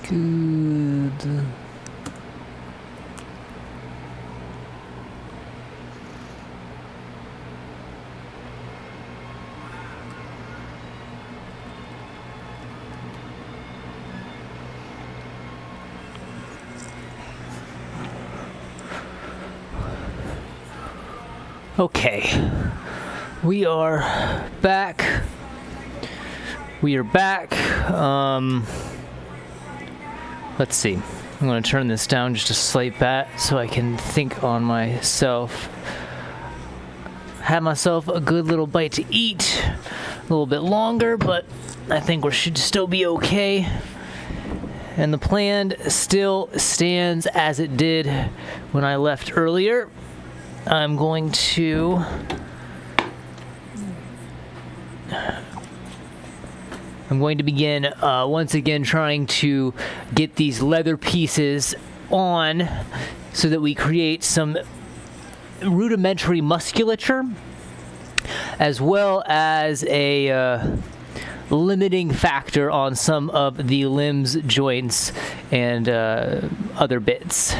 Good. Okay, we are back. Let's see. I'm going to turn this down just a slight bit so I can think on myself. Have myself a good little bite to eat. A little bit longer, but I think we should still be okay. And the plan still stands as it did when I left earlier. I'm going to begin once again trying to get these leather pieces on so that we create some rudimentary musculature as well as a limiting factor on some of the limbs, joints, and other bits.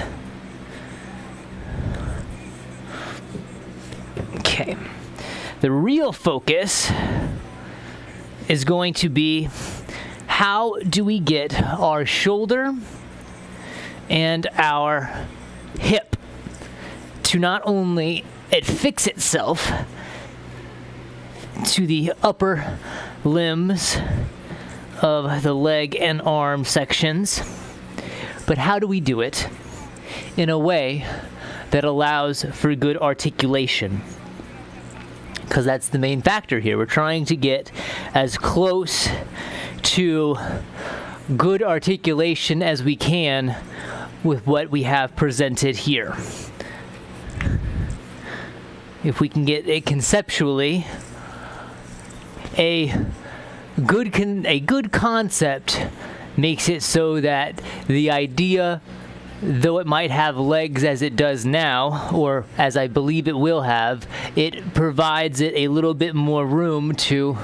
Okay, the real focus is going to be how do we get our shoulder and our hip to not only affix itself to the upper limbs of the leg and arm sections, but how do we do it in a way that allows for good articulation? Because that's the main factor here. We're trying to get as close to good articulation as we can with what we have presented here. If we can get it conceptually, a good concept makes it so that the idea, though it might have legs as it does now, or as I believe it will have, it provides it a little bit more room to,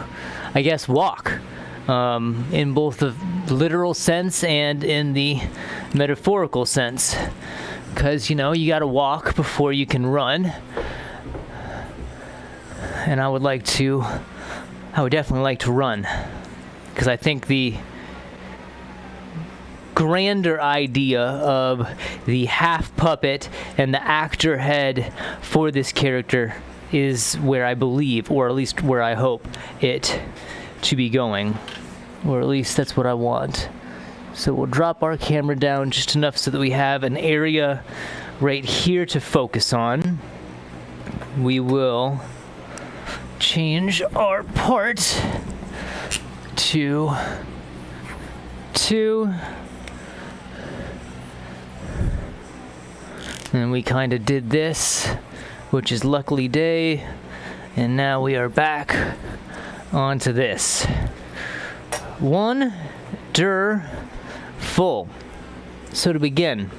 I guess, walk, in both the literal sense and in the metaphorical sense. Because, you got to walk before you can run. And I would definitely like to run. Because I think the grander idea of the half puppet and the actor head for this character is where I believe, or at least where I hope it to be going, or at least that's what I want. So we'll drop our camera down just enough so that we have an area right here to focus on. We will change our part to 2. And we kind of did this, which is luckily day, and now we are back onto this. Wonderful. So to begin,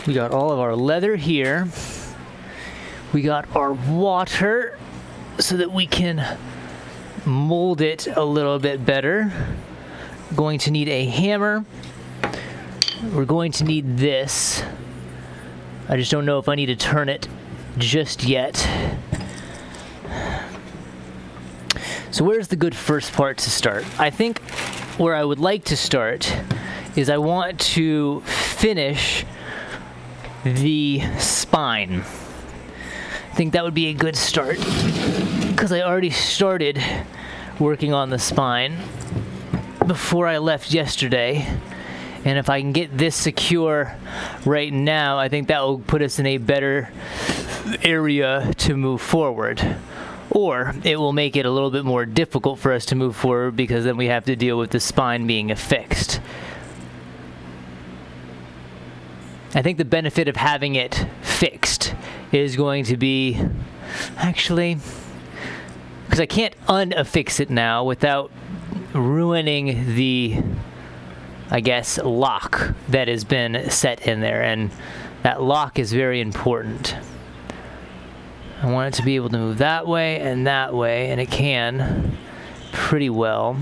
we got all of our leather here. We got our water so that we can mold it a little bit better. Going to need a hammer. We're going to need this. I just don't know if I need to turn it just yet. So where's the good first part to start? I think where I would like to start is I want to finish the spine. I think that would be a good start because I already started working on the spine before I left yesterday. And if I can get this secure right now, I think that will put us in a better area to move forward. Or it will make it a little bit more difficult for us to move forward because then we have to deal with the spine being affixed. I think the benefit of having it fixed is going to be, actually, because I can't unaffix it now without ruining the, I guess, lock that has been set in there, and that lock is very important. I want it to be able to move that way, and it can pretty well.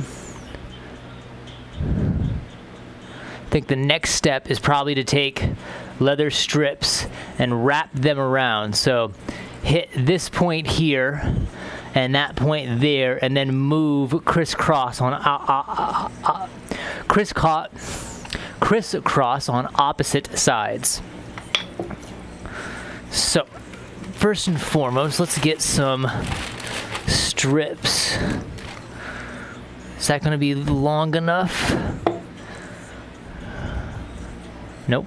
think the next step is probably to take leather strips and wrap them around. So hit this point here and that point there, and then move crisscross on crisscross on opposite sides. So first and foremost, let's get some strips. Is that going to be long enough? Nope.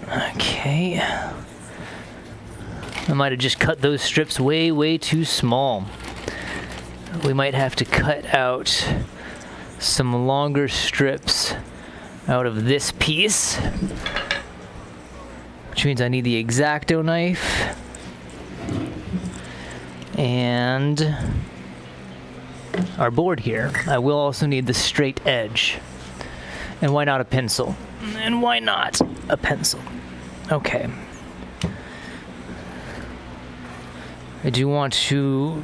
Okay. I might have just cut those strips way too small. We might have to cut out some longer strips out of this piece, which means I need the X-Acto knife and our board here. I will also need the straight edge. And why not a pencil? And why not a pencil? Okay. I do want to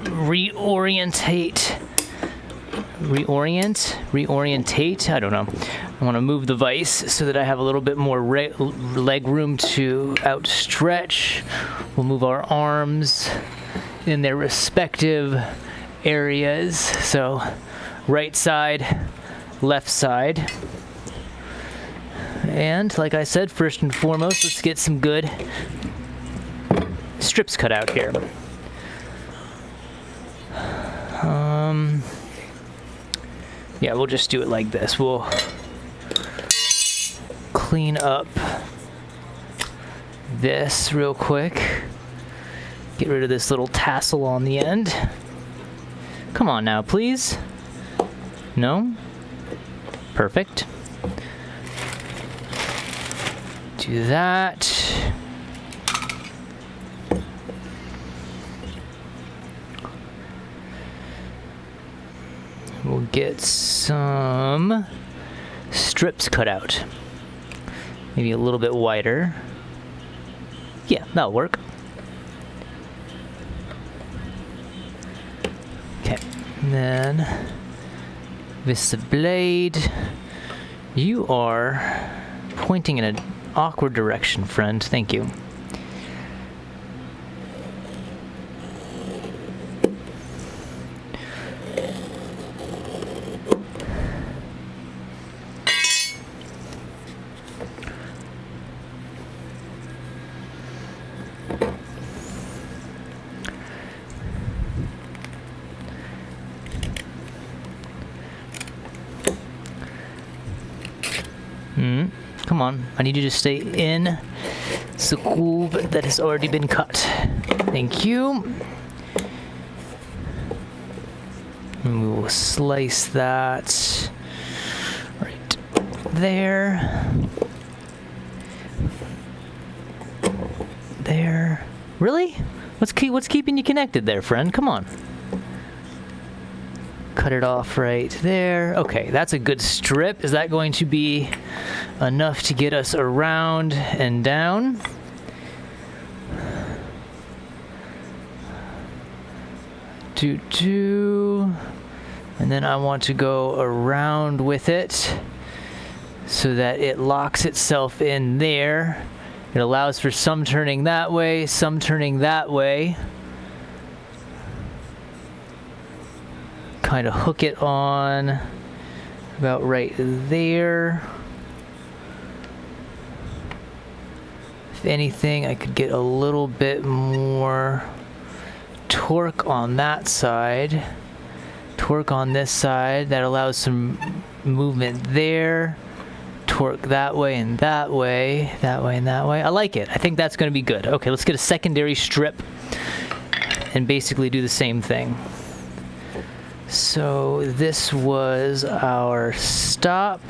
reorientate, I don't know. I want to move the vise so that I have a little bit more leg room to outstretch. We'll move our arms in their respective areas. So right side, left side. And like I said, first and foremost, let's get some good strips cut out here. Yeah, we'll just do it like this. We'll clean up this real quick. Get rid of this little tassel on the end. Come on now, please. No? Perfect. Do that. We'll get some strips cut out. Maybe a little bit wider. Yeah, that'll work. Okay, and then with the blade, you are pointing in an awkward direction, friend. Thank you. Come on, I need you to stay in the groove that has already been cut. Thank you. And we will slice that right there. There. Really? What's keeping you connected there, friend? Come on. Cut it off right there. Okay, that's a good strip. Is that going to be enough to get us around and down? And then I want to go around with it so that it locks itself in there. It allows for some turning that way, some turning that way. Kind of hook it on about right there. If anything, I could get a little bit more torque on that side. Torque on this side. That allows some movement there. Torque that way and that way. That way and that way. I like it. I think that's going to be good. Okay, let's get a secondary strip and basically do the same thing. So this was our stop.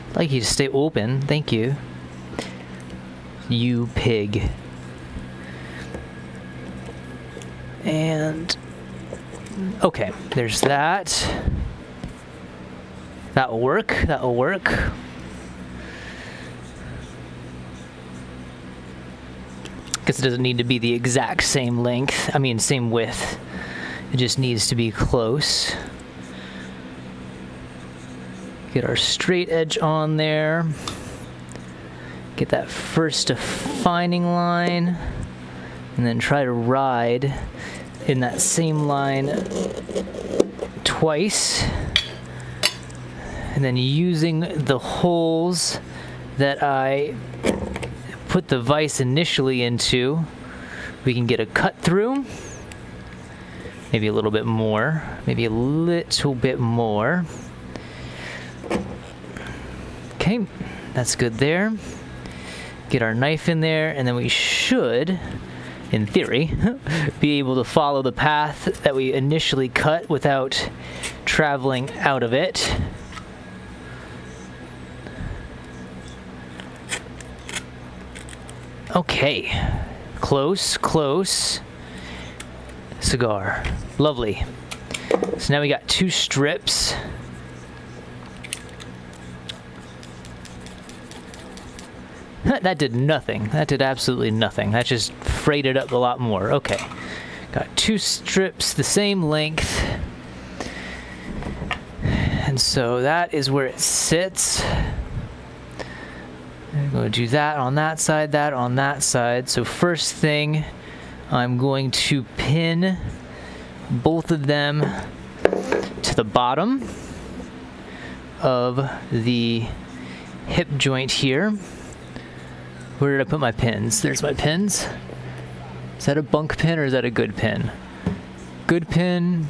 I'd like you to stay open. Thank you. You pig. And okay, there's that. That'll work. That'll work. Because it doesn't need to be the exact same length, I mean same width. It just needs to be close. Get our straight edge on there. Get that first defining line, and then try to ride in that same line twice. And then using the holes that I put the vise initially into, we can get a cut through. Maybe a little bit more, maybe a little bit more. Okay, that's good there. Get our knife in there, and then we should, in theory, be able to follow the path that we initially cut without traveling out of it. Okay, close, close. Cigar, lovely. So now we got 2 strips. That did nothing. That did absolutely nothing. That just frayed it up a lot more. Okay. Got 2 strips the same length. And so that is where it sits. I'm going to do that on that side, that on that side. So first thing, I'm going to pin both of them to the bottom of the hip joint here. Where did I put my pins? There's my pins. Is that a bunk pin or is that a good pin? Good pin.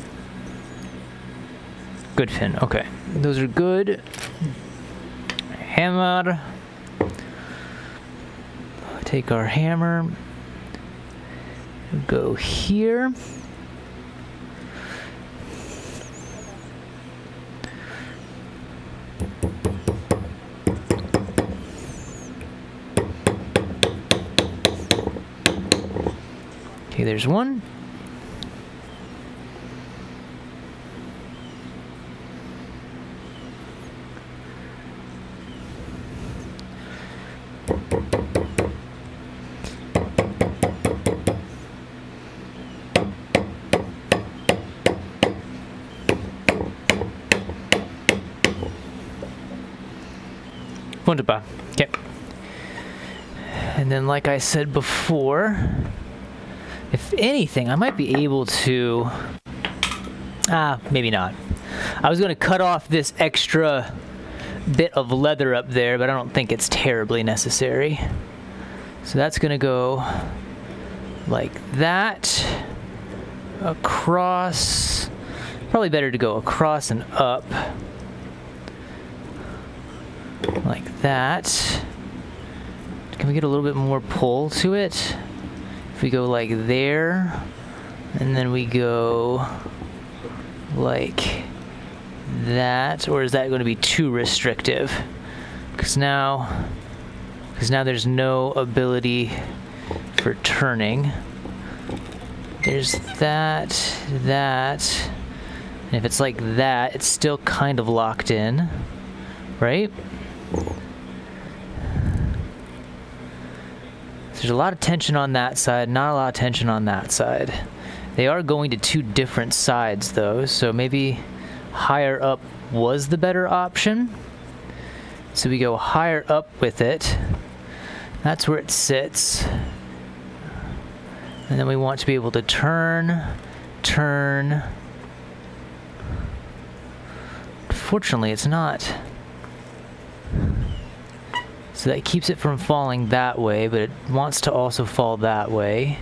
Good pin. Okay. Those are good. Hammer. Take our hammer. Go here. Okay, there's one. Wunderbar. Okay. And then, like I said before, if anything, I might be able to... maybe not. I was going to cut off this extra bit of leather up there, but I don't think it's terribly necessary. So that's going to go like that. Across. Probably better to go across and up. Like that. Can we get a little bit more pull to it? If we go like there, and then we go like that, or is that going to be too restrictive? Because now there's no ability for turning. There's that, that, and if it's like that, it's still kind of locked in, right? There's a lot of tension on that side, not a lot of tension on that side. They are going to 2 different sides though, so maybe higher up was the better option. So we go higher up with it. That's where it sits. And then we want to be able to turn. Fortunately, it's not. So that keeps it from falling that way, but it wants to also fall that way.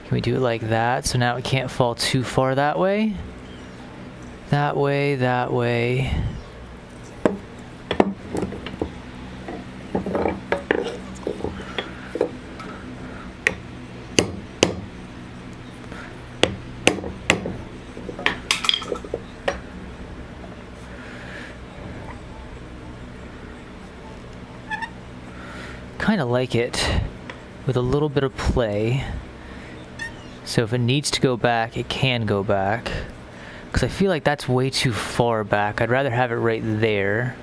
Can we do it like that? So now it can't fall too far that way. That way, that way. Kind of like it with a little bit of play. So if it needs to go back, it can go back. Because I feel like that's way too far back. I'd rather have it right there.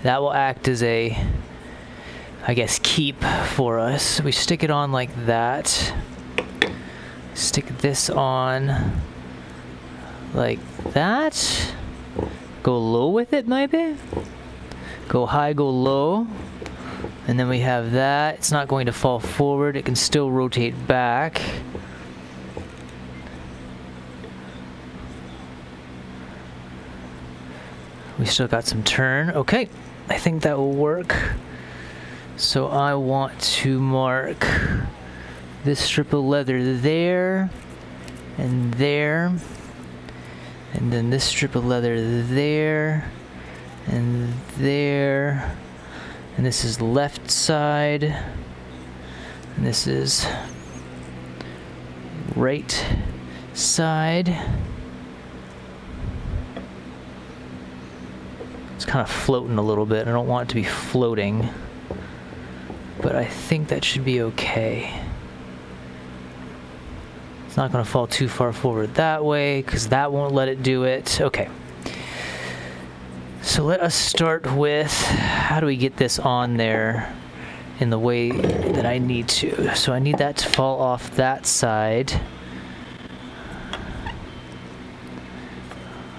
That will act as a, I guess, keep for us. We stick it on like that. Stick this on like that. Go low with it, maybe? Go high, go low. And then we have that. It's not going to fall forward. It can still rotate back. We still got some turn. Okay, I think that will work. So I want to mark this strip of leather there and there. And then this strip of leather there and there. And this is left side. And this is right side. It's kind of floating a little bit. I don't want it to be floating, but I think that should be okay. It's not going to fall too far forward that way because that won't let it do it. Okay. So let us start with how do we get this on there in the way that I need to. So I need that to fall off that side.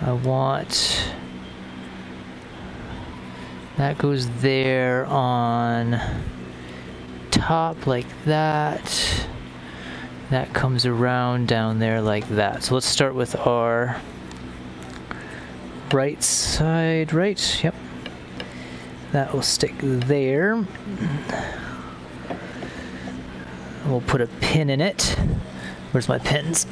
I want that goes there on top like that. That comes around down there like that. So let's start with our right side, right, yep. That will stick there. We'll put a pin in it. Where's my pins?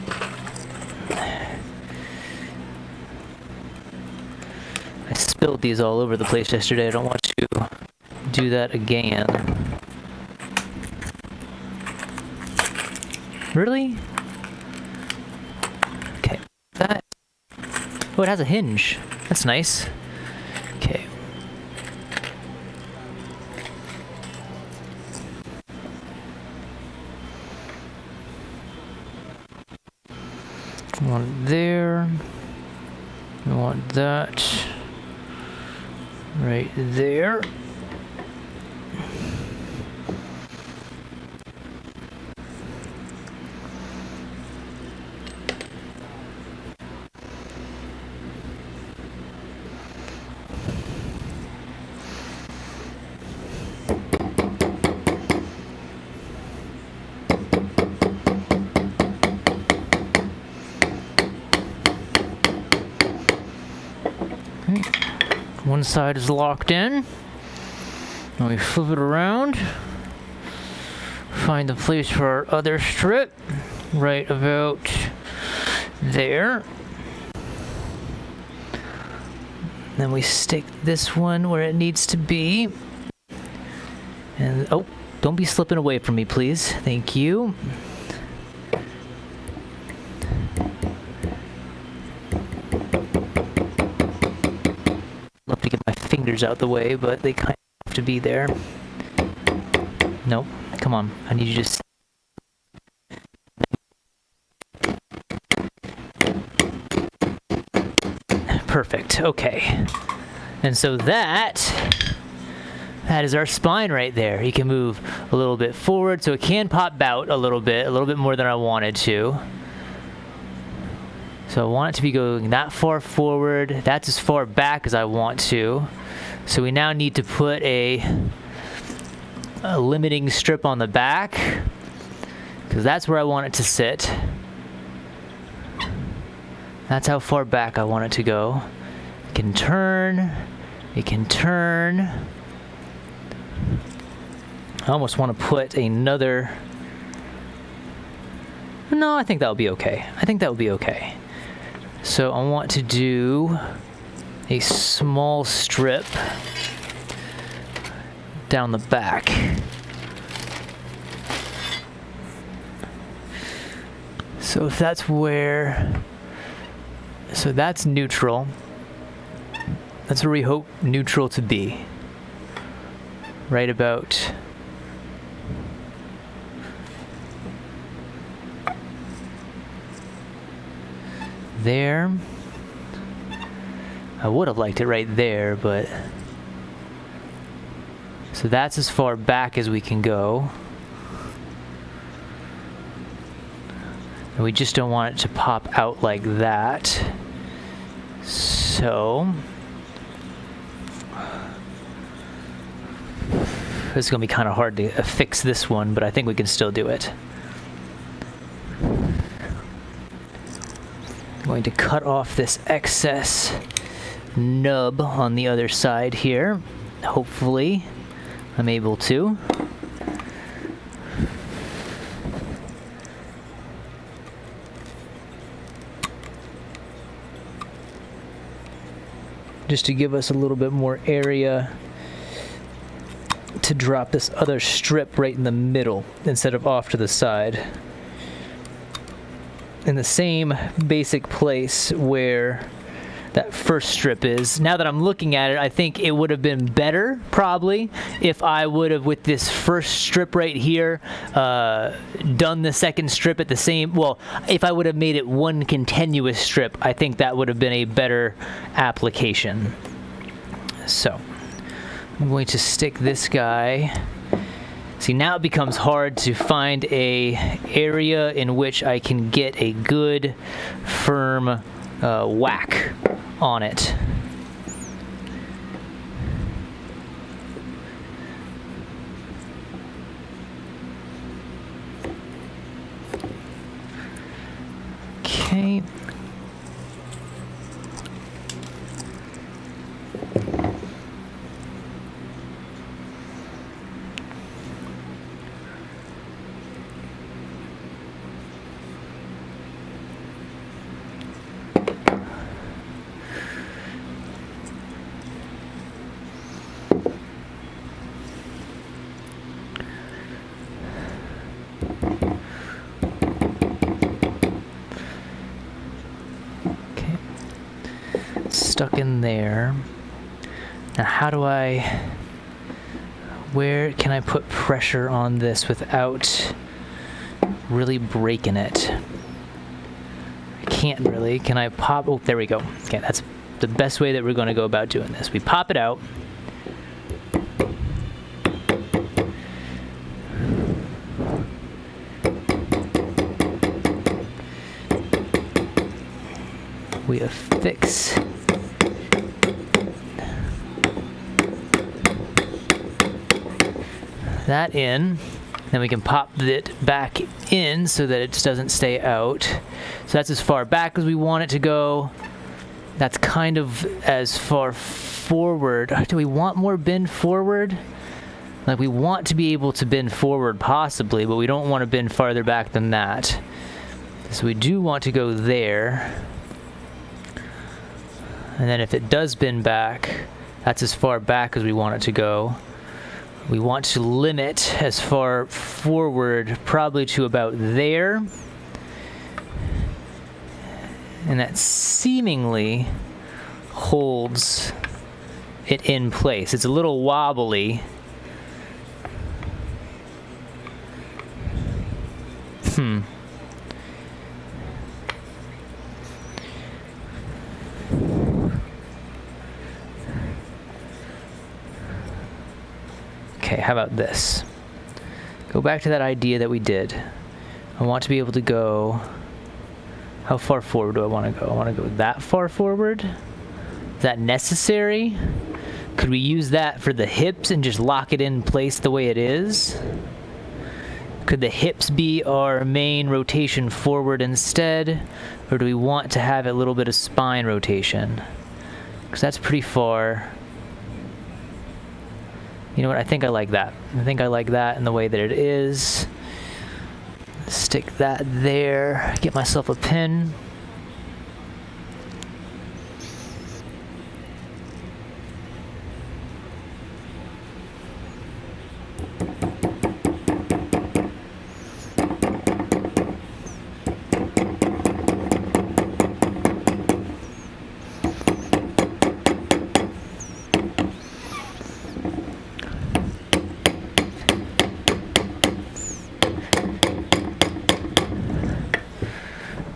I spilled these all over the place yesterday. I don't want to do that again. Really? Okay. That. Oh, it has a hinge. That's nice. Okay. I want it there. I want that. Right there. One side is locked in. Now we flip it around. Find the place for our other strip. Right about there. Then we stick this one where it needs to be. And, oh, don't be slipping away from me, please. Thank you. Love to get my fingers out the way, but they kind of have to be there. Nope. Come on. I need you to just... Perfect. Okay. And so that is our spine right there. You can move a little bit forward, so it can pop out a little bit more than I wanted to. So I want it to be going that far forward. That's as far back as I want to. So we now need to put a limiting strip on the back, because that's where I want it to sit. That's how far back I want it to go. It can turn. It can turn. I almost want to put another... No, I think that'll be okay. I think that will be okay. So I want to do a small strip down the back. So if that's where... So that's neutral. That's where we hope neutral to be. Right about there. I would have liked it right there, but So that's as far back as we can go. And we just don't want it to pop out like that. So it's going to be kind of hard to fix this one, but I think we can still do it. I'm going to cut off this excess nub on the other side here. Hopefully I'm able to. Just to give us a little bit more area to drop this other strip right in the middle instead of off to the side. In the same basic place where that first strip is. Now that I'm looking at it, I think it would have been better, probably, if I would have, with this first strip right here, done the second strip at the same, well, if I would have made it one continuous strip, I think that would have been a better application. So, I'm going to stick this guy. See, now it becomes hard to find a area in which I can get a good, firm whack on it. Okay. Stuck in there. Now how do where can I put pressure on this without really breaking it? I can't really. Can I pop? Oh, there we go. Okay, that's the best way that we're going to go about doing this. We pop it out. We affix that in, then we can pop it back in so that it doesn't stay out. So that's as far back as we want it to go. That's kind of as far forward. Do we want more bend forward? Like, we want to be able to bend forward possibly, but we don't want to bend farther back than that. So we do want to go there. And then if it does bend back, that's as far back as we want it to go. We want to limit as far forward probably to about there. And that seemingly holds it in place. It's a little wobbly. Okay, how about this? Go back to that idea that we did. I want to be able to go... How far forward do I want to go? I want to go that far forward? Is that necessary? Could we use that for the hips and just lock it in place the way it is? Could the hips be our main rotation forward instead? Or do we want to have a little bit of spine rotation? Because that's pretty far. You know what? I think I like that. I think I like that in the way that it is. Stick that there. Get myself a pin.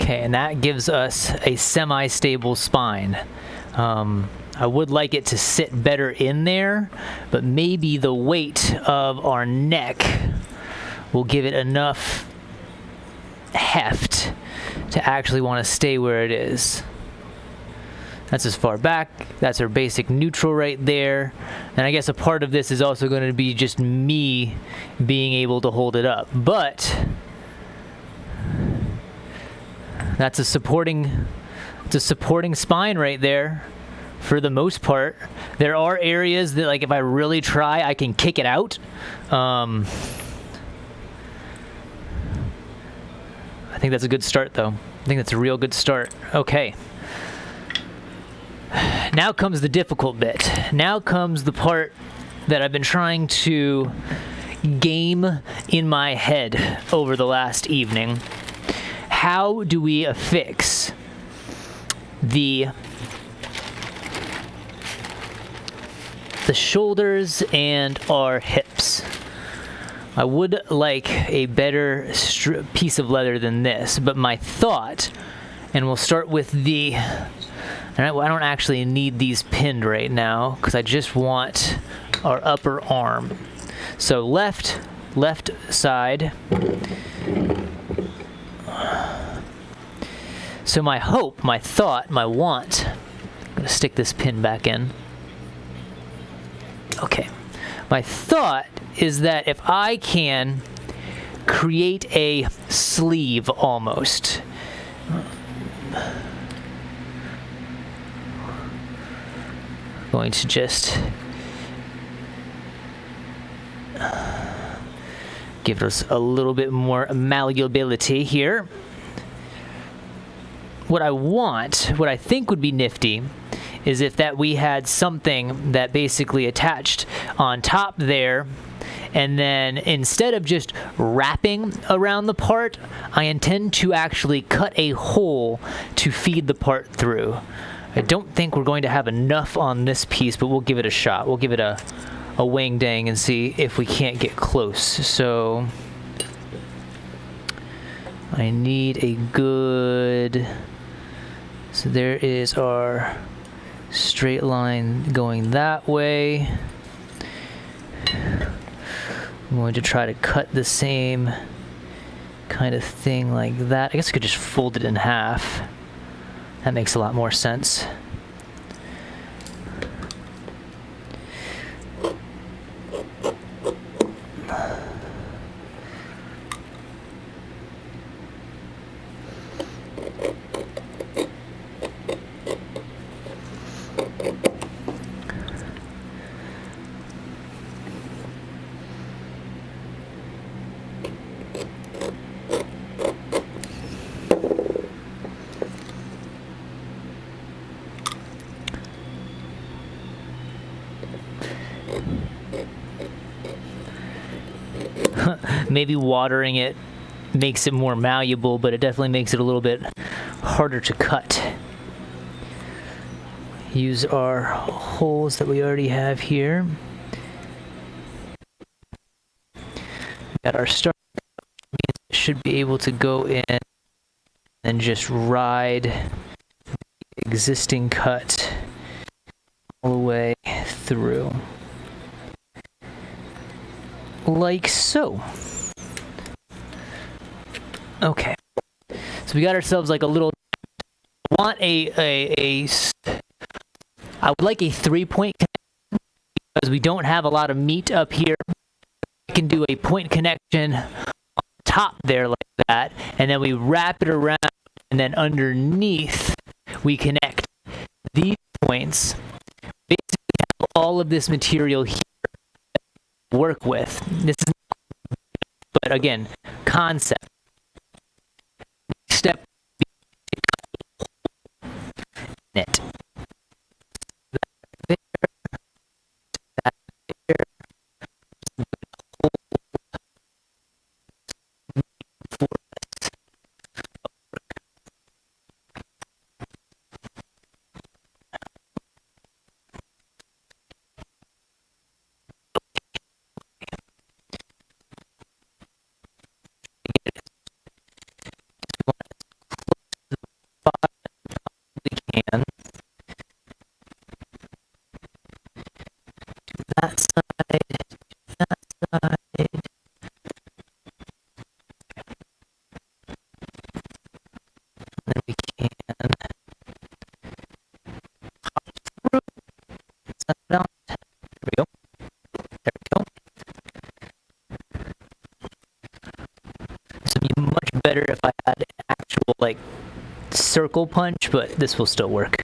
Okay, and that gives us a semi-stable spine. I would like it to sit better in there, but maybe the weight of our neck will give it enough heft to actually want to stay where it is. That's as far back. That's our basic neutral right there. And I guess a part of this is also going to be just me being able to hold it up. But that's a supporting spine right there for the most part. There are areas that, like, if I really try, I can kick it out. I think that's a good start, though. I think that's a real good start. Okay. Now comes the difficult bit. Now comes the part that I've been trying to game in my head over the last evening. How do we affix the shoulders and our hips? I would like a better piece of leather than this, but my thought, and we'll start with the... I don't actually need these pinned right now because I just want our upper arm. So left side. So my hope, my thought, my want, I'm going to stick this pin back in. Okay. My thought is that if I can create a sleeve almost, going to just give us a little bit more malleability here. What I think would be nifty is if that we had something that basically attached on top there, and then instead of just wrapping around the part, I intend to actually cut a hole to feed the part through. I don't think we're going to have enough on this piece, but we'll give it a shot. We'll give it a wang dang and see if we can't get close. So I need a good... So there is our straight line going that way. I'm going to try to cut the same kind of thing like that. I guess I could just fold it in half. That makes a lot more sense. Maybe watering it makes it more malleable, but it definitely makes it a little bit harder to cut. Use our holes that we already have here. Got our start. Should be able to go in and just ride the existing cut all the way through. Like so. Okay. So we got ourselves like a little... I would like a 3-point connection because we don't have a lot of meat up here. I can do a point connection on top there like that, and then we wrap it around, and then underneath we connect these points. Basically have all of this material here to work with. This is, but again, concept. Step it. Can. then we can set it down. There we go. There we go. This would be much better if I had an actual like circle punch, but this will still work.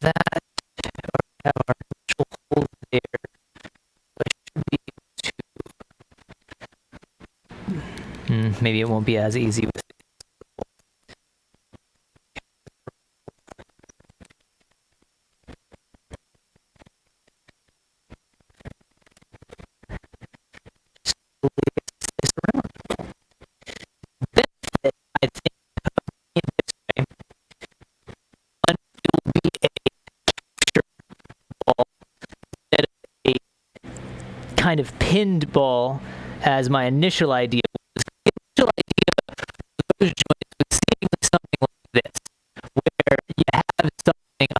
That have our initial hole there. I should be able to. Maybe it won't be as easy with. This around. Benefit, I think, in this way, it will be a texture ball instead of a kind of pinned ball, as my initial idea was. The initial idea of those joints was seemingly something like this, where you have something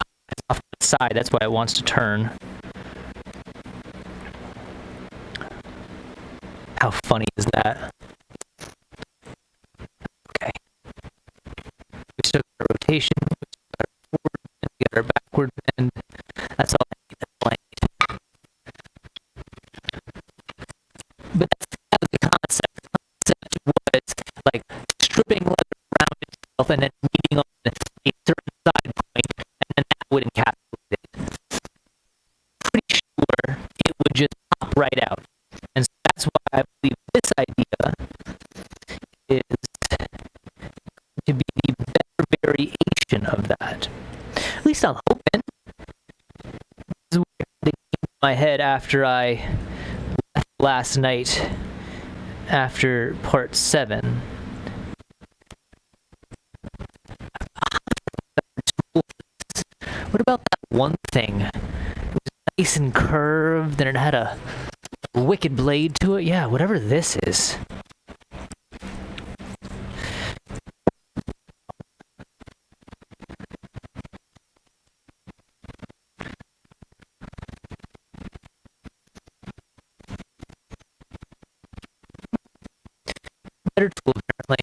off to the side. That's why it wants to turn. How funny is that? Okay. We still got our rotation, we still got our forward bend, we got our backward bend. That's all I need. That's all I need. But that's kind of the concept. The concept was like stripping leather around itself and then meeting on a certain side point, and then that would encapsulate it. Pretty sure it would just pop right out. And so that's why I believe this idea is to be the better variation of that. At least I'm hoping. This is what came to my head after I left last night after part 7. What about that one thing? It was nice and curved, and it had a wicked blade to it. Yeah, whatever this is. Better tool, apparently.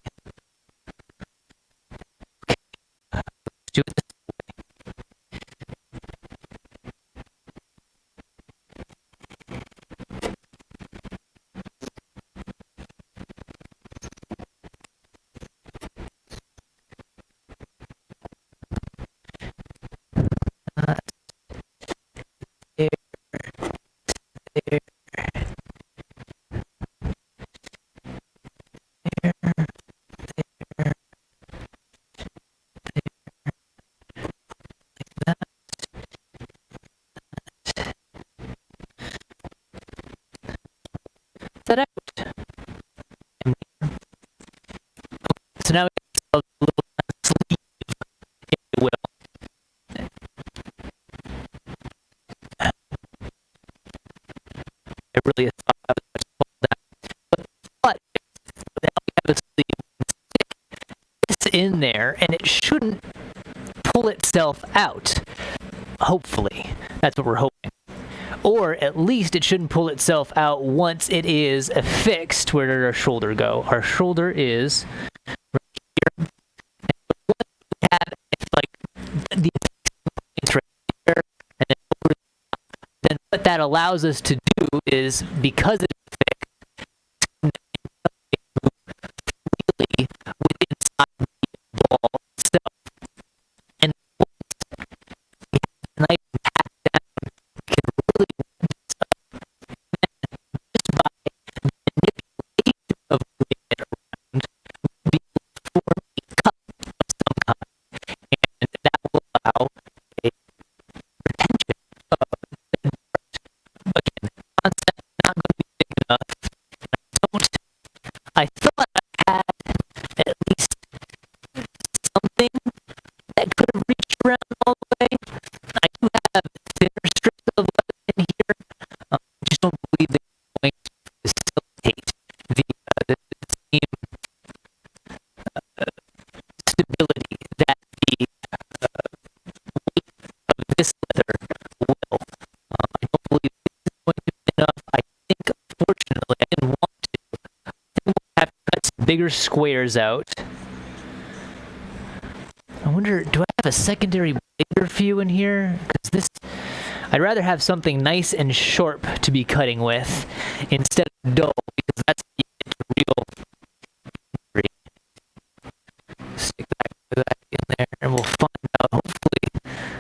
Okay. Let's do it this way. There, there, that. That out. So now we have a little sleeve, if you will. It really is thought I was going to pull that. But now we have a sleeve. Stick this in there, and it shouldn't pull itself out. Hopefully. That's what we're hoping. Or at least it shouldn't pull itself out once it is affixed. Where did our shoulder go? Our shoulder is right here. And what we have is like the points right here. And then what that allows us to do is, because it's affixed, freely within inside the ball itself. And once we have a nice pat down, we can really just by the manipulation of moving it around, we'll be able to form a cup of some kind, and that will allow a retention of the dart. Again, concept not going to be bigger squares out. I wonder, do I have a secondary blade few in here? Because I'd rather have something nice and sharp to be cutting with instead of dull, because that's real. Stick that in there, and we'll find out. Hopefully,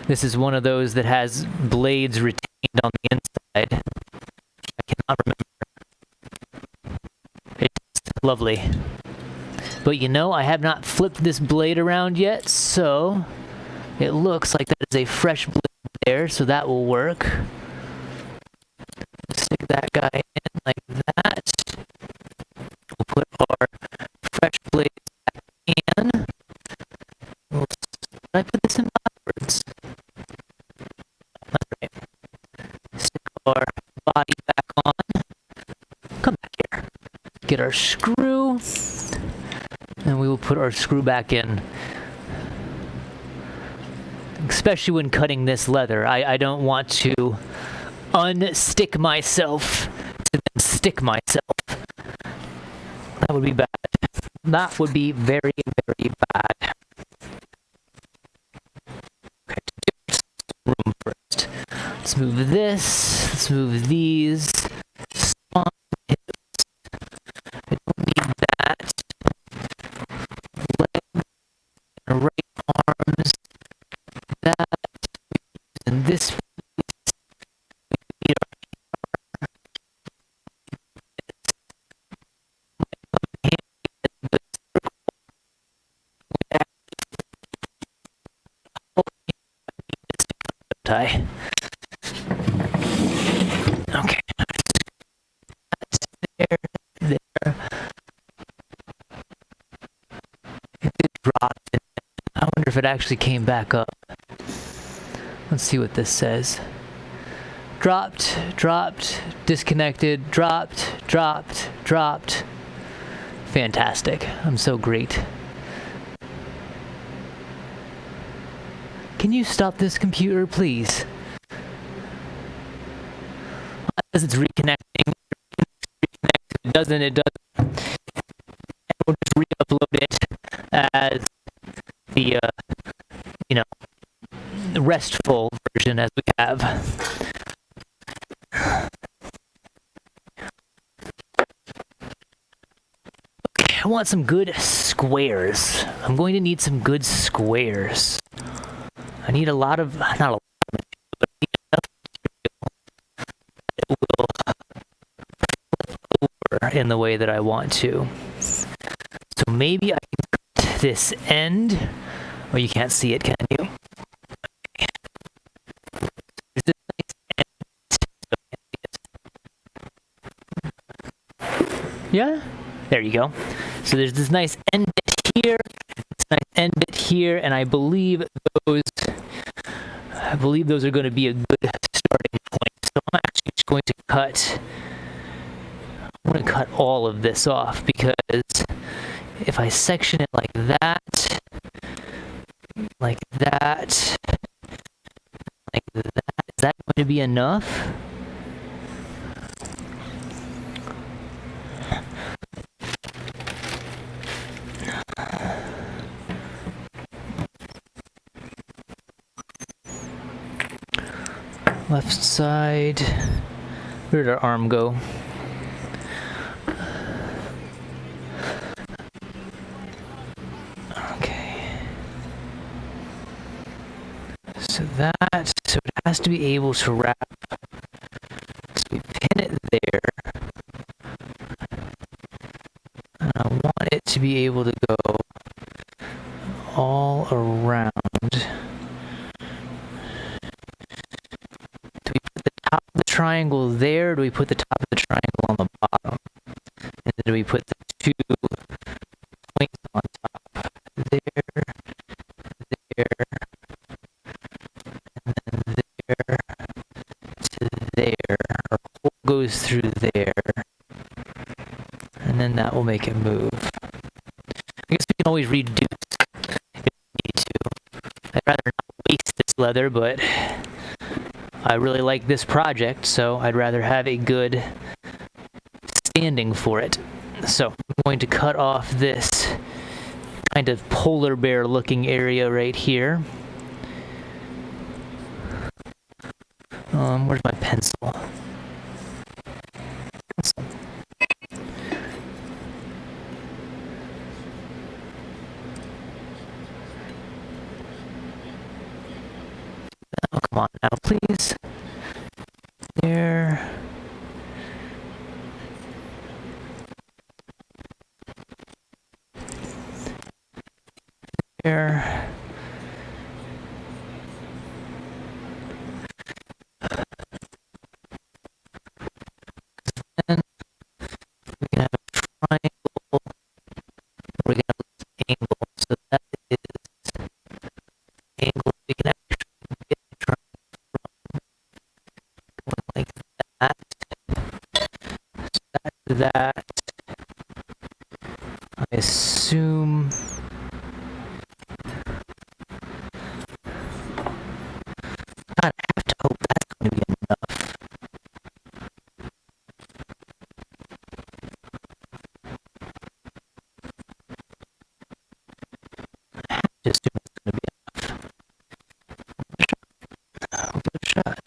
this is one of those that has blades retained on the inside. I cannot remember. It's lovely. But you know, I have not flipped this blade around yet, so it looks like that is a fresh blade there, so that will work. Stick that guy in like that. We'll put our fresh blades back in. Did I put this in backwards? That's right. Stick our body back on. Come back here. Get our screw. And we will put our screw back in. Especially when cutting this leather. I don't want to unstick myself to then stick myself. That would be bad. That would be very, very bad. Okay, room first. Let's move this. Let's move these. I don't need that. Leg and right arms. That. And this. Tie. Okay. That's there. It did drop. I wonder if it actually came back up. Let's see what this says. Dropped, disconnected, dropped. Fantastic. I'm so great. Can you stop this computer, please? As it's reconnecting. It doesn't. And we'll just re-upload it as the, the RestFull version as we have. Okay, I want some good squares. I'm going to need some good squares. I need a lot of, not a lot of material, but I need enough material that will flip over in the way that I want to. So maybe I can cut this end. Oh, you can't see it, can you? Okay. There's this nice end. So I can't see it. Yeah? There you go. So there's this nice end bit here. Nice end bit here, and I believe those are going to be a good starting point. So I'm actually just going to cut all of this off, because if I section it like that, is that going to be enough? Left side. Where did our arm go? Okay. So it has to be able to wrap. So we pin it there. And I want it to be able to go all around. Triangle there? Do we put the top of the triangle on the bottom? And then do we put the two points on top? There, and then there to there. Our hole goes through there. And then that will make it move. I guess we can always reduce if we need to. I'd rather not waste this leather, but I really like this project, so I'd rather have a good standing for it. So I'm going to cut off this kind of polar bear looking area right here. Where's my pencil? Oh, come on now, please. There. There. And we can have a triangle. We're going to have an angle. So that is angle. We can actually get a triangle from like that. So back to that. I assume. God, I have to hope that's going to be enough. Just assume it's going to be enough. I'll give it a shot.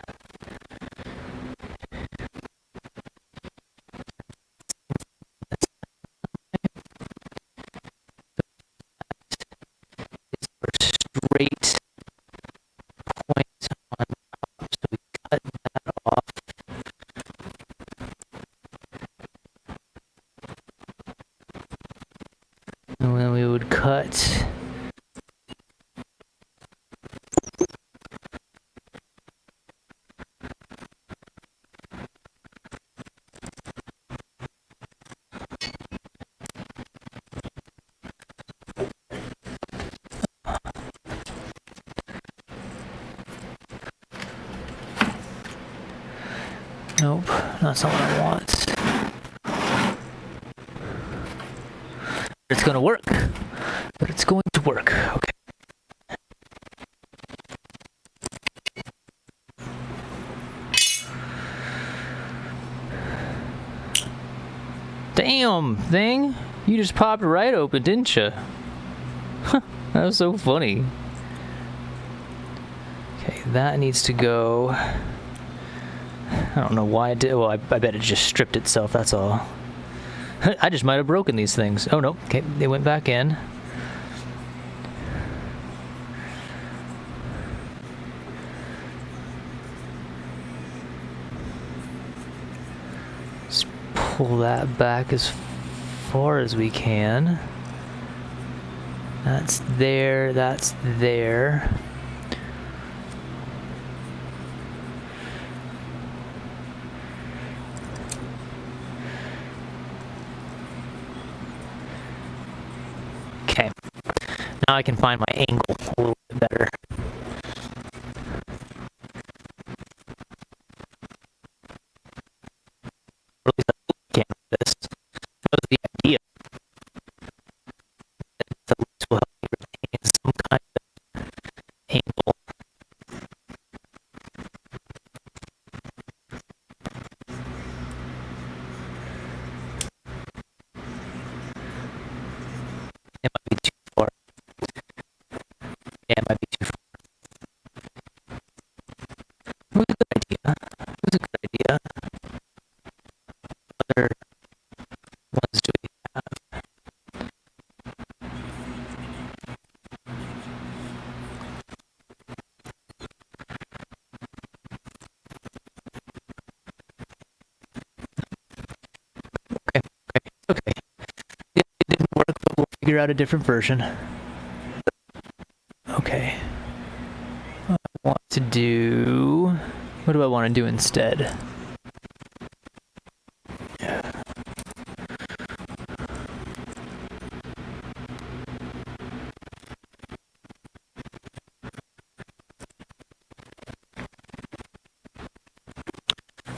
It's our straight point on top, so we cut that off. And then we would cut. Nope, that's not what I want. It's gonna work. But it's going to work. Okay. Damn, thing. You just popped right open, didn't you? That was so funny. Okay, that needs to go. I don't know why it did. Well, I bet it just stripped itself, that's all. I just might have broken these things. Oh, no. Okay, they went back in. Let's pull that back as far as we can. That's there, that's there. Okay, now I can find my angle a little bit better. Or at least I can't do this. That was the idea. That at least will help me retain some kind of angle. It might be too far. Yeah, it might be too far. It was a good idea. It was a good idea. Other ones do we have? Okay. Yeah, it didn't work, but we'll figure out a different version. Okay. I want to do... What do I want to do instead?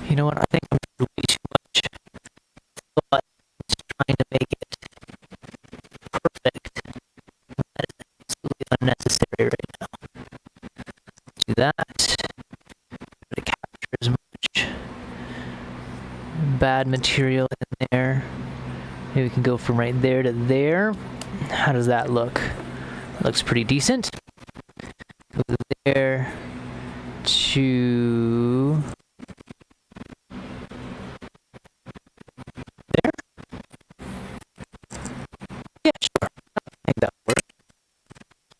You know what? I think I'm doing way too much. But just trying to make it perfect. That is absolutely unnecessary right now. Do that. To capture as much bad material in there. Maybe we we can go from right there to there. How does that look? Looks pretty decent. Go there to there. Yeah, sure. I think that works.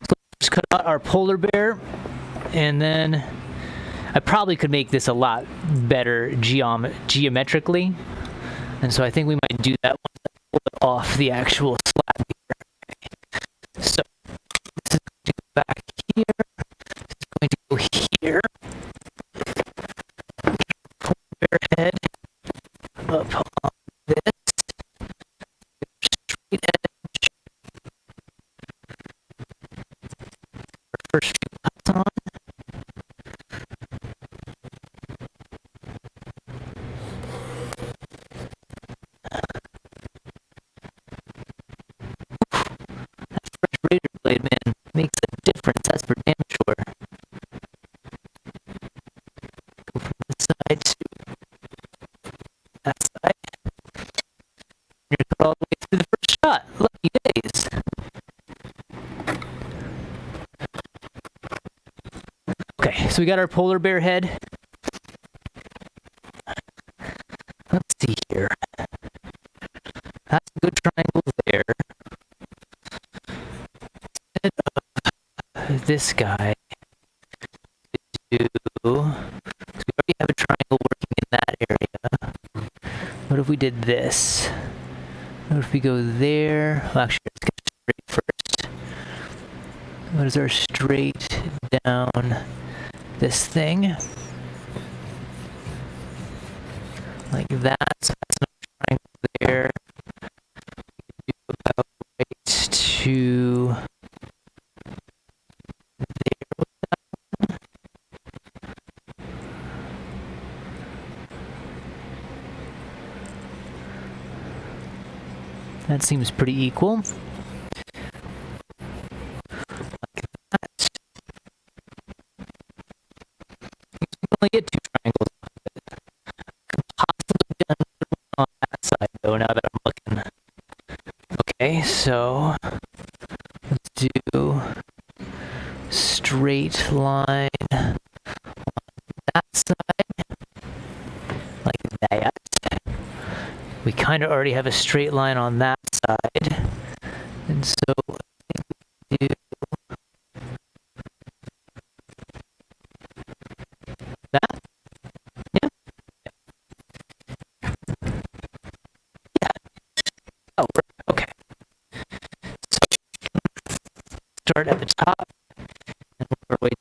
So let's cut out our polar bear, and then I probably could make this a lot better geometrically, and so I think we might do that once I pull it off the actual slab here. So this is going to go back here. This is going to go here. Polar bear head up on this. Straight edge. Our first few cuts on. Razor blade, man, makes a difference, that's for damn sure. Go from this side to that side. You're cut all the way through the first shot. Lucky days. Okay, so we got our polar bear head. Let's see here. That's a good triangle there. This guy to do, so we already have a triangle working in that area. What if we did this? What if we go there? Well, actually, let's get straight first. What is our straight down this thing? Like that. So that's another triangle there. We do about right to that seems pretty equal. Like that. You can only get two triangles out of it. Could possibly get another one on that side though, now that I'm looking. Okay, so let's do straight line on that side. Like that. We kind of already have a straight line on that side, and so I think we do that. Yeah. Yeah. Oh, okay. So start at the top and work our way down.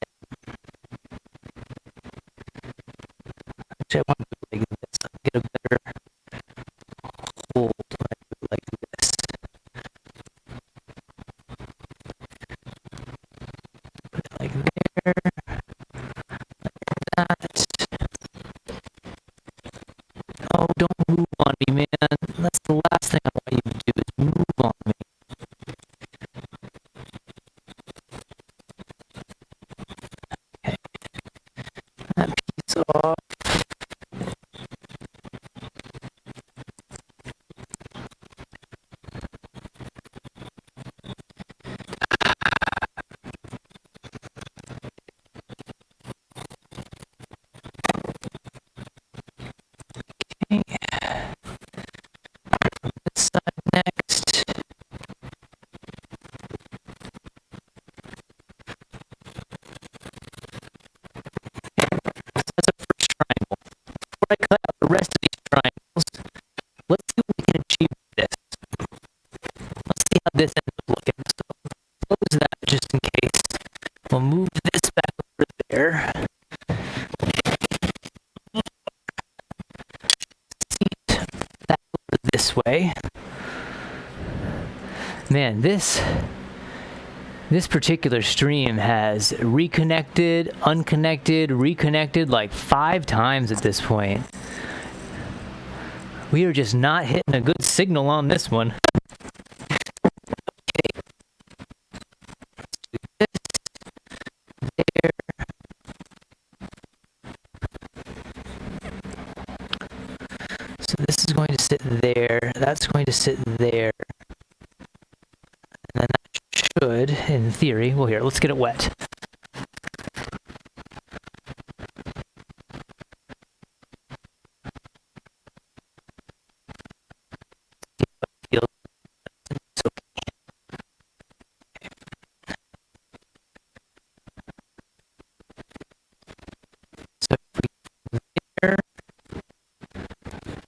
Actually, I want to do it like this. I'll get a better hold when I do it like this. Put it like there, like that. Oh, don't move on me, man. That's the last thing I want you to do is move on me. Okay. That piece off. This side next. That's a first triangle. Before I cut out the rest of these triangles, let's see what we can achieve with this. Let's see how this ends up looking. So close that just in case. We'll move this back over there. Seat back over this way. Man, this particular stream has reconnected, unconnected, reconnected like 5 times at this point. We are just not hitting a good signal on this one. Okay. Let's do this. There. So this is going to sit there. that's going to sit there. And then that should, in theory, well here, let's get it wet. So if we there,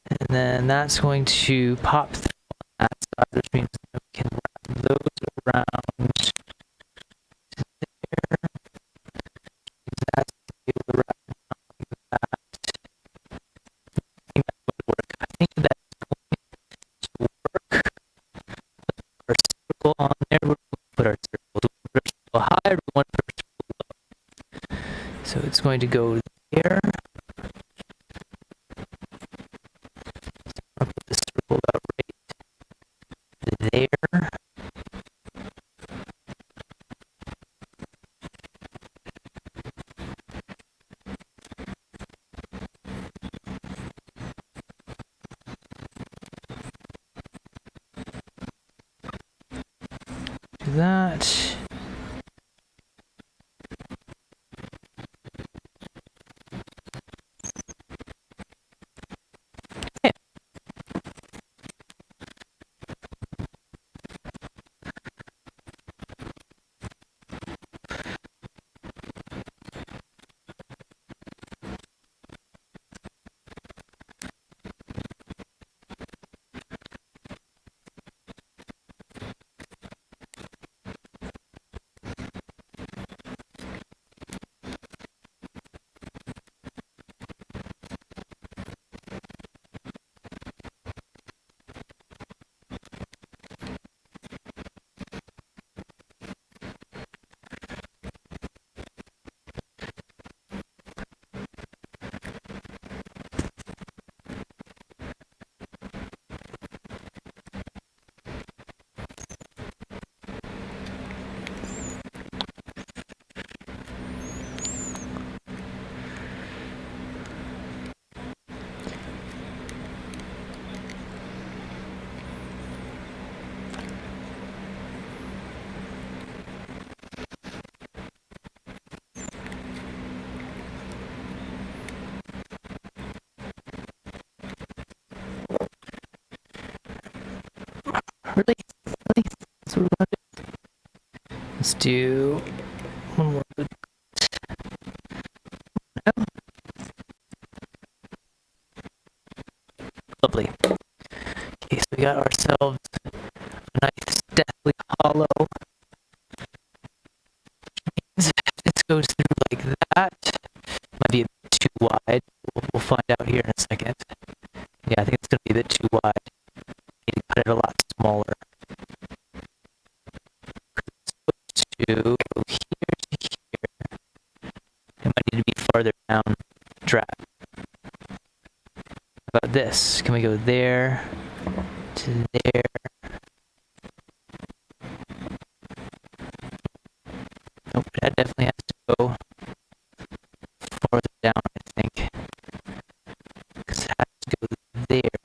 and then that's going to pop through on that side, which means we can wrap those around there. That's able to wrap around that. I think that would work. I think that's going to work. Our circle on there. We're going to put our circle. Do we put our circle high or do we want to put our circle low? So it's going to go there. I'll put the circle about right there. Do that. Okay. Really? Really? That's what we're going to do? Let's do one more good. No? Lovely. Okay, so we got ourselves a nice, deathly hollow. If this goes through like that, might be a bit too wide. We'll find out here in a second. Yeah, I think it's going to be a bit too wide. Need to cut it a lot smaller. To go here to here. It might need to be farther down track. How about this? Can we go there to there? Nope, that definitely has to go farther down, I think. Because it has to go there.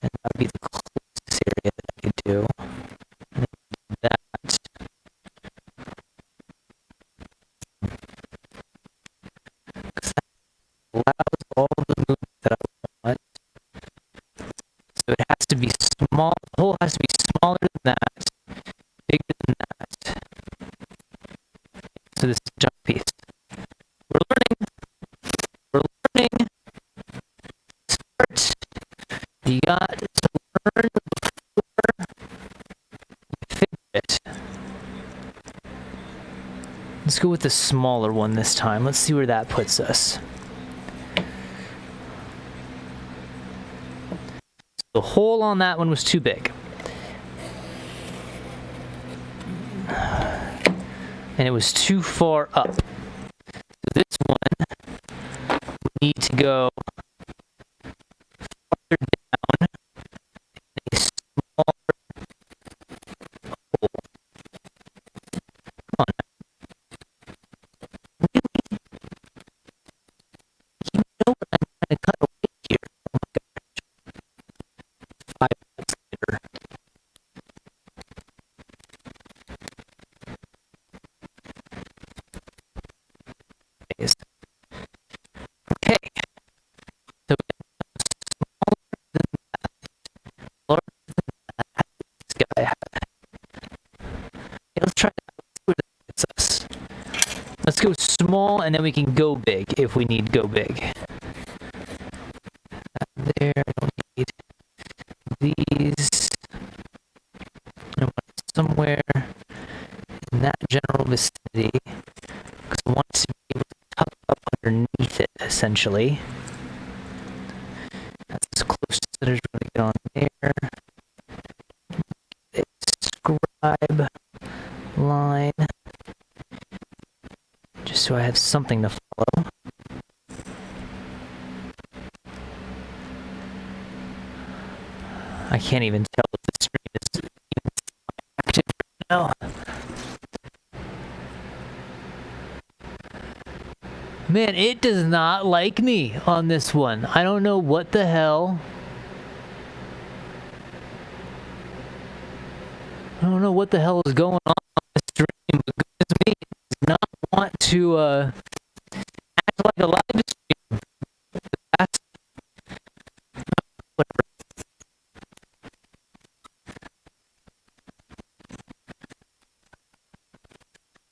And that would be the closest area that I could do. And then that. Because that allows all the movement that I want. So it has to be small. The hole has to be smaller than that, bigger than that. So this is a jump piece. We're learning. We're learning. Start. You got to learn before you figure it. Let's go with the smaller one this time. Let's see where that puts us. The hole on that one was too big. And it was too far up. So this one we need to go farther down in a smaller hole. Come on now. Really? You know what I'm trying to cut away here. Oh my gosh. Let's try that. Let's see where that gets us. Let's go small, and then we can go big if we need go big. There, I don't need these. I want it somewhere in that general vicinity, because I want to be able to tuck up underneath it, essentially. That's as close as there's going to get on there. Scribe line, just so I have something to follow. I can't even tell if the stream is even active right now. Man, it does not like me on this one. I don't know what the hell. I don't know what the hell is going on the stream. Because me does not want to act like a live stream. That's whatever.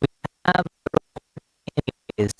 We have anyways.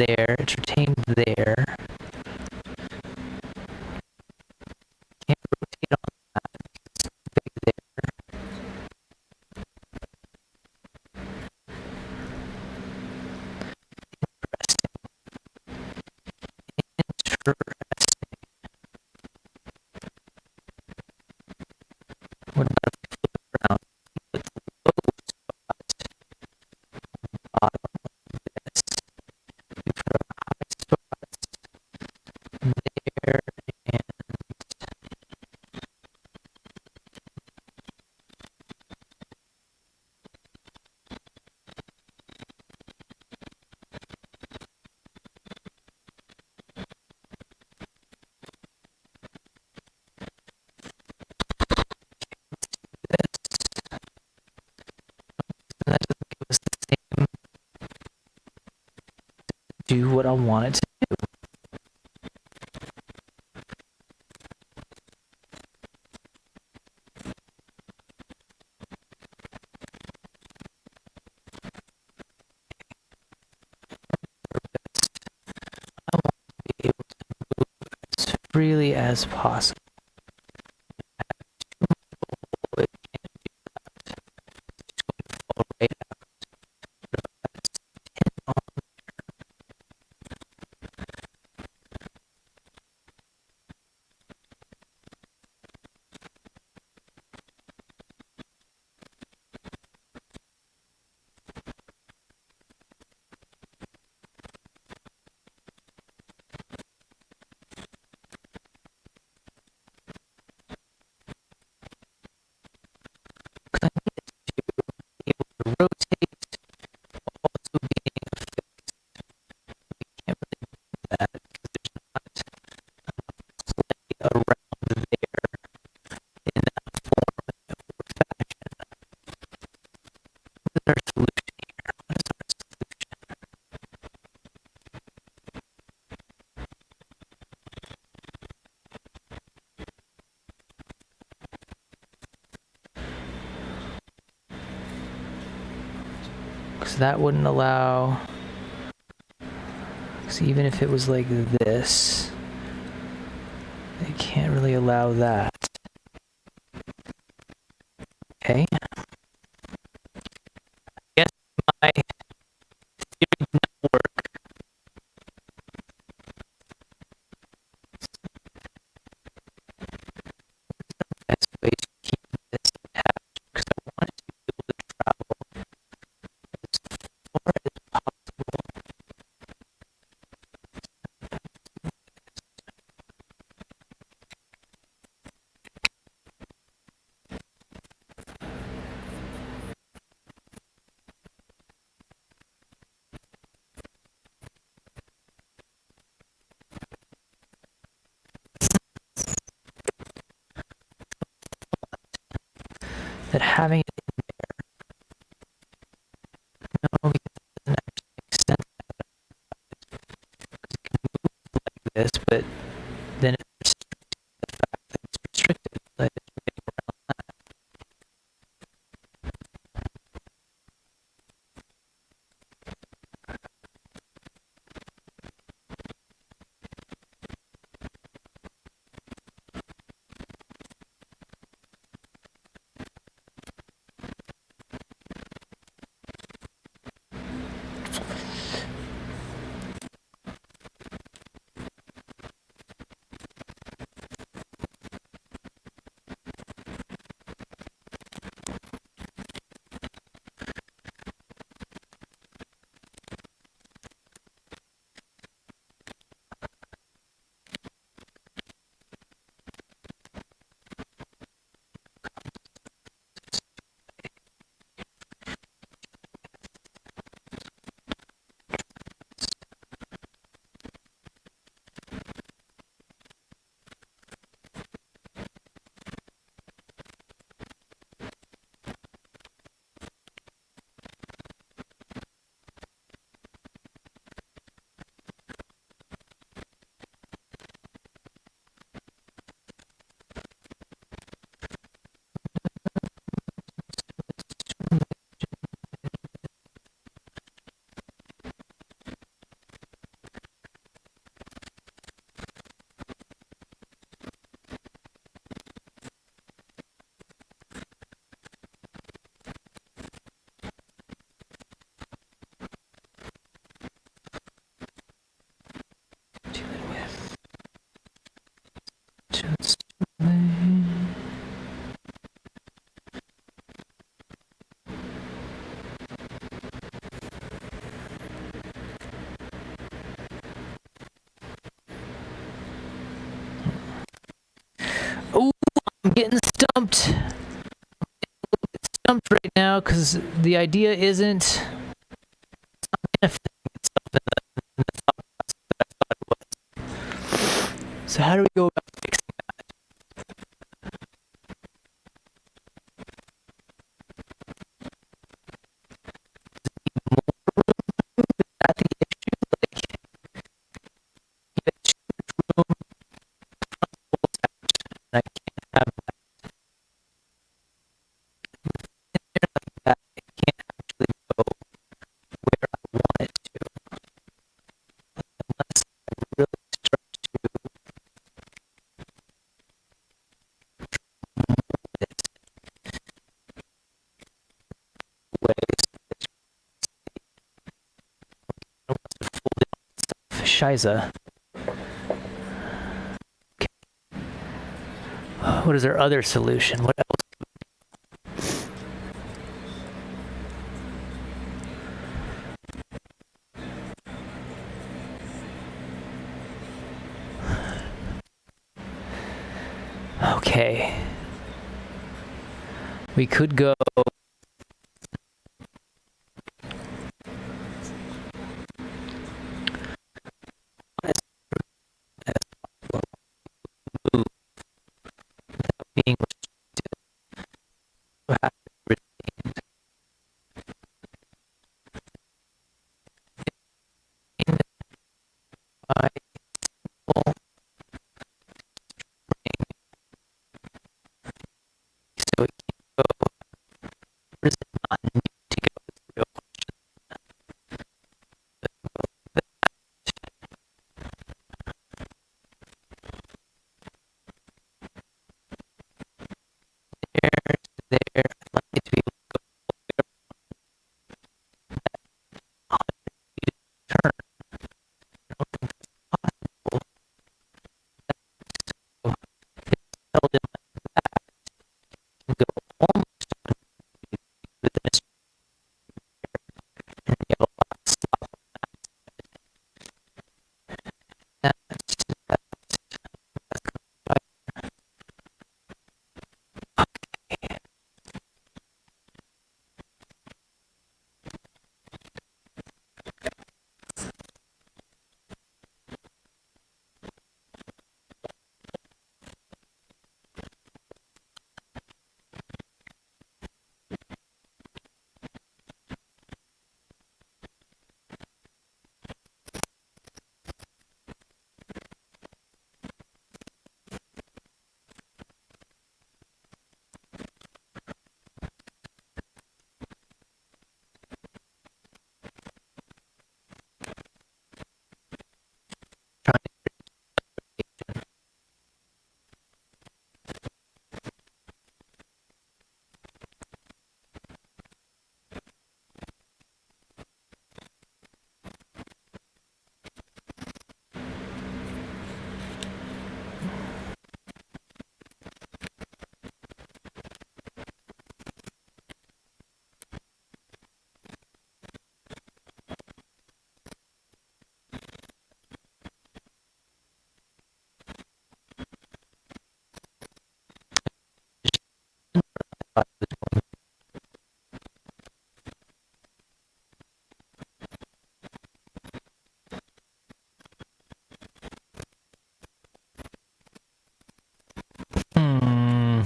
there. It's retained there. Can't rotate on that. It's big there. Interesting. What about if we flip it around? With the low spot bottom of this. We put our high spots there and this. And that doesn't give us the same do what I want it to do. I want to be able to move as freely as possible. It can't do that. It's going to fall right out. But if I just hit on, because I need it to be able to rotate, also being fixed. We can't really do that because there's not play around there in that form and fashion. What is our solution here? What is our solution? Because that wouldn't allow, because even if it was like this, it can't really allow that. Okay. I guess my theory did not work. Best way to keep this attached because I want it to be able to travel as far as possible. That having it no, because it doesn't actually make sense because it can move like this, but then it's restricted the fact that it's restricted. But it's getting around that. stumped. Stumped right now because the idea isn't manifesting itself in the thought process that I thought it was. So how do we go about fixing that? The issue, like, it's room, and I can't have that. I can't actually go where I want it to unless I really start to it ways. I want to fold it stuff. Shiza. What is our other solution? What else? Okay. We could go being restricted. By simple so it can go. Where does it not need to go? It's a real question. There. I'd like it to be able to go on turn. I don't think that's possible. So it's held in like that. It can go almost with this and you have a lot of slop on that. Hmm.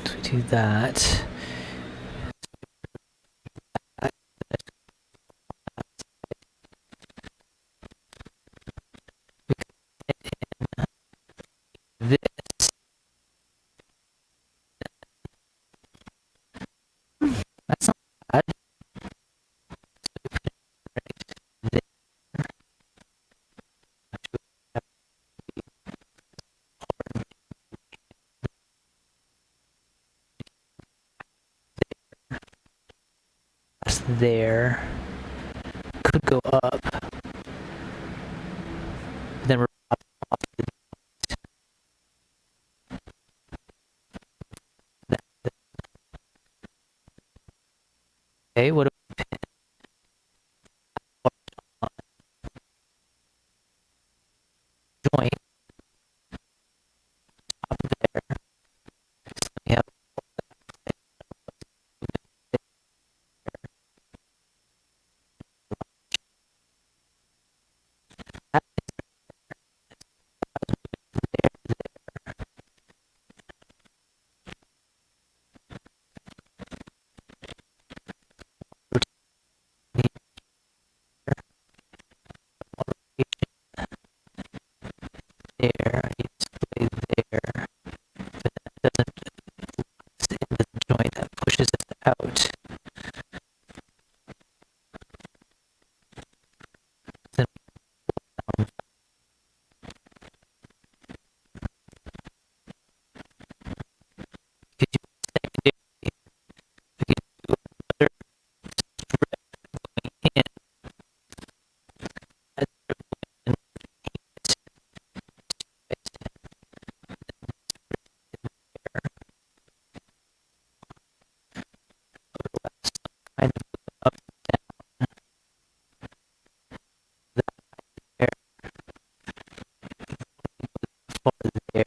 So we do that. This. That's not bad. there. Could go up. Then we're off the okay, what do we pin? Joint up there. So we have that there, I need to play there, but that doesn't stay in the joint, that pushes it out. Then could you secondary, we could do another strip going in, that strip going in, kind of up there, far there.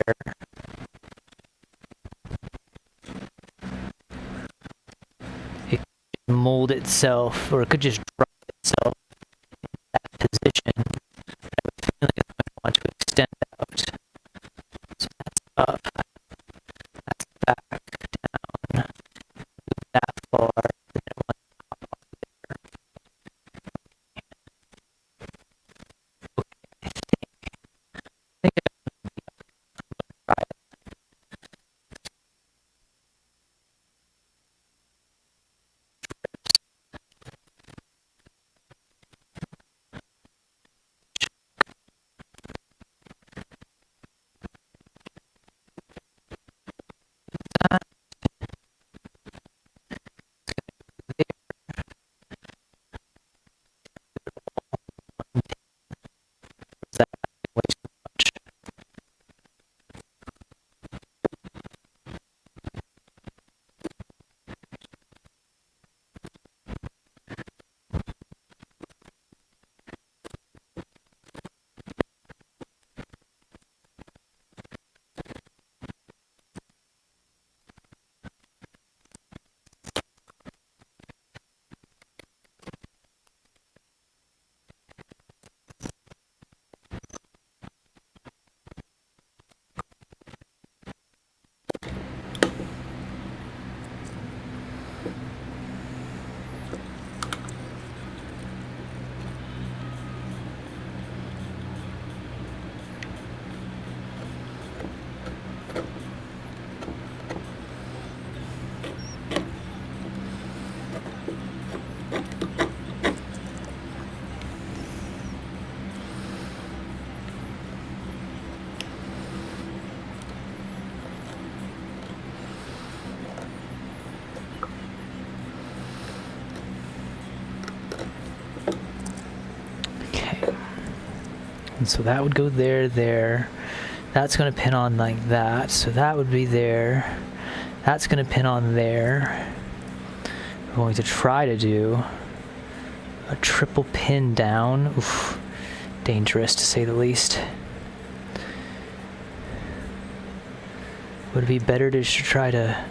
It could mold itself, or it could just drop itself in that position. I have a feeling it's going to want to extend out. So that's up, that's back, down, move that far, then it wants to pop off there. Okay, I think I try it. That way too much. Okay. And so that would go there, there. That's going to pin on like that. So that would be there. That's going to pin on there. We're going to try to do a triple pin down. Oof. Dangerous to say the least. Would it be better to try to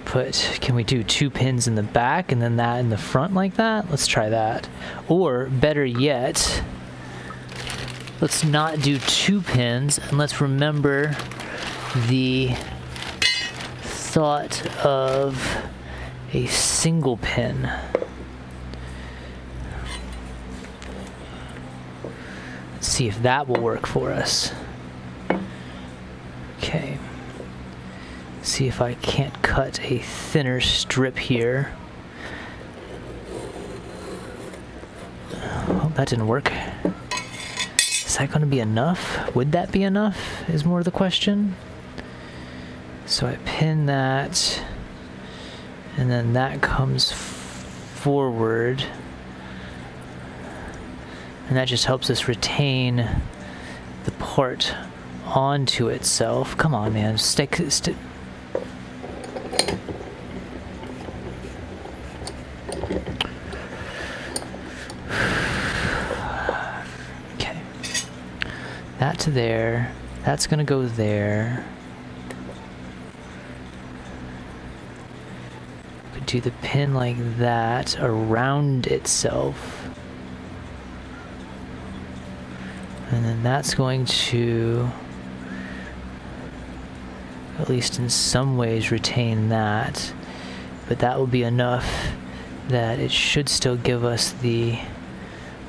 can we do 2 pins in the back and then that in the front like that? Let's try that. Or better yet, let's not do 2 pins and let's remember the thought of a single pin. Let's see if that will work for us. Okay. See if I can't cut a thinner strip here. Well, that didn't work. Is that going to be enough? Would that be enough is more the question. So I pin that, and then that comes forward. And that just helps us retain the part onto itself. Come on, man. Stick. Okay. That to there. That's gonna go there. Could do the pin like that around itself. And then that's going to, at least in some ways, retain that. But that will be enough that it should still give us the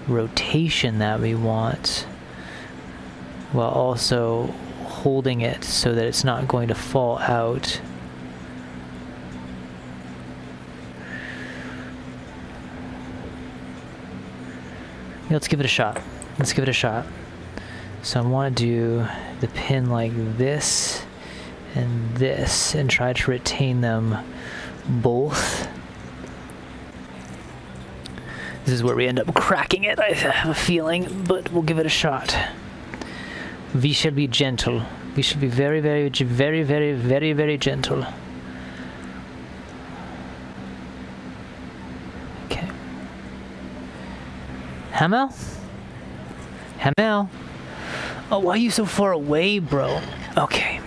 rotation that we want, while also holding it so that it's not going to fall out. Yeah, let's give it a shot. Let's give it a shot. So I want to do the pin like this and try to retain them both. This is where we end up cracking it, I have a feeling, but we'll give it a shot. We shall be gentle. We should be very, very, very, very, very, very gentle. Okay. Hamel? Hamel? Oh, why are you so far away, bro? Okay.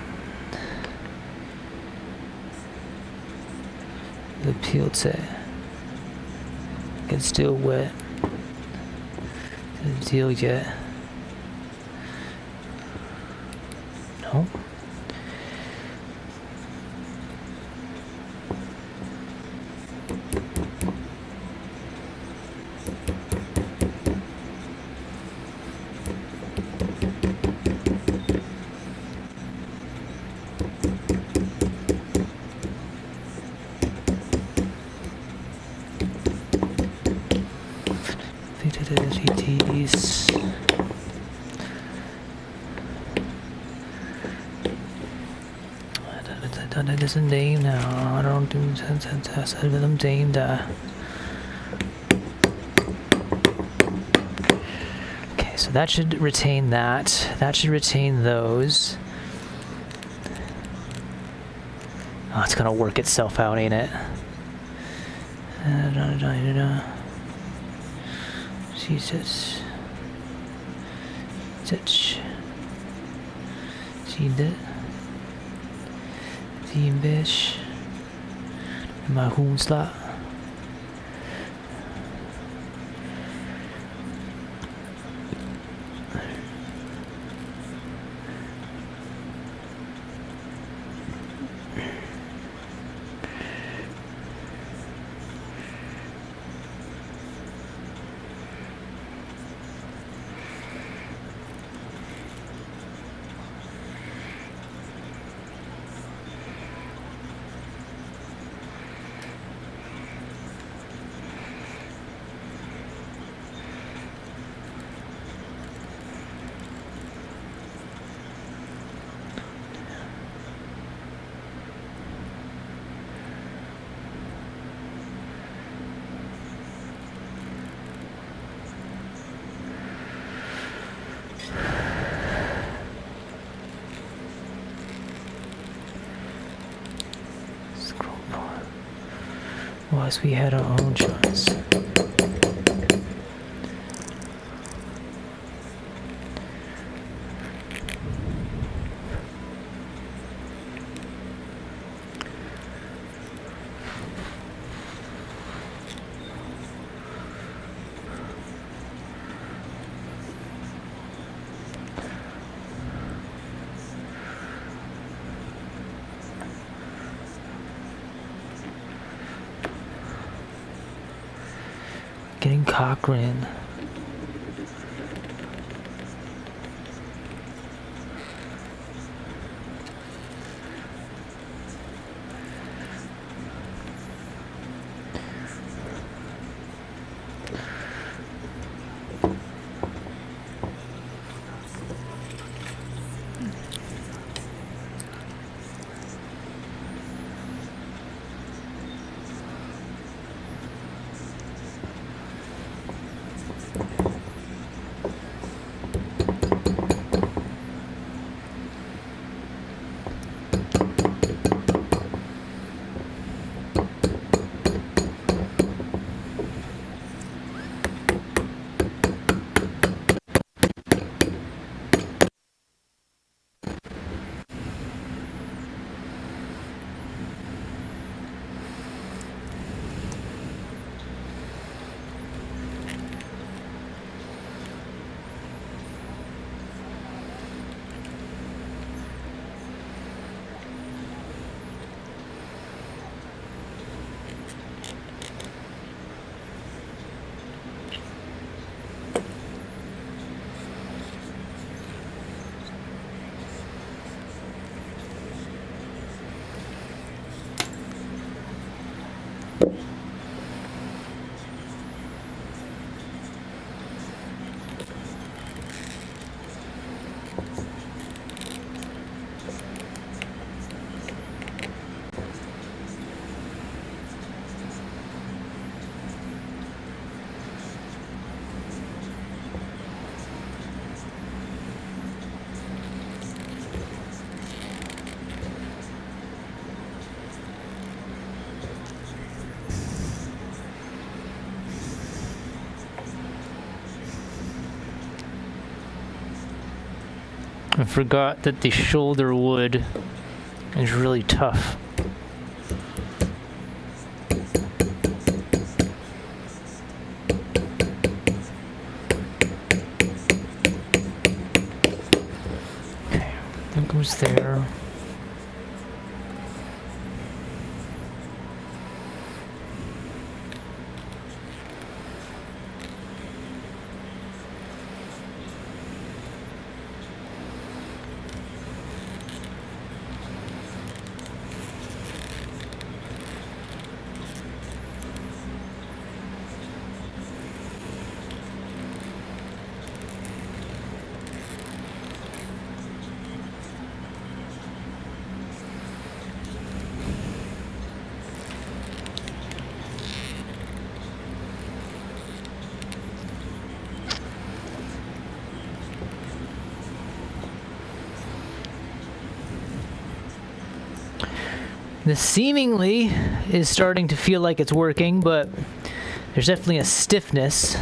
The pilce. It's still wet. Didn't deal yet. No. It isn't named now. I don't do them named. Okay, so that should retain that. That should retain those. Oh, it's gonna work itself out, ain't it? Jesus. Touch. See that? Team bitch. My hoensla. Was we had our own choice. Getting Cochrane. I forgot that the shoulder wood is really tough. Okay, that goes there. This seemingly is starting to feel like it's working, but there's definitely a stiffness.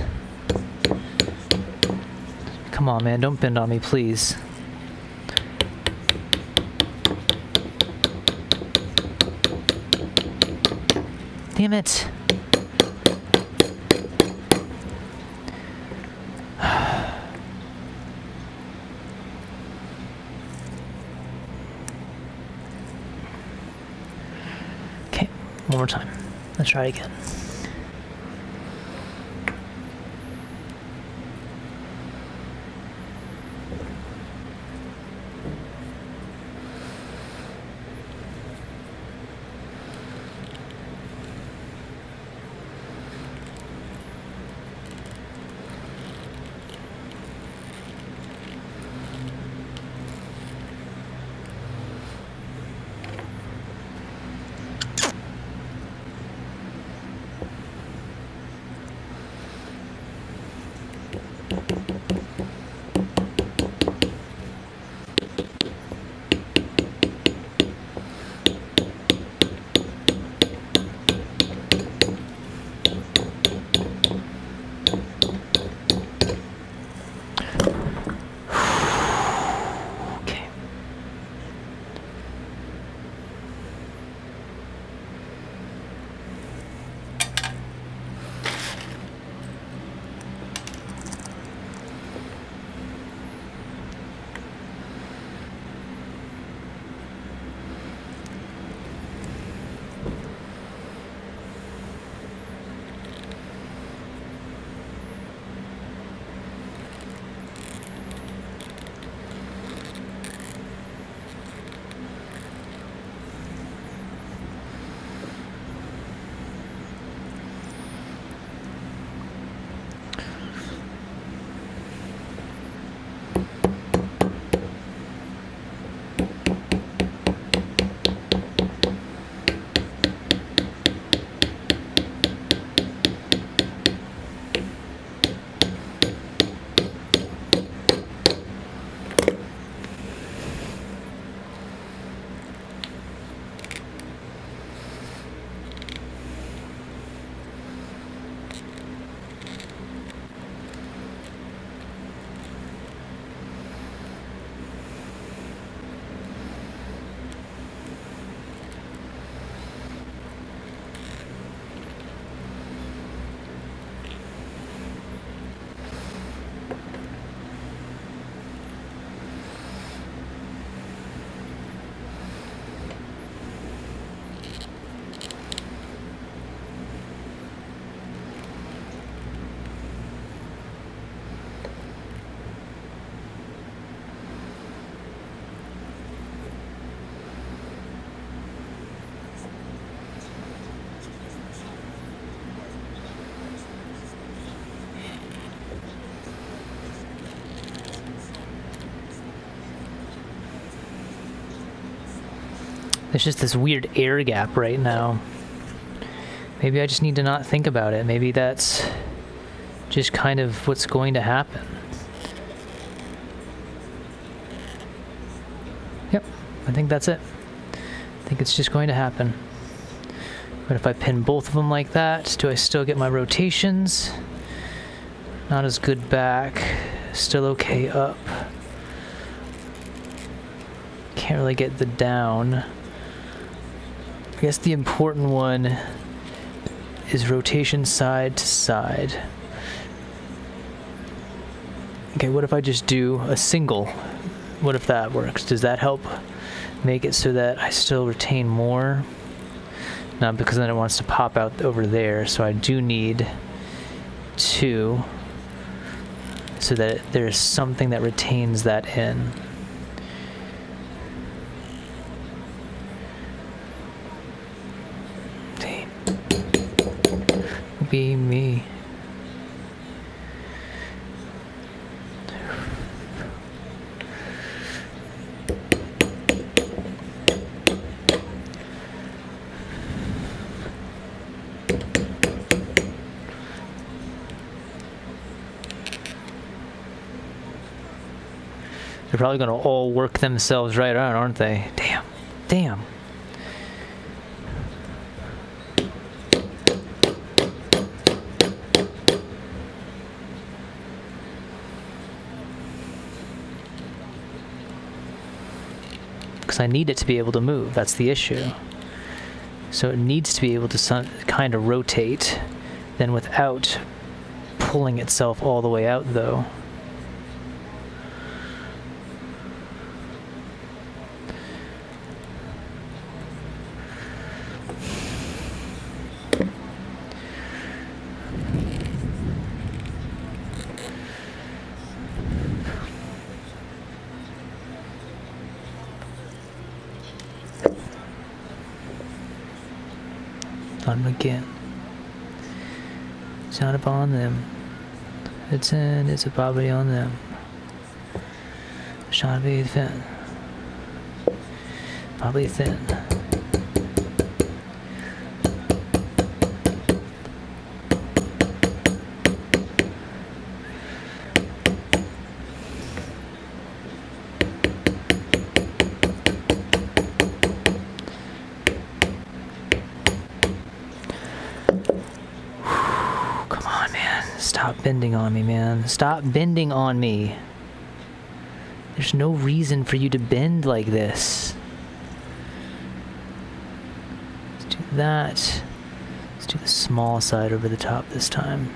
Come on, man, don't bend on me, please. Damn it. One more time. Let's try it again. There's just this weird air gap right now. Maybe I just need to not think about it. Maybe that's just kind of what's going to happen. Yep, I think that's it. I think it's just going to happen. But if I pin both of them like that, do I still get my rotations? Not as good back. Still okay up. can't really get the down. I guess the important one is rotation side to side. Okay, what if I just do a single? What if that works? Does that help make it so that I still retain more? No, because then it wants to pop out over there, so I do need 2 so that there's something that retains that in. Damn. Be me. They're probably going to all work themselves right out, aren't they? Damn. Damn. Because I need it to be able to move. That's the issue. So it needs to be able to kind of rotate, then without pulling itself all the way out, though. On them again. It's not upon them. It's probably on them. Shall be thin. Probably thin. Stop bending on me, man. Stop bending on me. There's no reason for you to bend like this. Let's do that. Let's do the small side over the top this time.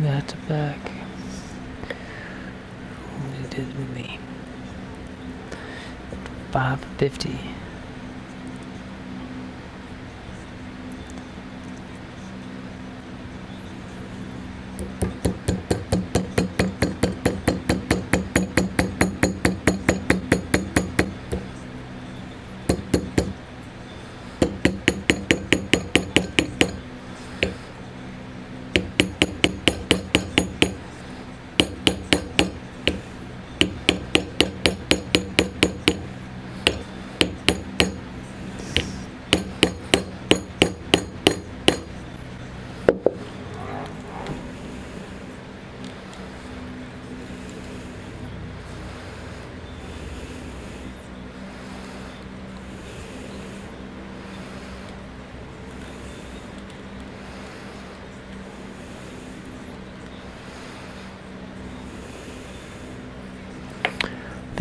That to back. What it did with me. 550.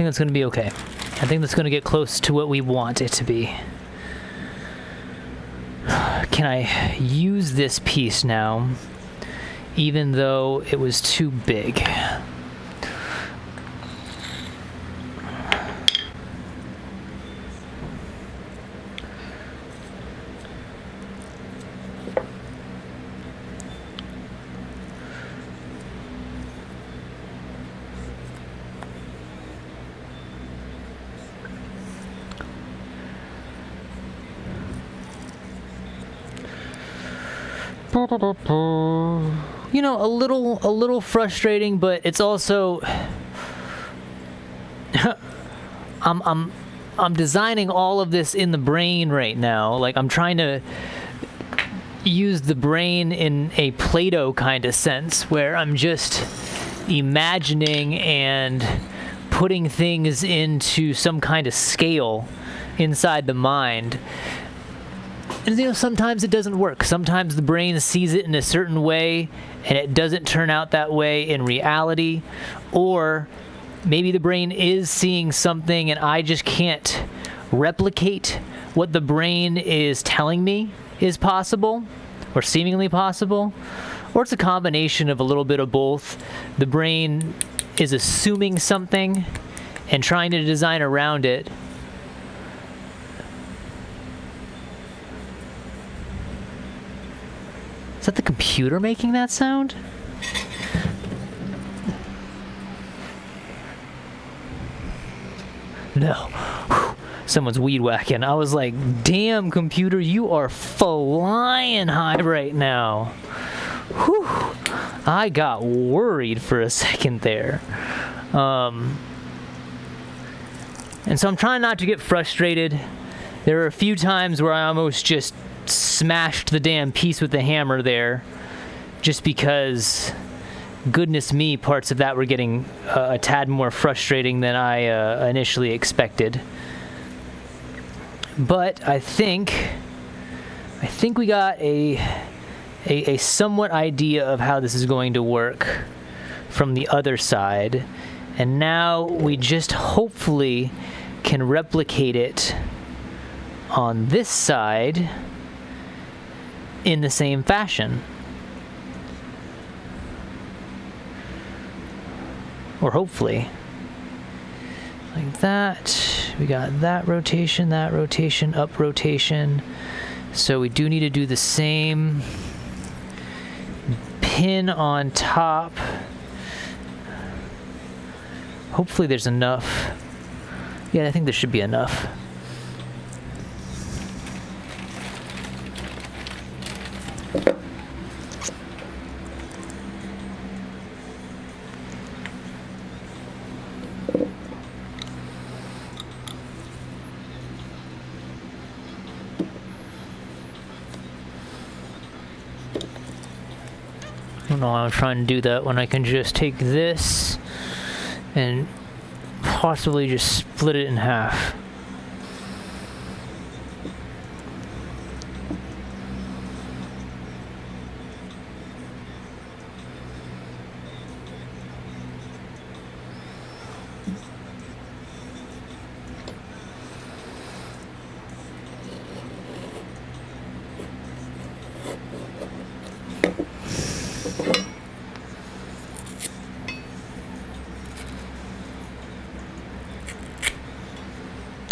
think that's going to be okay. I think that's going to get close to what we want it to be. Can I use this piece now, even though it was too big? You know, a little frustrating, but it's also I'm designing all of this in the brain right now. Like, I'm trying to use the brain in a Play-Doh kind of sense, where I'm just imagining and putting things into some kind of scale inside the mind. And, you know, sometimes it doesn't work. Sometimes the brain sees it in a certain way and it doesn't turn out that way in reality. Or maybe the brain is seeing something and I just can't replicate what the brain is telling me is possible or seemingly possible. Or it's a combination of a little bit of both. The brain is assuming something and trying to design around it. Is that the computer making that sound? No. Whew. Someone's weed whacking. I was like, damn, computer, you are flying high right now. Whew. I got worried for a second there. And so I'm trying not to get frustrated. There are a few times where I almost just smashed the damn piece with the hammer there, just because, goodness me, parts of that were getting a tad more frustrating than I initially expected. But I think we got a somewhat idea of how this is going to work from the other side, and now we just hopefully can replicate it on this side in the same fashion. Or hopefully. Like that. We got that rotation, up rotation. So we do need to do the same pin on top. Hopefully there's enough. Yeah, I think there should be enough. I don't know why I'm trying to do that when I can just take this and possibly just split it in half.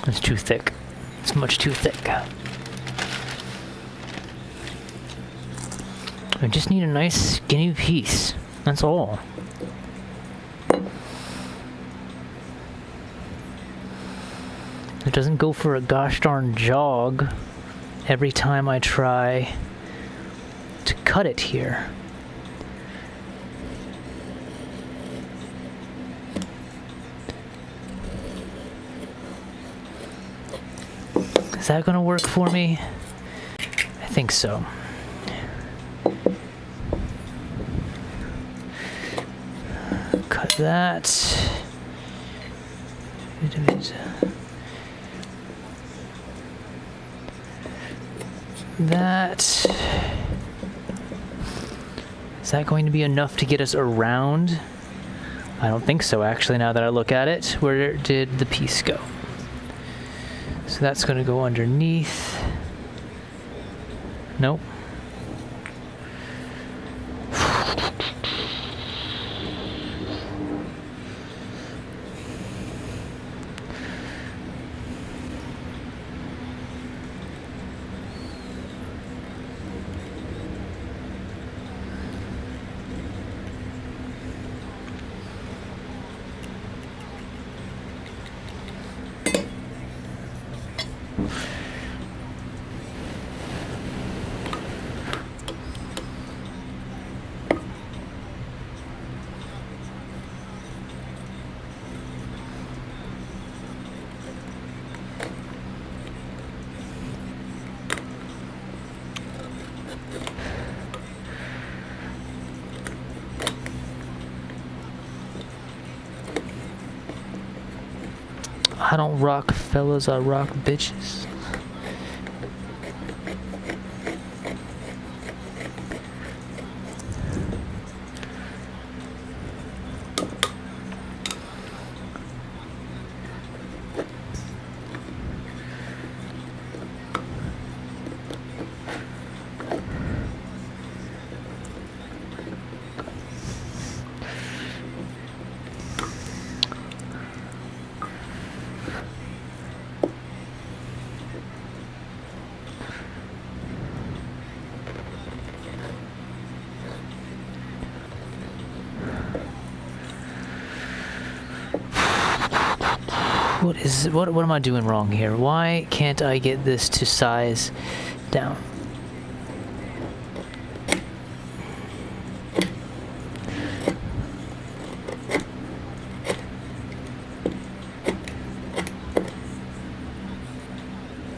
It's too thick. It's much too thick. I just need a nice skinny piece. That's all. It doesn't go for a gosh darn jog every time I try to cut it here. Is that gonna work for me? I think so. Cut that. That. Is that going to be enough to get us around I don't think so, actually, now that I look at it. Where did the piece go? So that's going to go underneath. Nope. I don't rock fellas, I rock bitches. What am I doing wrong here? Why can't I get this to size down?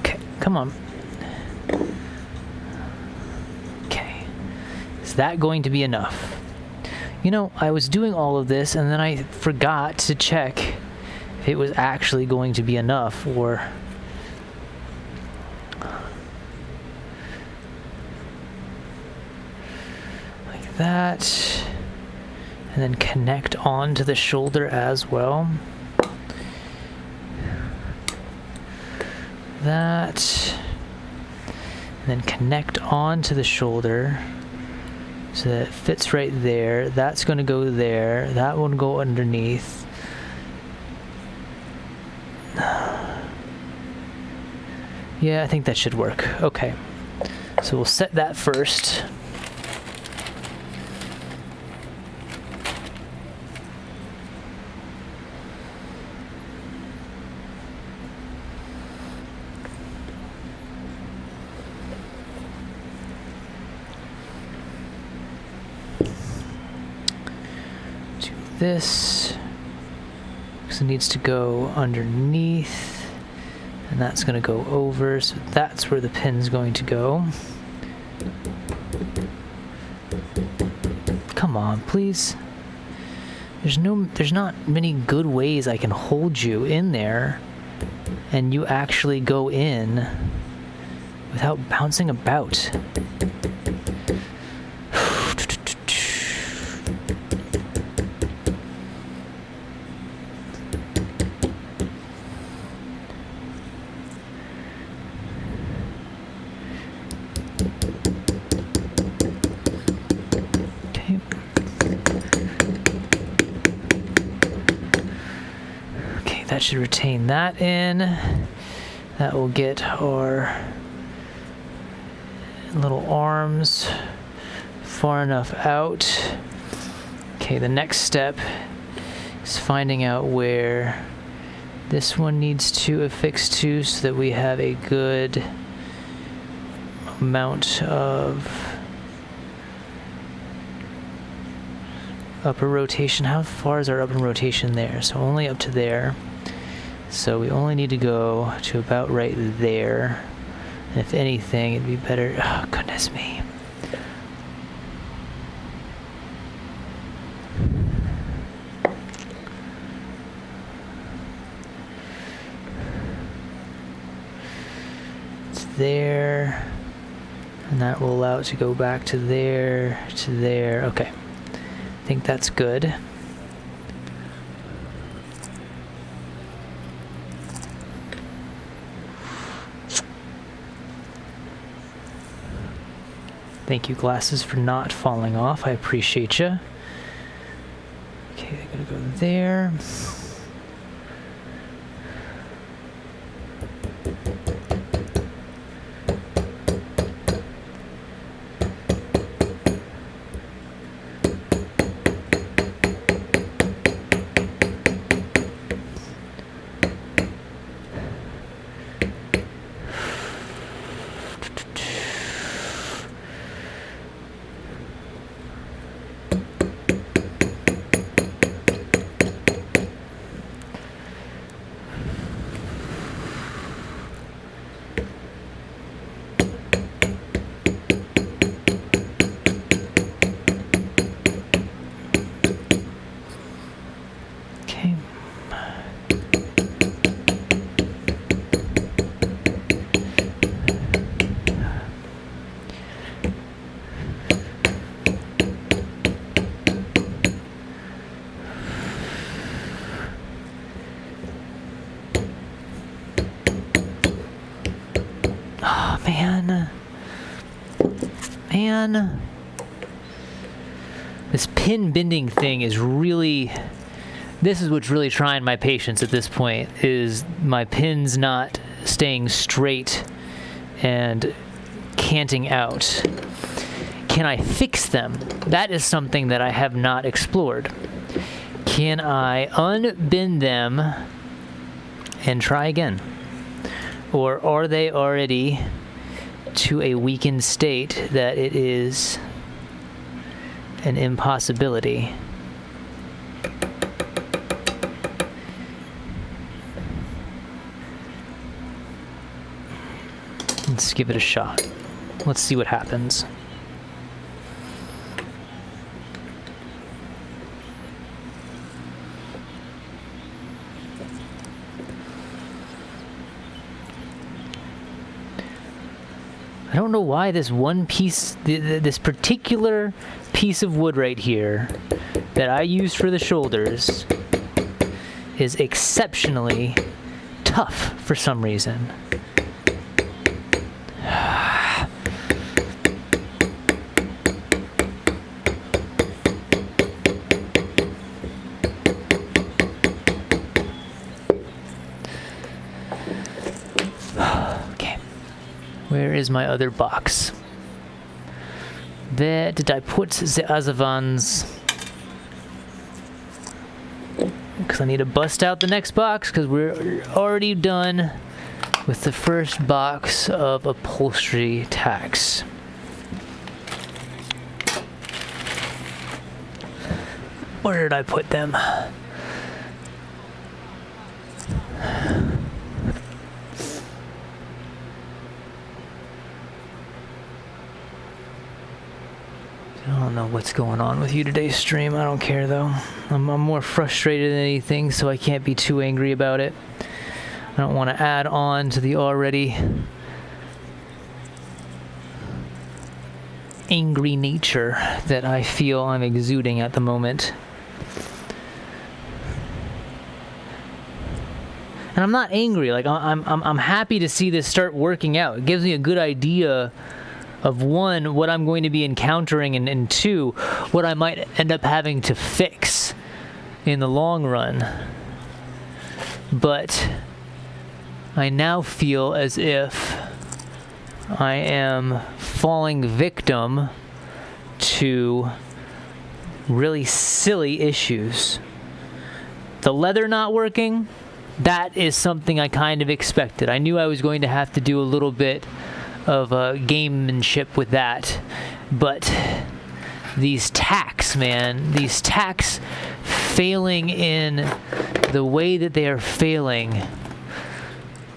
Okay, come on. Okay. Is that going to be enough? You know, I was doing all of this and then I forgot to check if it was actually going to be enough, or like that, and then connect onto the shoulder as well. That, and then connect onto the shoulder so that it fits right there. That's going to go there. That one go underneath. Yeah, I think that should work. Okay, so we'll set that first. Do this, because it needs to go underneath. And that's going to go over, so that's where the pin's going to go. Come on, please. There's not many good ways I can hold you in there and you actually go in without bouncing about. That should retain that in. That will get our little arms far enough out. Okay, the next step is finding out where this one needs to affix to so that we have a good amount of upper rotation. How far is our upper rotation there? So only up to there. So we only need to go to about right there. And if anything, it'd be better. Oh, goodness me. It's there. And that will allow it to go back to there, to there. Okay. I think that's good. Thank you, glasses, for not falling off. I appreciate you. Okay, I gotta go there. Man, this pin bending thing is really, this is what's really trying my patience at this point, is my pins not staying straight and canting out. Can I fix them? That is something that I have not explored. Can I unbend them and try again? Or are they already to a weakened state that it is an impossibility? Let's give it a shot. Let's see what happens. I don't know why this one piece, this particular piece of wood right here that I used for the shoulders is exceptionally tough for some reason. Where is my other box? Where did I put the other ones? Because I need to bust out the next box because we're already done with the first box of upholstery tacks. Where did I put them? I don't know what's going on with you today's stream. I don't care though. I'm more frustrated than anything, so I can't be too angry about it. I don't want to add on to the already angry nature that I feel I'm exuding at the moment. And I'm not angry. Like I'm happy to see this start working out. It gives me a good idea of one, what I'm going to be encountering, and two, what I might end up having to fix in the long run. But I now feel as if I am falling victim to really silly issues. The leather not working, that is something I kind of expected. I knew I was going to have to do a little bit of gamemanship with that, but these tacks, man, these tacks failing in the way that they are failing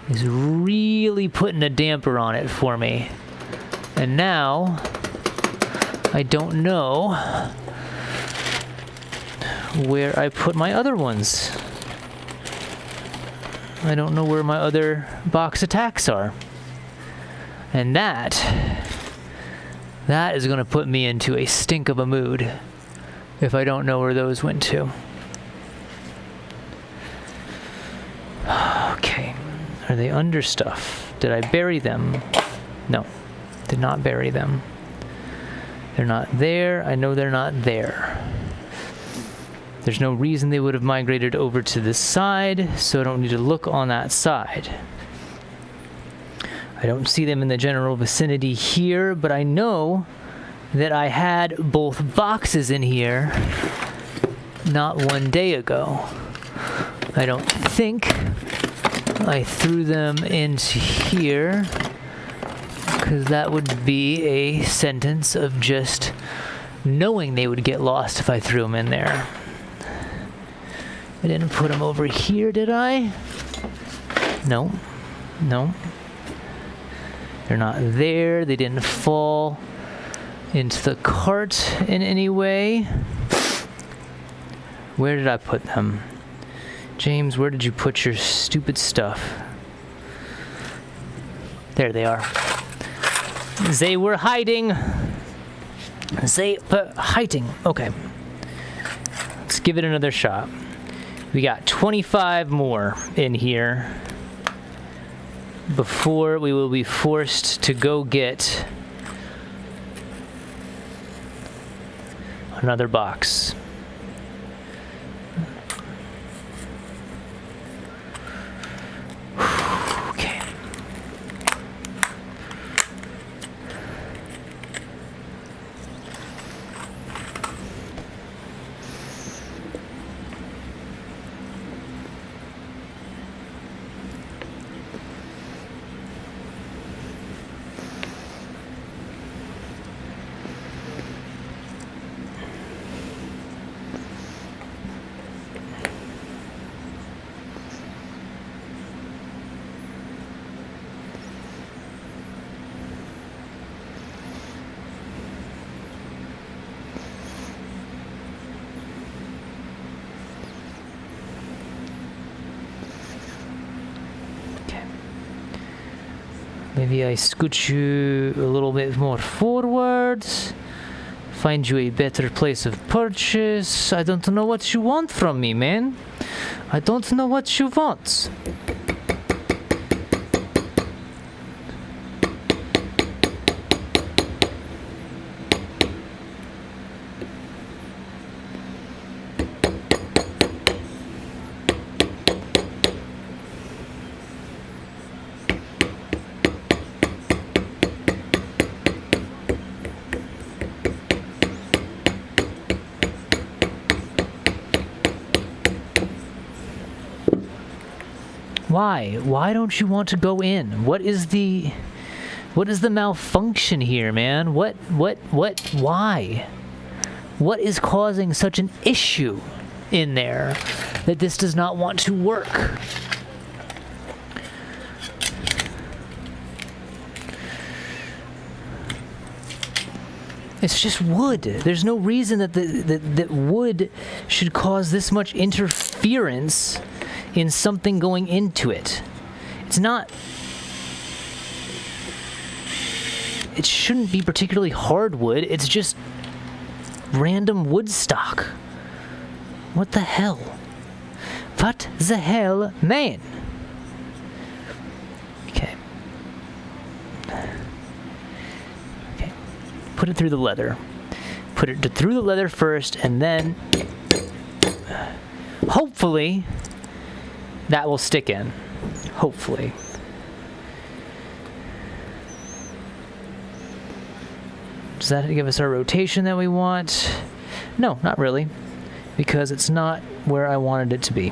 is really putting a damper on it for me. And now I don't know where I put my other ones. I don't know where my other box of tacks are. And that is going to put me into a stink of a mood if I don't know where those went to. Okay. Are they under stuff? Did I bury them? No. Did not bury them. They're not there. I know they're not there. There's no reason they would have migrated over to this side, so I don't need to look on that side. I don't see them in the general vicinity here, but I know that I had both boxes in here not one day ago. I don't think I threw them into here, because that would be a sentence of just knowing they would get lost if I threw them in there. I didn't put them over here, did I? No. No. They're not there. They didn't fall into the cart in any way. Where did I put them? James, where did you put your stupid stuff? There they are. They were hiding. They were hiding. Okay. Let's give it another shot. We got 25 more in here before we will be forced to go get another box. Okay. Maybe I scoot you a little bit more forwards, find you a better place of purchase. I don't know what you want from me, man. I don't know what you want. Why? Why don't you want to go in? What is the malfunction here, man? Why? What is causing such an issue in there that this does not want to work? It's just wood. There's no reason that wood should cause this much interference in something going into it. It's not... It shouldn't be particularly hardwood. It's just random wood stock. What the hell? What the hell, man? Okay. Okay. Put it through the leather. Put it through the leather first, and then... hopefully... that will stick in. Hopefully. Does that give us our rotation that we want? No, not really. Because it's not where I wanted it to be.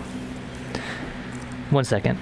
1 second.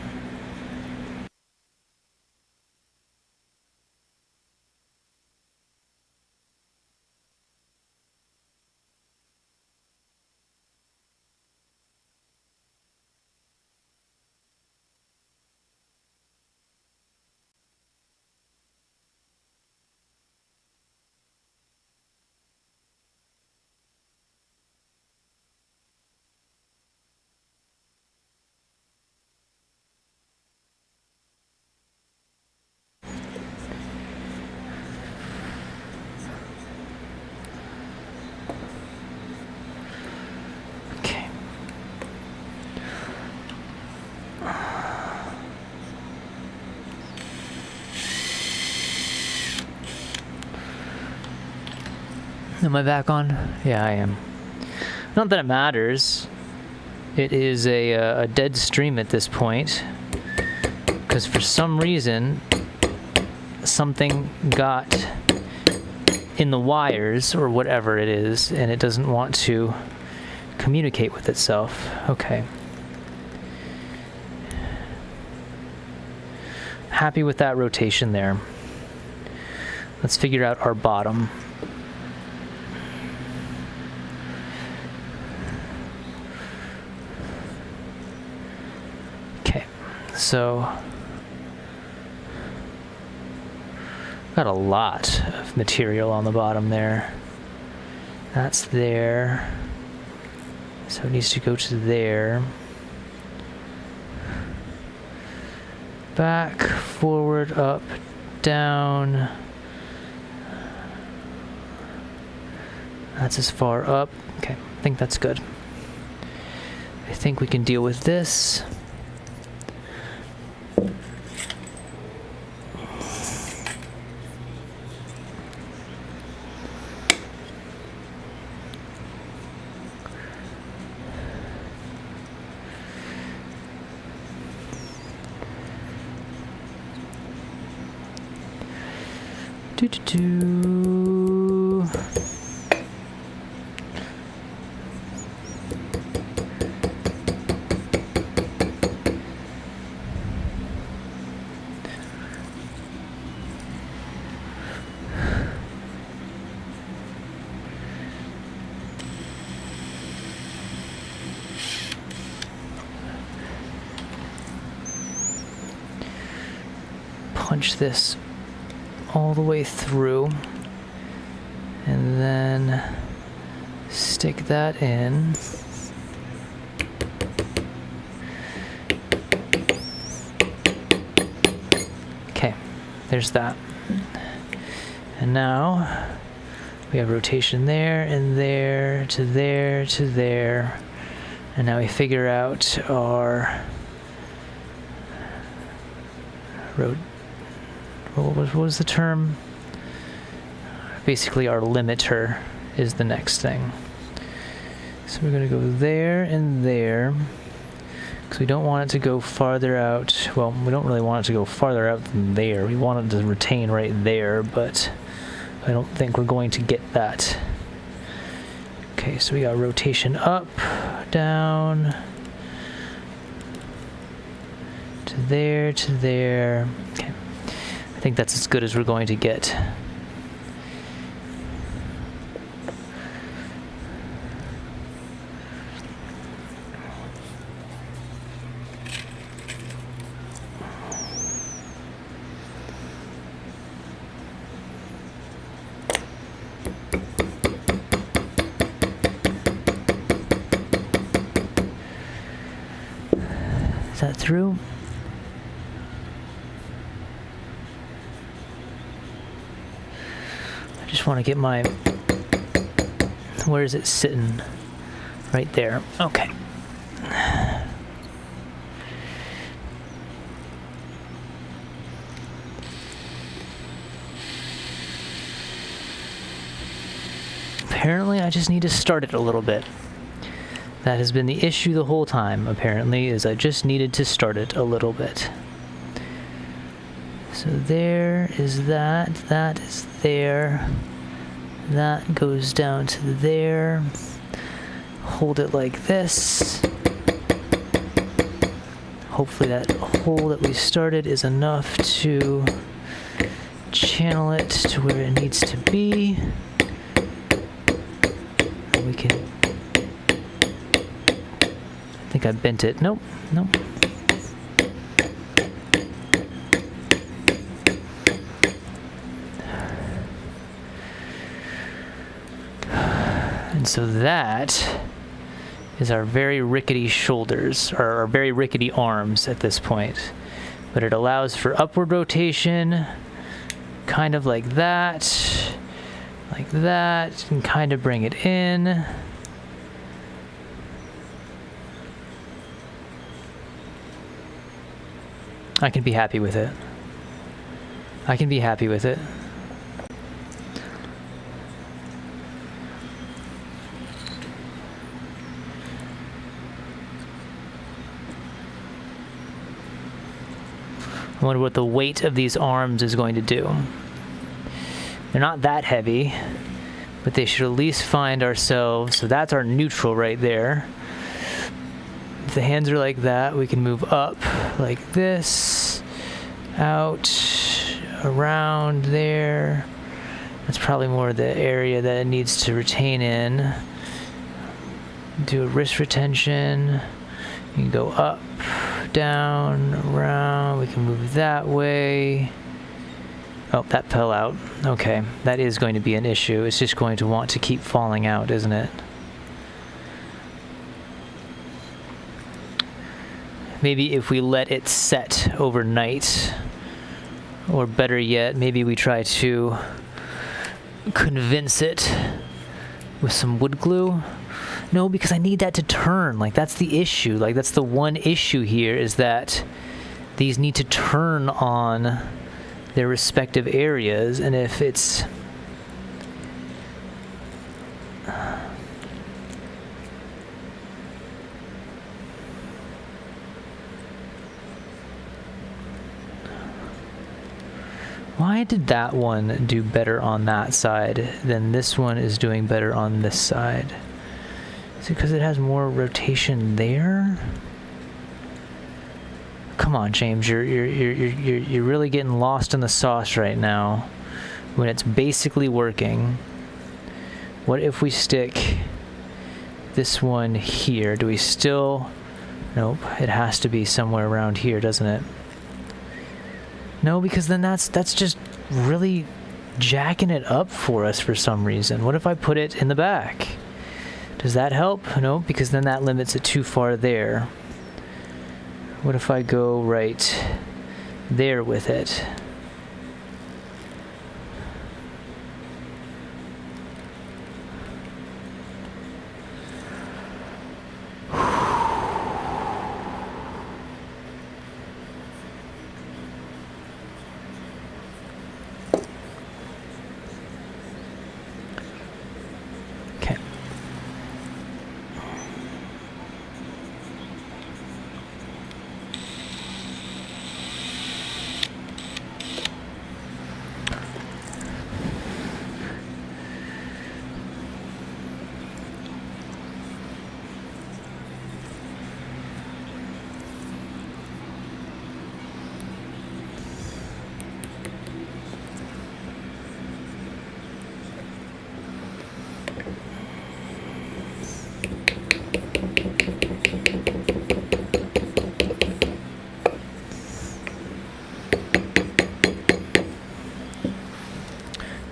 Am I back on? Yeah, I am. Not that it matters. It is a dead stream at this point, because for some reason something got in the wires or whatever it is, and it doesn't want to communicate with itself. Okay. Happy with that rotation there. Let's figure out our bottom. Okay, so got a lot of material on the bottom there. That's there. So it needs to go to there. Back, forward, up, down. That's as far up. Okay, I think that's good. I think we can deal with this. Punch this all the way through, and then stick that in. Okay, there's that. And now we have rotation there and there to there to there. And now we figure out our what was the term? Basically our limiter is the next thing. So we're going to go there and there, because we don't want it to go farther out. Well, we don't really want it to go farther out than there. We want it to retain right there, but I don't think we're going to get that. Okay, so we got rotation up, down, to there, to there. Okay. I think that's as good as we're going to get. Is that through? Just want to get my, where is it sitting? Right there. Okay. Apparently I just need to start it a little bit. That has been the issue the whole time, apparently, is I just needed to start it a little bit. So there is that is there, that goes down to there, hold it like this. Hopefully that hole that we started is enough to channel it to where it needs to be. And we can, I think I bent it, nope. And so that is our very rickety shoulders, or our very rickety arms at this point. But it allows for upward rotation, kind of like that, and kind of bring it in. I can be happy with it. I can be happy with it. I wonder what the weight of these arms is going to do. They're not that heavy, but they should at least find ourselves. So that's our neutral right there. If the hands are like that, we can move up like this, out, around there. That's probably more the area that it needs to retain in. Do a wrist retention. You can go up, down, around. We can move that way. Oh, that fell out. Okay, that is going to be an issue. It's just going to want to keep falling out, isn't it? Maybe if we let it set overnight, or better yet, maybe we try to convince it with some wood glue. No, because I need that to turn. Like, that's the issue. Like, that's the one issue here, is that these need to turn on their respective areas, and if it's why did that one do better on that side than this one is doing better on this side? Is it because it has more rotation there? Come on, James, you're really getting lost in the sauce right now when it's basically working. What if we stick this one here? Do we still... Nope, it has to be somewhere around here, doesn't it? No, because then that's just really jacking it up for us for some reason. What if I put it in the back? Does that help? No, because then that limits it too far there. What if I go right there with it?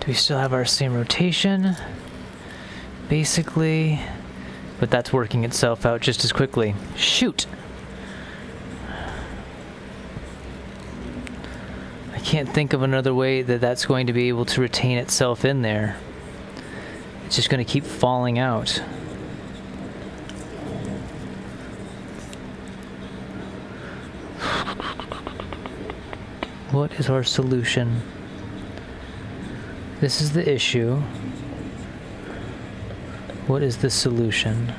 We still have our same rotation, basically, but that's working itself out just as quickly. Shoot! I can't think of another way that that's going to be able to retain itself in there. It's just going to keep falling out. What is our solution? This is the issue. What is the solution?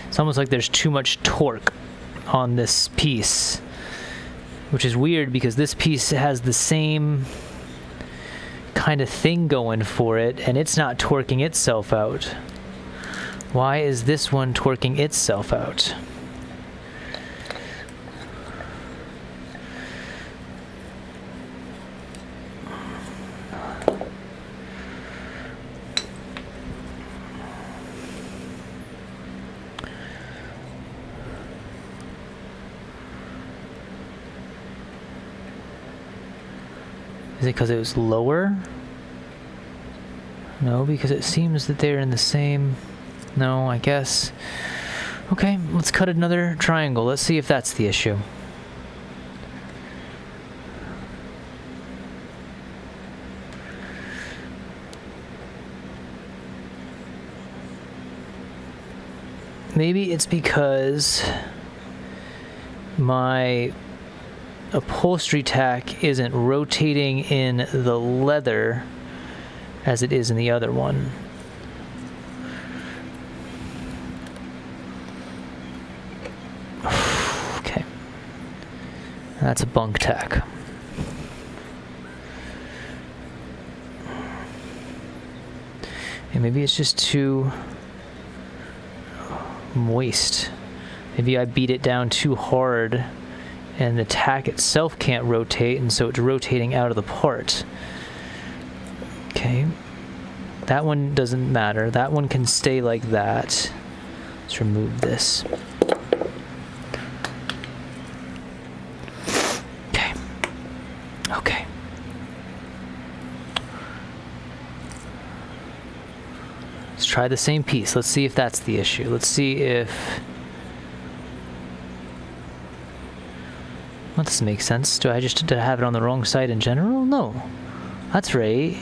It's almost like there's too much torque on this piece, which is weird because this piece has the same kind of thing going for it, and it's not torquing itself out. Why is this one torquing itself out? Is it because it was lower? No, because it seems that they're in the same... No, I guess Okay, let's cut another triangle. Let's see if that's the issue. Maybe it's because my upholstery tack isn't rotating in the leather as it is in the other one. Okay. That's a bunk tack. And maybe it's just too moist. Maybe I beat it down too hard and the tack itself can't rotate, and so it's rotating out of the part. Okay. That one doesn't matter. That one can stay like that. Let's remove this. Okay. Okay. Let's try the same piece. Let's see if that's the issue. Let's see if... Well, this makes sense. Did I have it on the wrong side in general? No. That's right.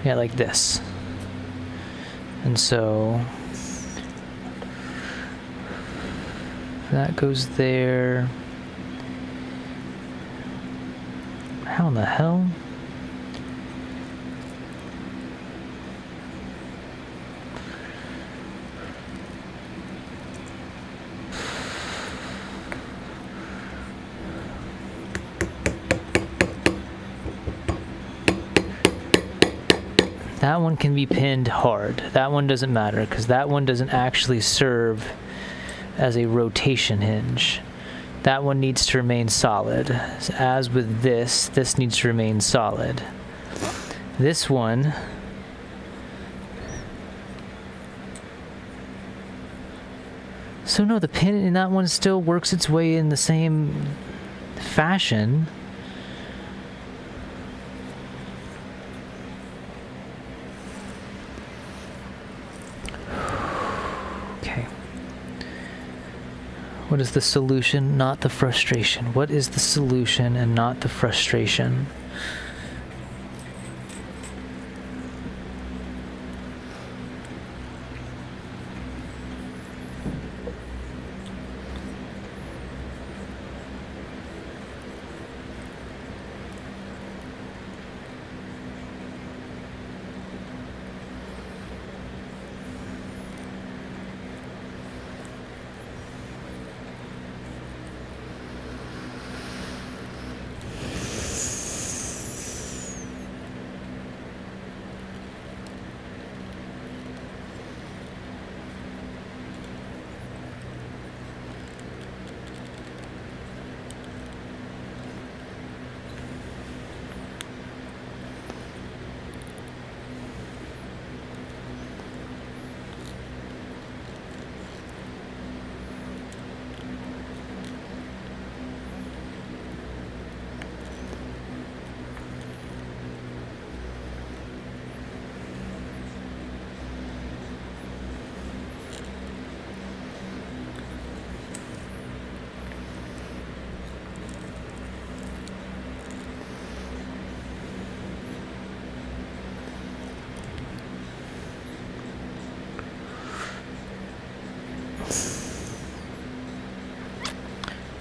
Yeah, like this. And so... that goes there. How in the hell? That one can be pinned hard. That one doesn't matter because that one doesn't actually serve as a rotation hinge. That one needs to remain solid. As with this, this needs to remain solid. This one so no, the pin in that one still works its way in the same fashion. What is the solution, not the frustration? What is the solution and not the frustration?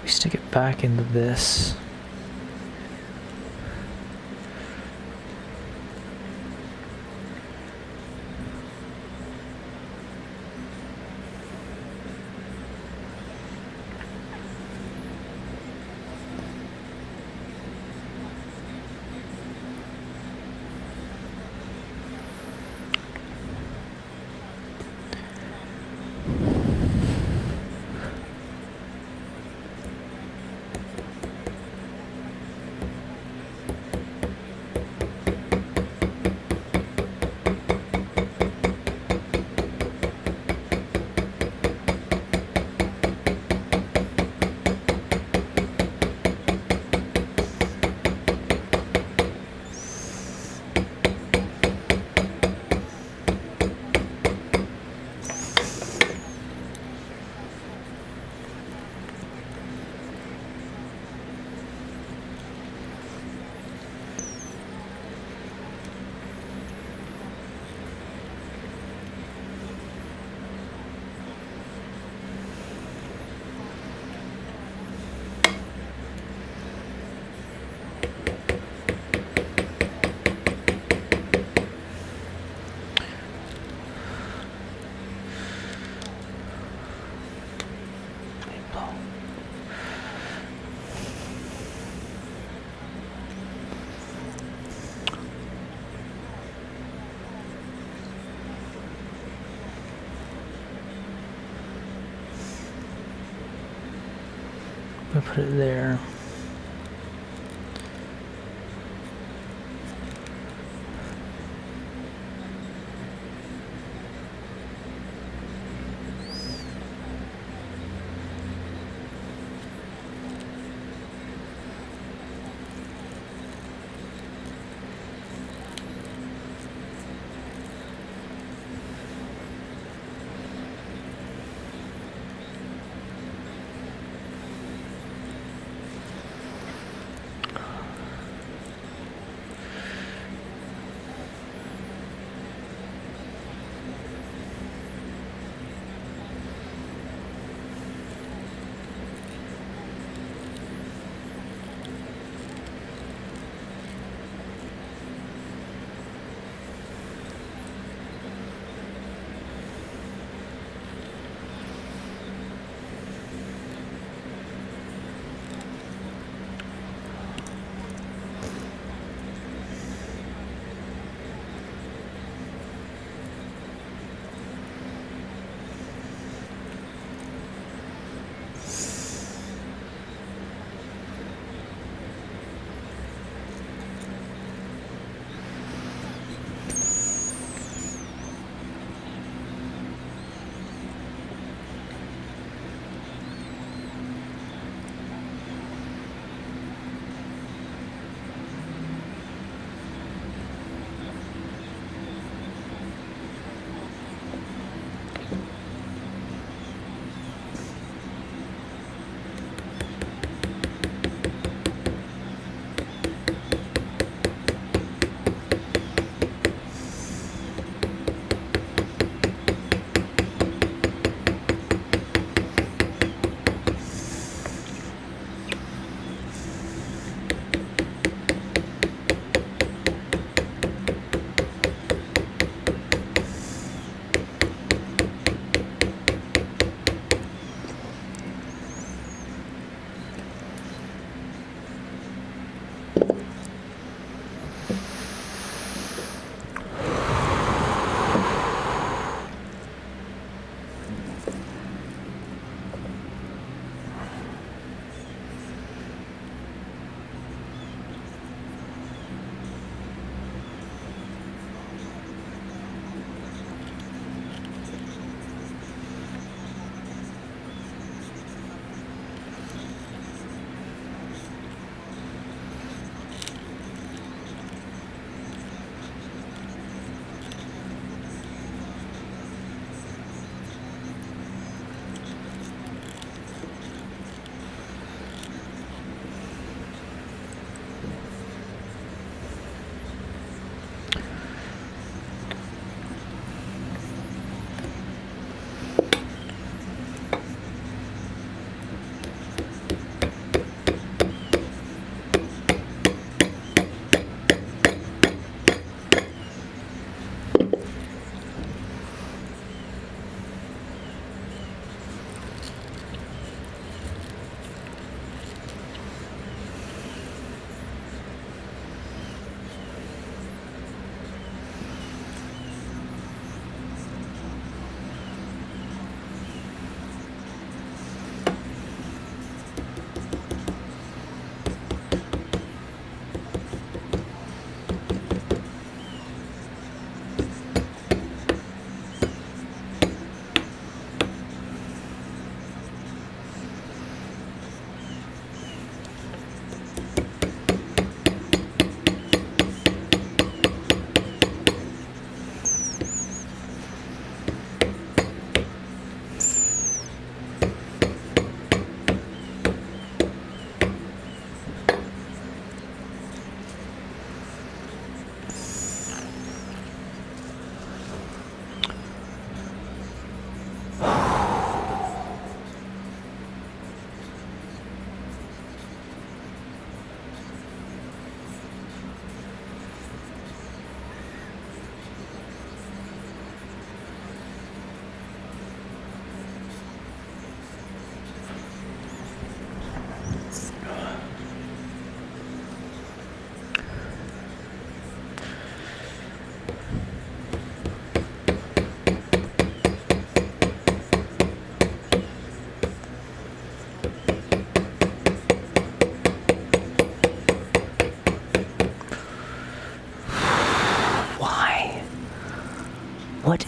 Stick it back into this. I'm gonna put it there.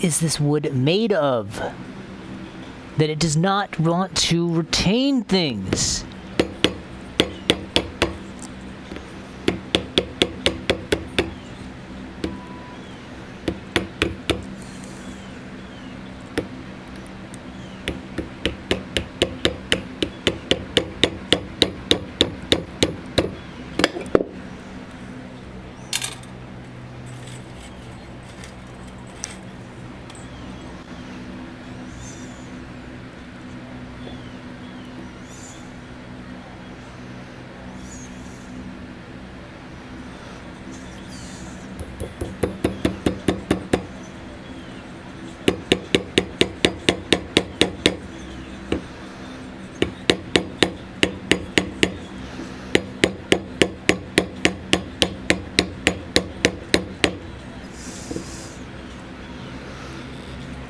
is this wood made of? That it does not want to retain things.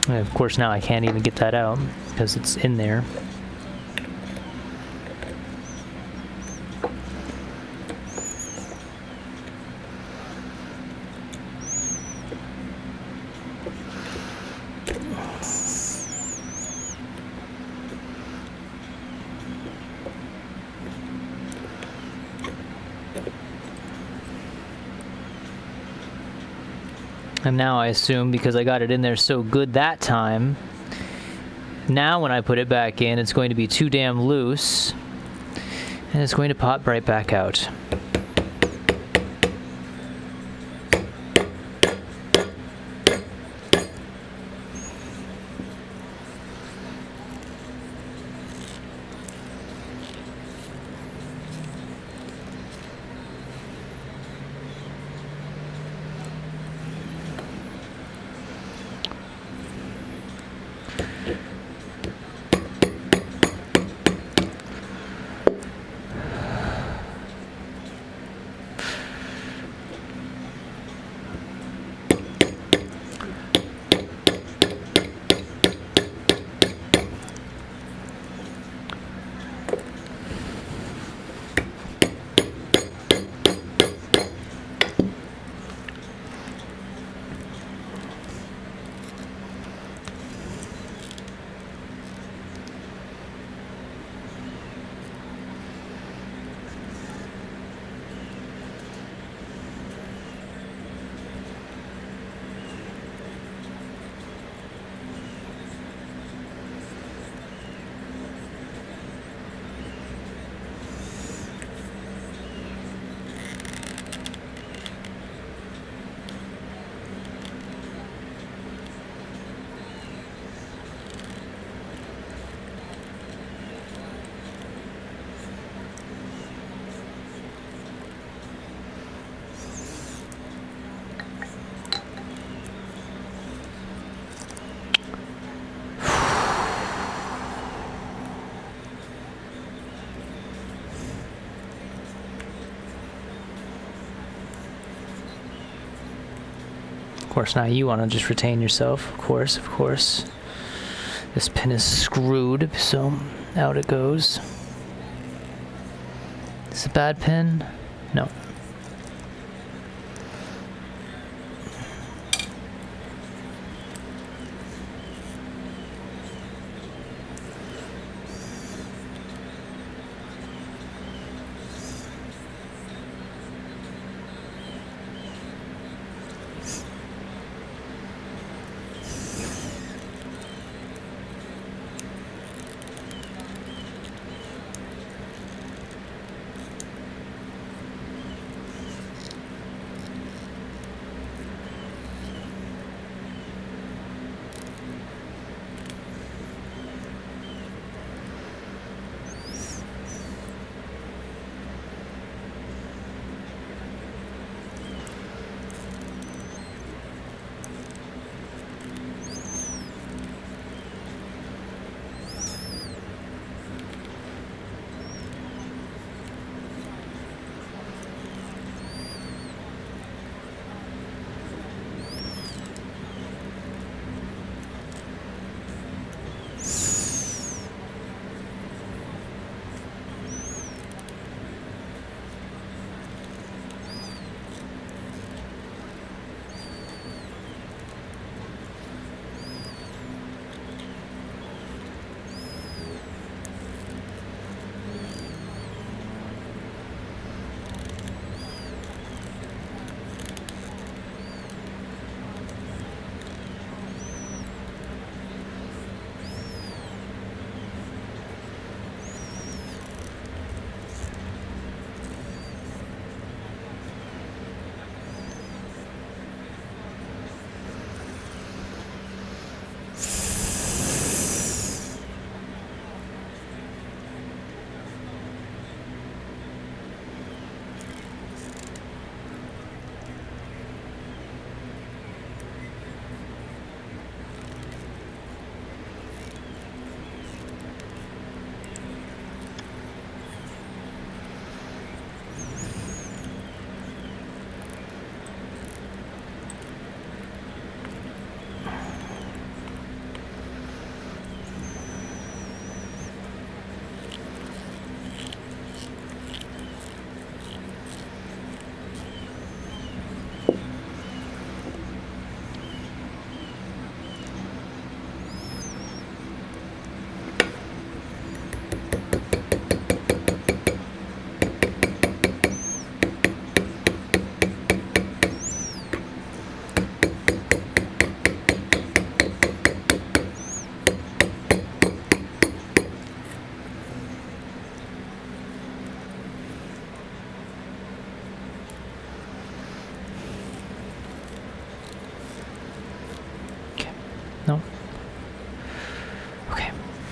And of course now I can't even get that out because it's in there. And now I assume, because I got it in there so good that time, now when I put it back in, it's going to be too damn loose, and it's going to pop right back out. Of course, now you want to just retain yourself. Of course, of course. This pin is screwed, so out it goes. Is this a bad pin? No.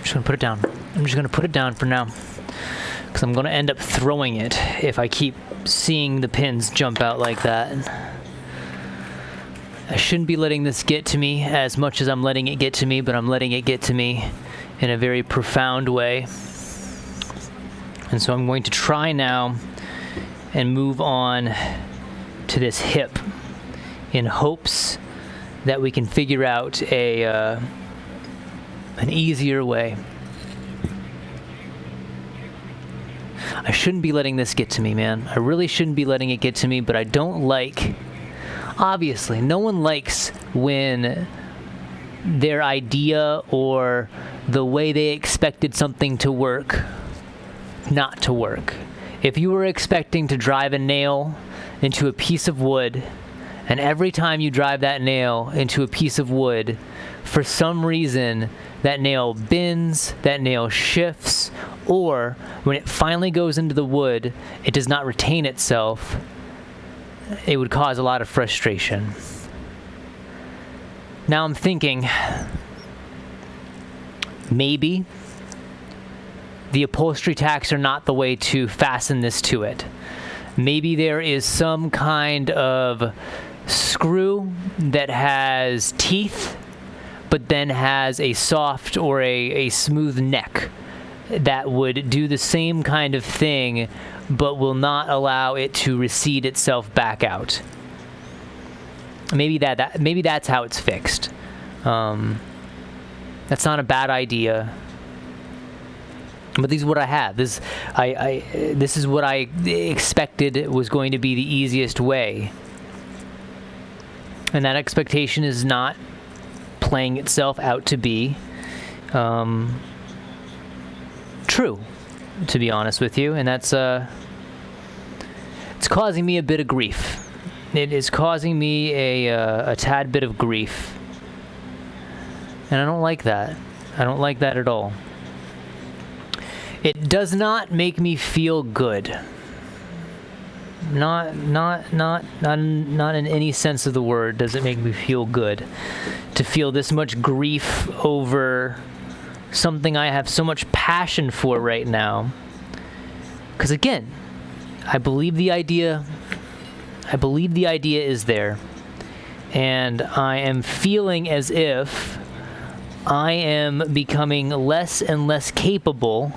just going to put it down. I'm just going to put it down for now, because I'm going to end up throwing it if I keep seeing the pins jump out like that. I shouldn't be letting this get to me as much as I'm letting it get to me, but I'm letting it get to me in a very profound way. And so I'm going to try now and move on to this hip in hopes that we can figure out an easier way. I shouldn't be letting this get to me, man. I really shouldn't be letting it get to me, but I don't like... Obviously, no one likes when their idea or the way they expected something to work not to work. If you were expecting to drive a nail into a piece of wood, and every time you drive that nail into a piece of wood, for some reason that nail bends, that nail shifts, or when it finally goes into the wood, it does not retain itself, it would cause a lot of frustration. Now I'm thinking, maybe the upholstery tacks are not the way to fasten this to it. Maybe there is some kind of screw that has teeth, but then has a soft or a smooth neck that would do the same kind of thing, but will not allow it to recede itself back out. Maybe that's how it's fixed. That's not a bad idea. But this is what I have. This is what I expected was going to be the easiest way. And that expectation is not playing itself out to be true, to be honest with you. And that's it's causing me a bit of grief. It is causing me a tad bit of grief. And I don't like that. I don't like that at all. It does not make me feel good. Not in any sense of the word does it make me feel good to feel this much grief over something I have so much passion for right now. Because again, I believe the idea is there, and I am feeling as if I am becoming less and less capable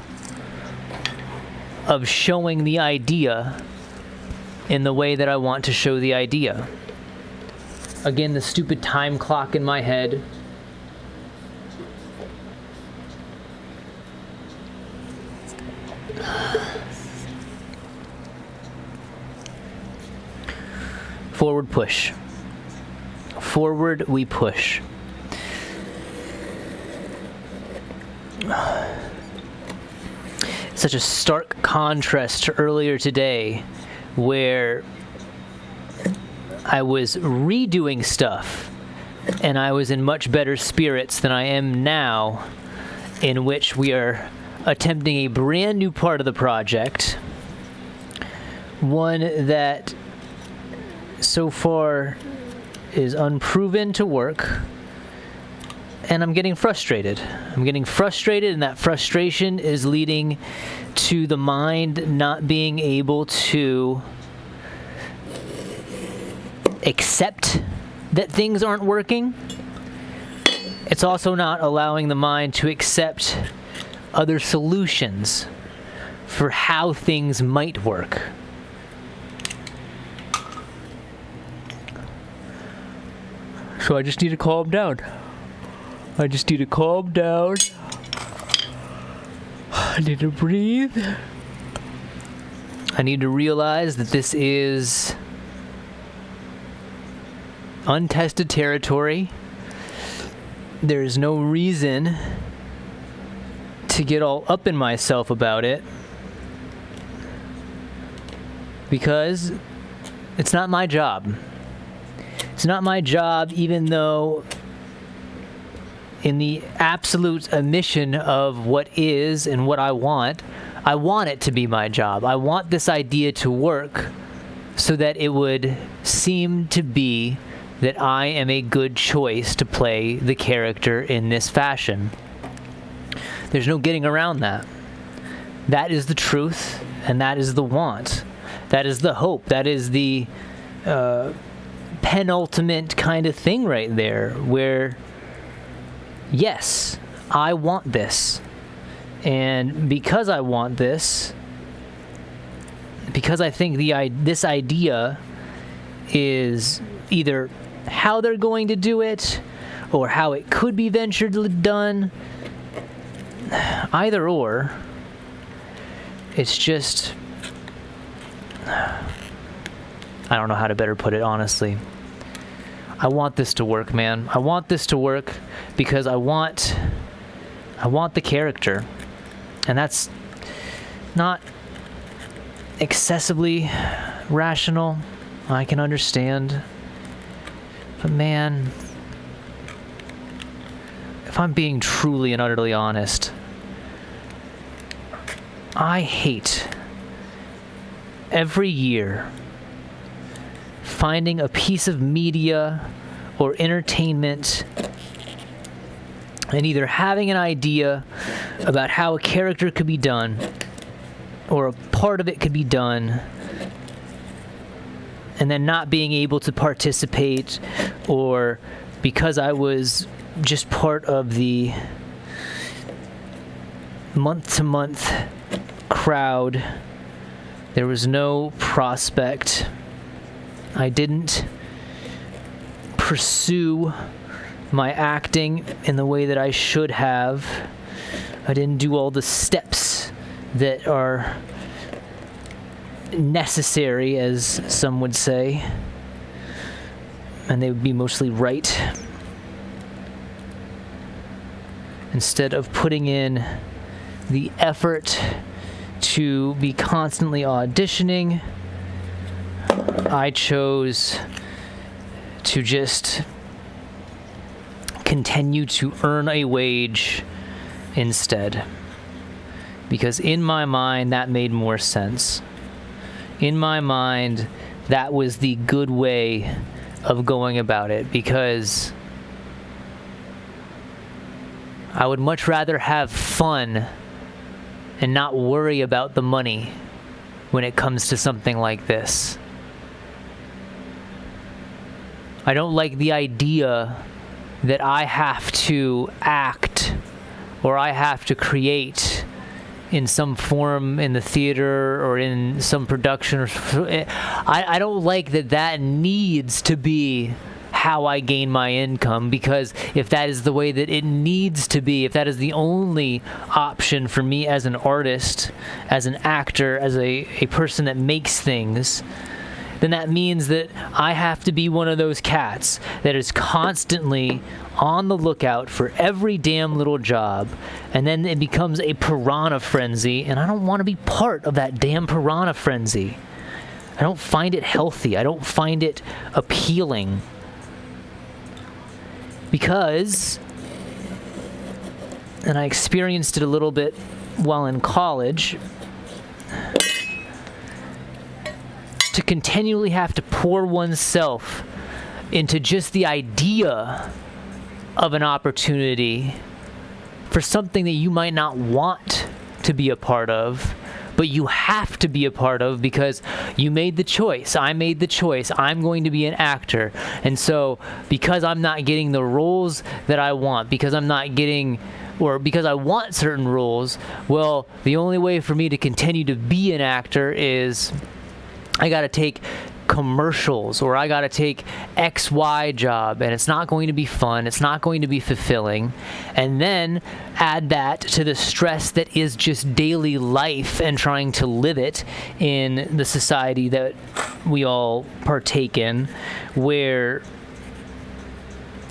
of showing the idea in the way that I want to show the idea. Again, the stupid time clock in my head. Forward push. Forward we push. Such a stark contrast to earlier today, where I was redoing stuff and I was in much better spirits than I am now, in which we are attempting a brand new part of the project, one that so far is unproven to work, and I'm getting frustrated. And that frustration is leading to the mind not being able to accept that things aren't working. It's also not allowing the mind to accept other solutions for how things might work. So I just need to calm down. I need to breathe. I need to realize that this is untested territory. There is no reason to get all up in myself about it, because it's not my job. It's not my job, even though in the absolute omission of what is and what I want it to be my job. I want this idea to work so that it would seem to be that I am a good choice to play the character in this fashion. There's no getting around that. That is the truth, and that is the want. That is the hope. That is the penultimate kind of thing right there, where, yes, I want this. And because I want this, because I think this idea is either how they're going to do it or how it could be ventured done, either or, it's just, I don't know how to better put it, honestly. I want this to work, man. I want this to work because I want the character. And that's not excessively rational. I can understand. But man, if I'm being truly and utterly honest, I hate every year finding a piece of media or entertainment and either having an idea about how a character could be done or a part of it could be done and then not being able to participate, or because I was just part of the month-to-month crowd, there was no prospect. I didn't pursue my acting in the way that I should have. I didn't do all the steps that are necessary, as some would say, and they would be mostly right. Instead of putting in the effort to be constantly auditioning, I chose to just continue to earn a wage instead. Because in my mind, that made more sense. In my mind, that was the good way of going about it, because I would much rather have fun and not worry about the money when it comes to something like this. I don't like the idea that I have to act or I have to create in some form in the theater or in some production. I don't like that needs to be how I gain my income, because if that is the way that it needs to be, if that is the only option for me as an artist, as an actor, as a person that makes things, then that means that I have to be one of those cats that is constantly on the lookout for every damn little job, and then it becomes a piranha frenzy, and I don't want to be part of that damn piranha frenzy. I don't find it healthy. I don't find it appealing. Because, and I experienced it a little bit while in college, to continually have to pour oneself into just the idea of an opportunity for something that you might not want to be a part of, but you have to be a part of because you made the choice. I made the choice. I'm going to be an actor. And so because I'm not getting the roles that I want, because I'm not getting, or because I want certain roles, well, the only way for me to continue to be an actor is I got to take commercials, or I got to take XY job, and it's not going to be fun, it's not going to be fulfilling. And then add that to the stress that is just daily life and trying to live it in the society that we all partake in, where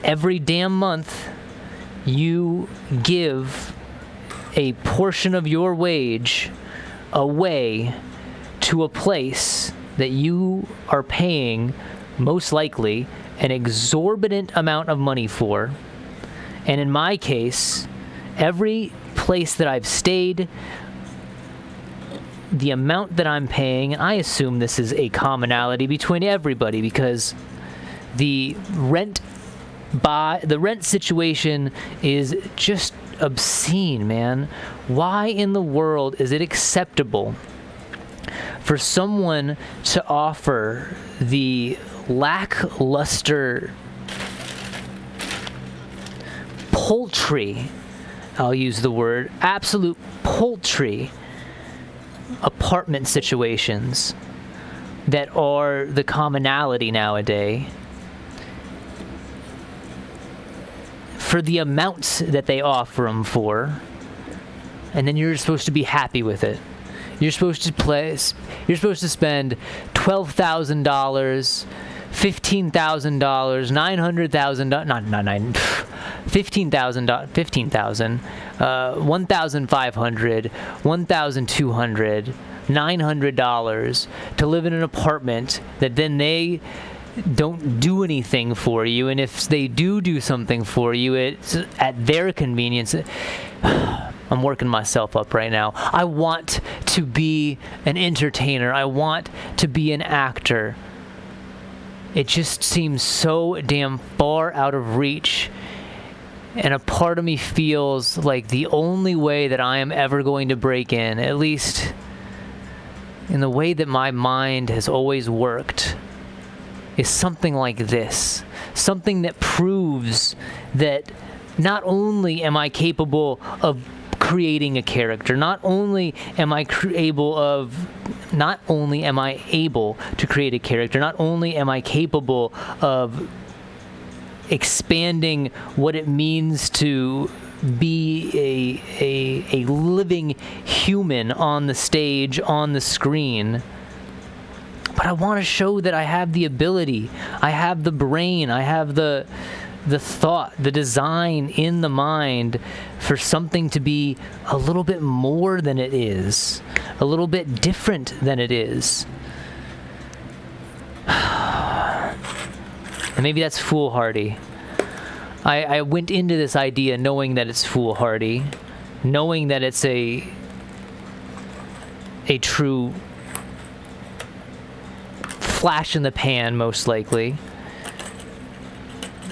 every damn month you give a portion of your wage away to a place that you are paying, most likely, an exorbitant amount of money for. And in my case, every place that I've stayed, the amount that I'm paying, and I assume this is a commonality between everybody, because the rent situation is just obscene, man. Why in the world is it acceptable for someone to offer the lackluster, paltry, I'll use the word, absolute paltry apartment situations that are the commonality nowadays, for the amounts that they offer them for, and then you're supposed to be happy with it. You're supposed to spend $12,000, $15,000, $900,000, not nine, $15,000, $15,000, $1,500, $1,200, $900 to live in an apartment that then they don't do anything for you, and if they do something for you, it's at their convenience. I'm working myself up right now. I want to be an entertainer. I want to be an actor. It just seems so damn far out of reach, and a part of me feels like the only way that I am ever going to break in, at least in the way that my mind has always worked, is something like this. Something that proves that not only am I capable of creating a character, not only am I able to create a character, not only am I capable of expanding what it means to be a living human on the stage, on the screen, but I want to show that I have the ability, I have the brain, I have the thought, the design in the mind for something to be a little bit more than it is, a little bit different than it is. And maybe that's foolhardy. I went into this idea knowing that it's foolhardy, knowing that it's a true flash in the pan, most likely.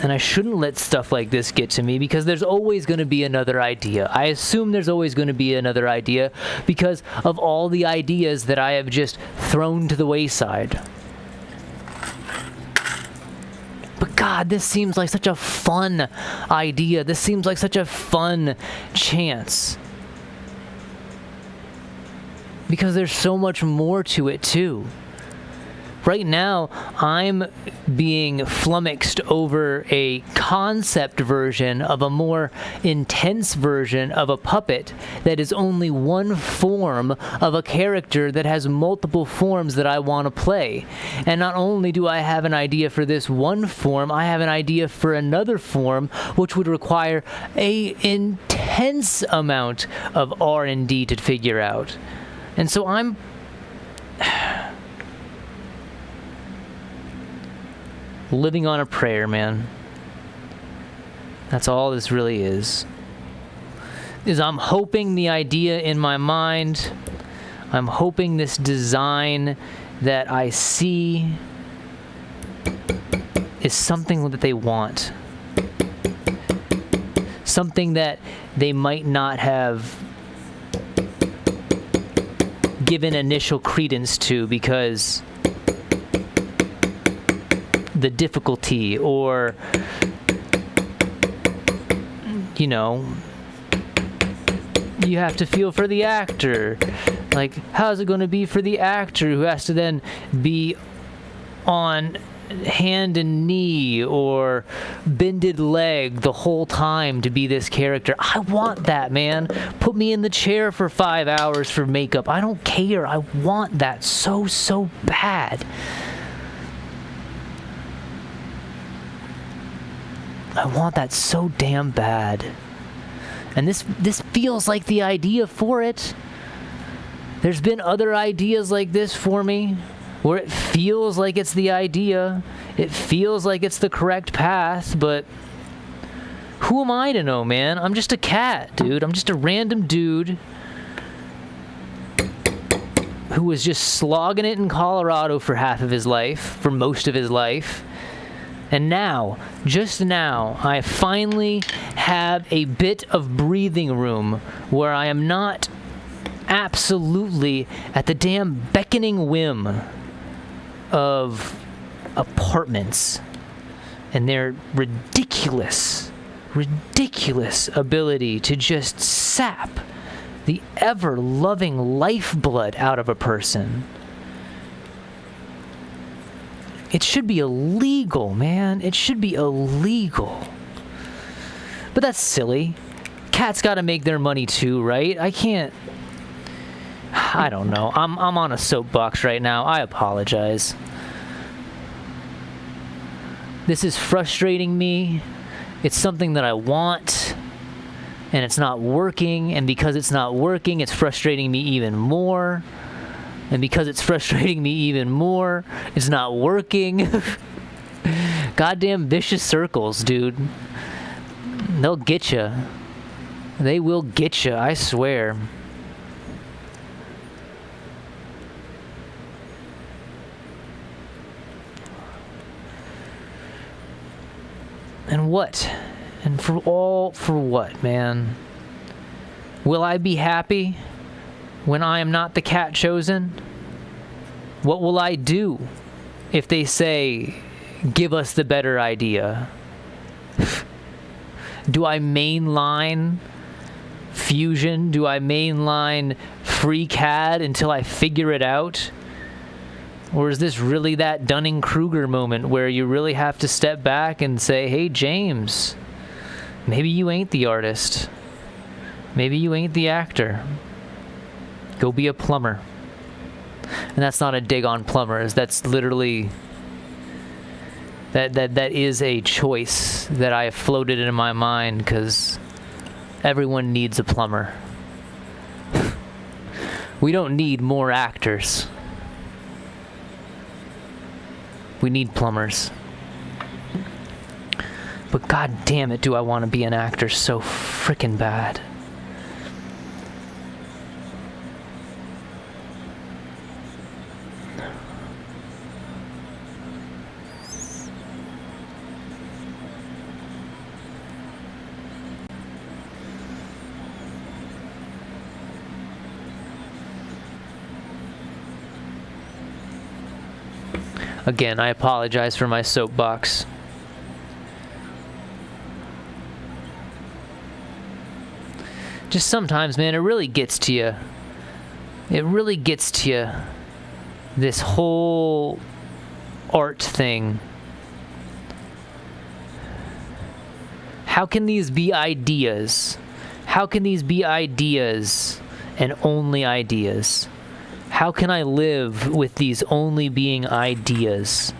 And I shouldn't let stuff like this get to me, because there's always going to be another idea. I assume there's always going to be another idea because of all the ideas that I have just thrown to the wayside. But God, this seems like such a fun idea. This seems like such a fun chance. Because there's so much more to it too. Right now, I'm being flummoxed over a concept version of a more intense version of a puppet that is only one form of a character that has multiple forms that I want to play. And not only do I have an idea for this one form, I have an idea for another form, which would require an intense amount of R&D to figure out. And so I'm living on a prayer, man. That's all this really is I'm hoping the idea in my mind, I'm hoping this design that I see is something that they want. Something that they might not have given initial credence to because the difficulty, or you have to feel for the actor. Like, how's it going to be for the actor who has to then be on hand and knee or bended leg the whole time to be this character? I want that, man. Put me in the chair for 5 hours for makeup. I don't care. I want that so bad. I want that so damn bad. And this feels like the idea for it. There's been other ideas like this for me, where it feels like it's the idea. It feels like it's the correct path, but who am I to know, man? I'm just a cat, dude. I'm just a random dude who was just slogging it in Colorado for half of his life, for most of his life. And now, just now, I finally have a bit of breathing room where I am not absolutely at the damn beckoning whim of apartments and their ridiculous ability to just sap the ever-loving lifeblood out of a person. It should be illegal, man. It should be illegal. But that's silly. Cats gotta make their money too, right? I don't know. I'm on a soapbox right now. I apologize. This is frustrating me. It's something that I want, and it's not working. And because it's not working, it's frustrating me even more. And because it's frustrating me even more, it's not working. Goddamn vicious circles, dude. They'll get you. They will get you, I swear. And what? And for what, man? Will I be happy when I am not the cat chosen? What will I do if they say, give us the better idea? Do I mainline Fusion? Do I mainline FreeCAD until I figure it out? Or is this really that Dunning-Kruger moment where you really have to step back and say, hey, James, maybe you ain't the artist. Maybe you ain't the actor. Go be a plumber. And that's not a dig on plumbers. That's literally... That is a choice that I have floated in my mind because everyone needs a plumber. We don't need more actors. We need plumbers. But god damn it, do I want to be an actor so frickin' bad. Again, I apologize for my soapbox. Just sometimes, man, it really gets to you. It really gets to you. This whole art thing. How can these be ideas? How can these be ideas and only ideas? How can I live with these only being ideas?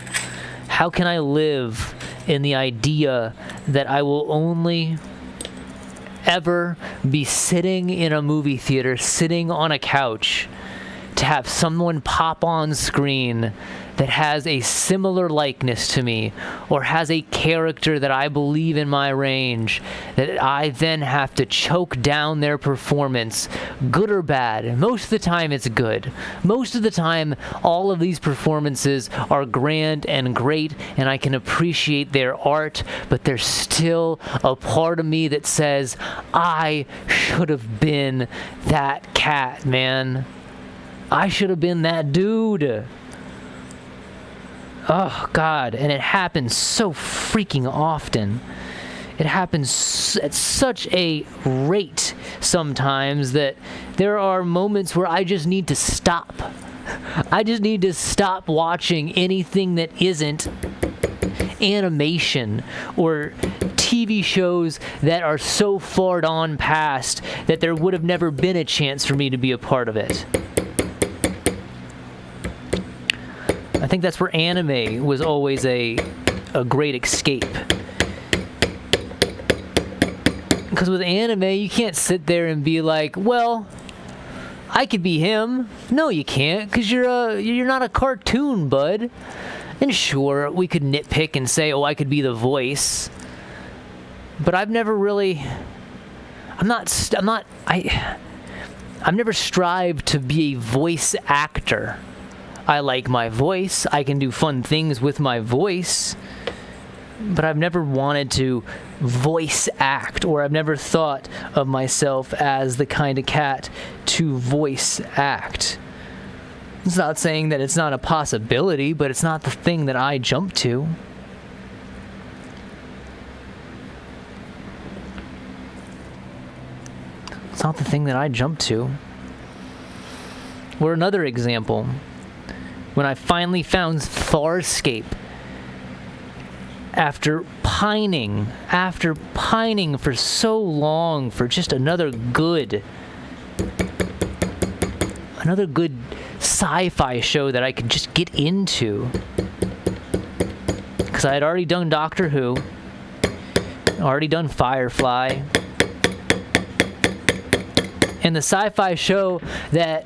How can I live in the idea that I will only ever be sitting in a movie theater, sitting on a couch, to have someone pop on screen that has a similar likeness to me or has a character that I believe in my range, that I then have to choke down their performance, good or bad. Most of the time it's good. Most of the time all of these performances are grand and great and I can appreciate their art, but there's still a part of me that says, I should have been that cat, man. I should have been that dude. Oh, God. And it happens so freaking often. It happens at such a rate sometimes that there are moments where I just need to stop. I just need to stop watching anything that isn't animation or TV shows that are so far on past that there would have never been a chance for me to be a part of it. I think that's where anime was always a great escape. Because with anime, you can't sit there and be like, well, I could be him. No, you can't, because you're not a cartoon, bud. And sure, we could nitpick and say, oh, I could be the voice. But I've never really... I've never strived to be a voice actor. I like my voice. I can do fun things with my voice. but I've never wanted to voice act, or I've never thought of myself as the kind of cat to voice act. It's not saying that it's not a possibility, but it's not the thing that I jump to. It's not the thing that I jump to. Or another example, when I finally found Farscape, after pining for so long for just another good sci-fi show that I could just get into. Because I had already done Doctor Who, already done Firefly, and the sci-fi show that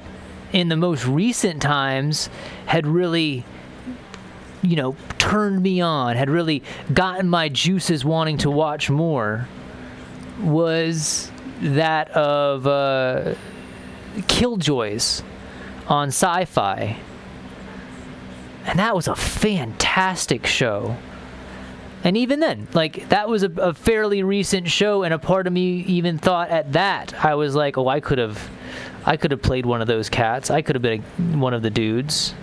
in the most recent times had really, turned me on, had really gotten my juices wanting to watch more, was that of Killjoys on Sci-Fi. And that was a fantastic show. And even then, that was a fairly recent show, and a part of me even thought at that, I was like, oh, I could have played one of those cats. I could have been one of the dudes.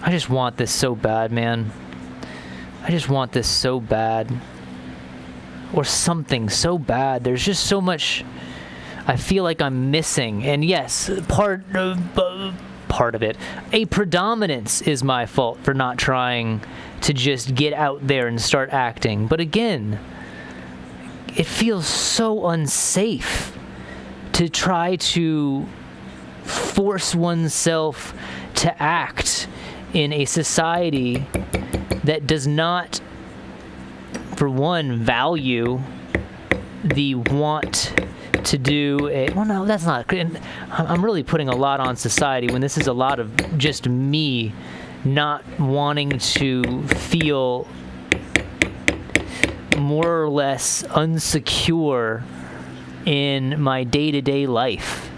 I just want this so bad, man. I just want this so bad. Or something so bad. There's just so much I feel like I'm missing. And yes, part of it, a predominance is my fault for not trying to just get out there and start acting. But again, it feels so unsafe to try to force oneself to act in a society that does not, for one, value the want to do a... Well, no, that's not... I'm really putting a lot on society when this is a lot of just me not wanting to feel more or less unsecure in my day-to-day life.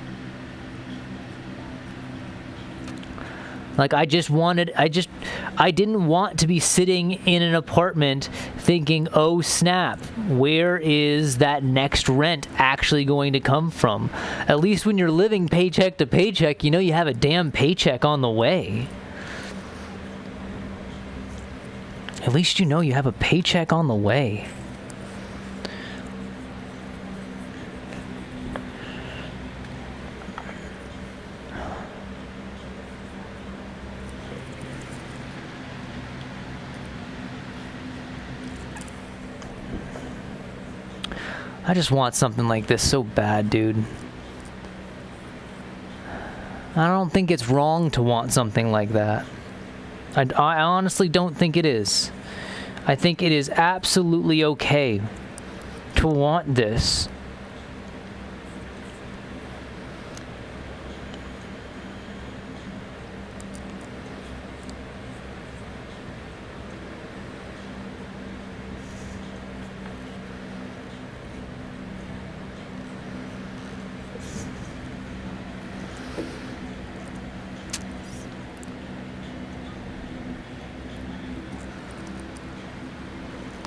I didn't want to be sitting in an apartment thinking, oh snap, where is that next rent actually going to come from? At least when you're living paycheck to paycheck, you have a damn paycheck on the way. At least you have a paycheck on the way. I just want something like this so bad, dude. I don't think it's wrong to want something like that. I honestly don't think it is. I think it is absolutely okay to want this.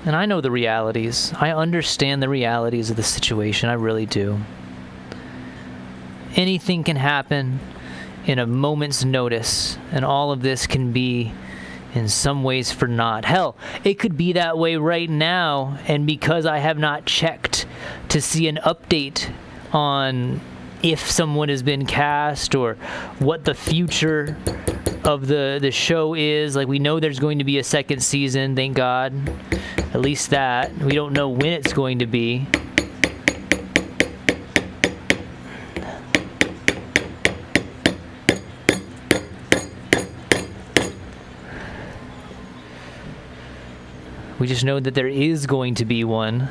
And I know the realities. I understand the realities of the situation. I really do. Anything can happen in a moment's notice, and all of this can be, in some ways, for naught. Hell, it could be that way right now, and because I have not checked to see an update on if someone has been cast or what the future of the show is. We know there's going to be a second season, thank God. At least that. We don't know when it's going to be. We just know that there is going to be one.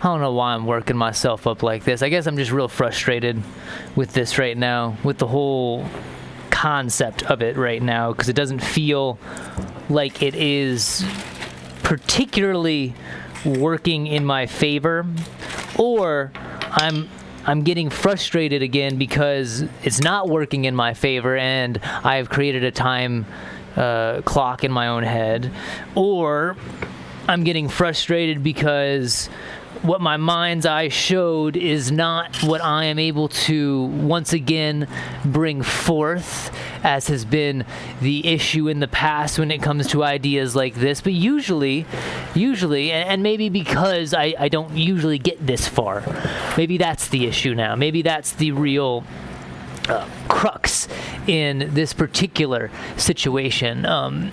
don't know why I'm working myself up like this. I guess I'm just real frustrated with this right now, with the whole concept of it right now, because it doesn't feel like it is particularly working in my favor, or I'm getting frustrated again because it's not working in my favor and I've created a time clock in my own head, or I'm getting frustrated because what my mind's eye showed is not what I am able to once again bring forth, as has been the issue in the past when it comes to ideas like this. But usually, and maybe because I don't usually get this far, maybe that's the issue now. Maybe that's the real crux in this particular situation.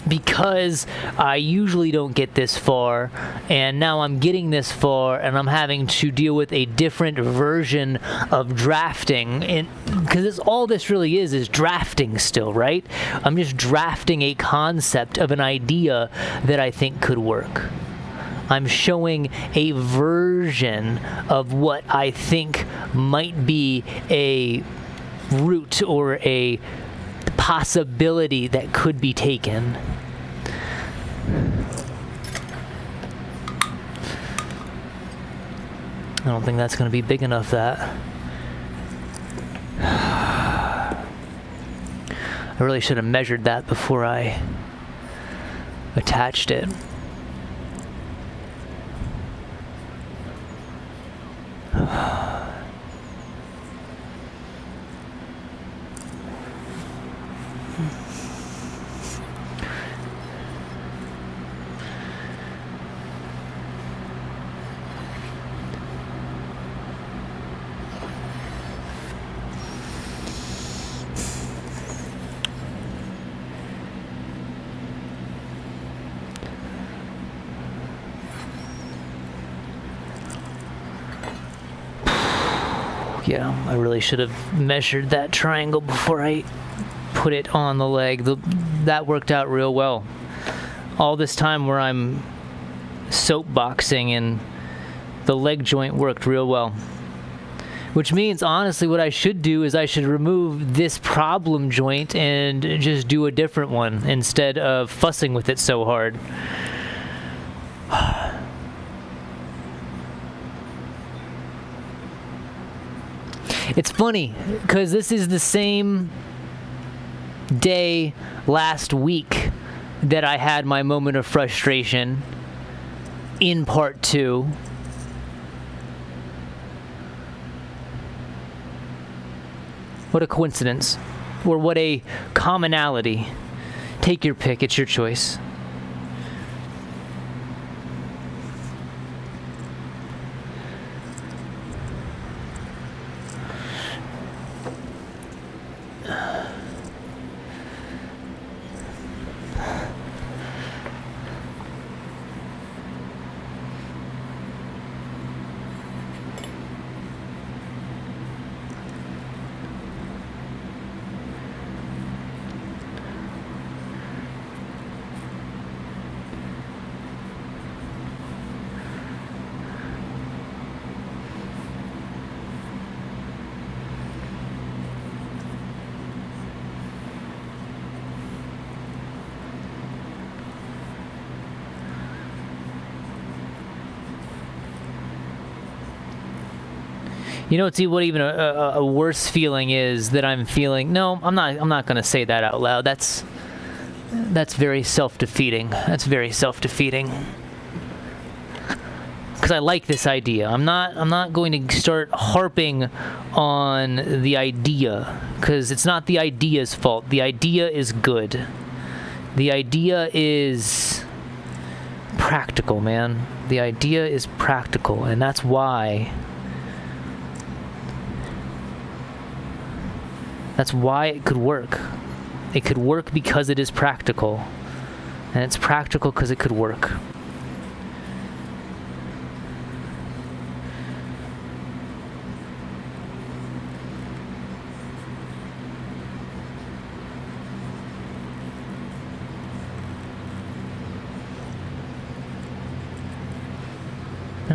Because I usually don't get this far, and now I'm getting this far, and I'm having to deal with a different version of drafting, and because all this really is drafting still, right? I'm just drafting a concept of an idea that I think could work. I'm showing a version of what I think might be a route or a possibility that could be taken. I don't think that's going to be big enough, that. I really should have measured that before I attached it. Yeah, I really should have measured that triangle before I put it on the leg. That worked out real well. All this time where I'm soapboxing, and the leg joint worked real well. Which means, honestly, what I should do is I should remove this problem joint and just do a different one instead of fussing with it so hard. It's funny, because this is the same day last week that I had my moment of frustration in part 2. What a coincidence, or what a commonality. Take your pick, it's your choice. You know, what even a worse feeling is that I'm feeling. No, I'm not going to say that out loud. That's very self-defeating. That's very self-defeating. Because I like this idea. I'm not going to start harping on the idea, because it's not the idea's fault. The idea is good. The idea is practical, man. The idea is practical, and that's why. That's why it could work. It could work because it is practical. And it's practical because it could work.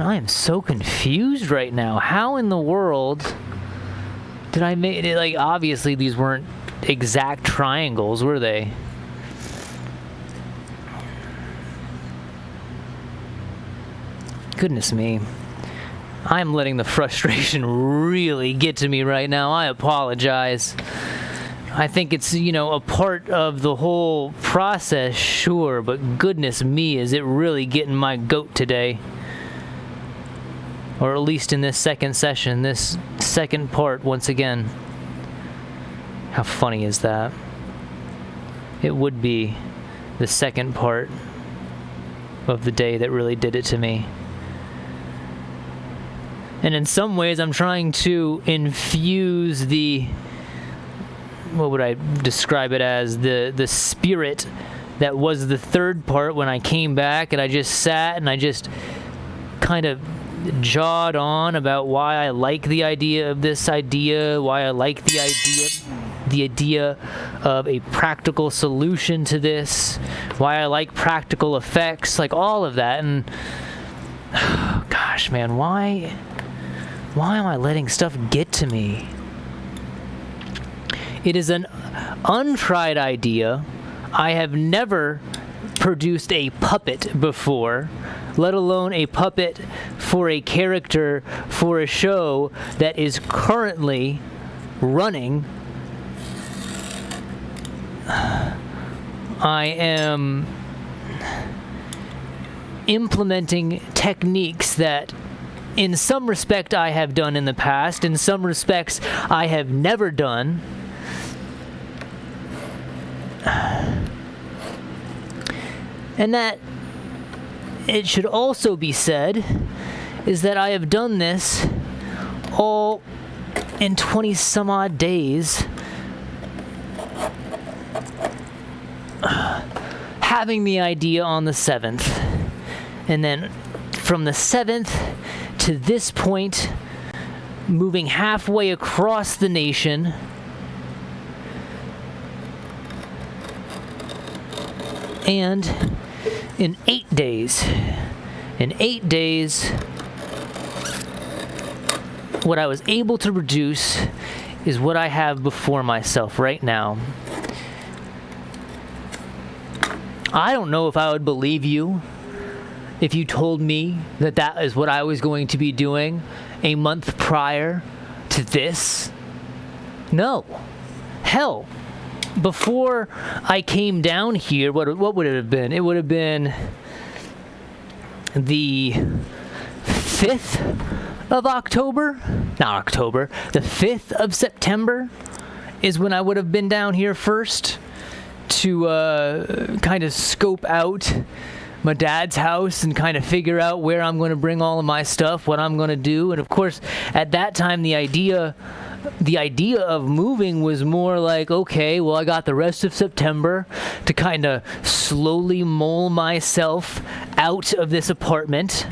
And I am so confused right now. How in the world did I make it? Like, obviously these weren't exact triangles, were they? Goodness me. I'm letting the frustration really get to me right now. I apologize. I think it's, a part of the whole process, sure, but goodness me, is it really getting my goat today? Or at least in this second session, this second part, once again. How funny is that? It would be the second part of the day that really did it to me. And in some ways, I'm trying to infuse what would I describe it as? The spirit that was the third part when I came back, and I just sat and I just kind of jawed on about why I like the idea of this idea, why I like the idea of a practical solution to this, why I like practical effects, like all of that. And gosh, man, why am I letting stuff get to me? It is an untried idea. I have never produced a puppet before, let alone a puppet for a character for a show that is currently running. I am implementing techniques that in some respect I have done in the past, in some respects I have never done. And that it should also be said is that I have done this all in 20 some odd days, having the idea on the 7th, and then from the 7th to this point, moving halfway across the nation, and in 8 days, what I was able to reduce is what I have before myself right now. I don't know if I would believe you if you told me that that is what I was going to be doing a month prior to this. No. Hell, before I came down here, what would it have been? It would have been the 5th of October? Not October. The 5th of September is when I would have been down here first to kind of scope out my dad's house and kind of figure out where I'm going to bring all of my stuff, what I'm going to do. And of course, at that time, the idea of moving was more like, okay, well, I got the rest of September to kind of slowly mole myself out of this apartment,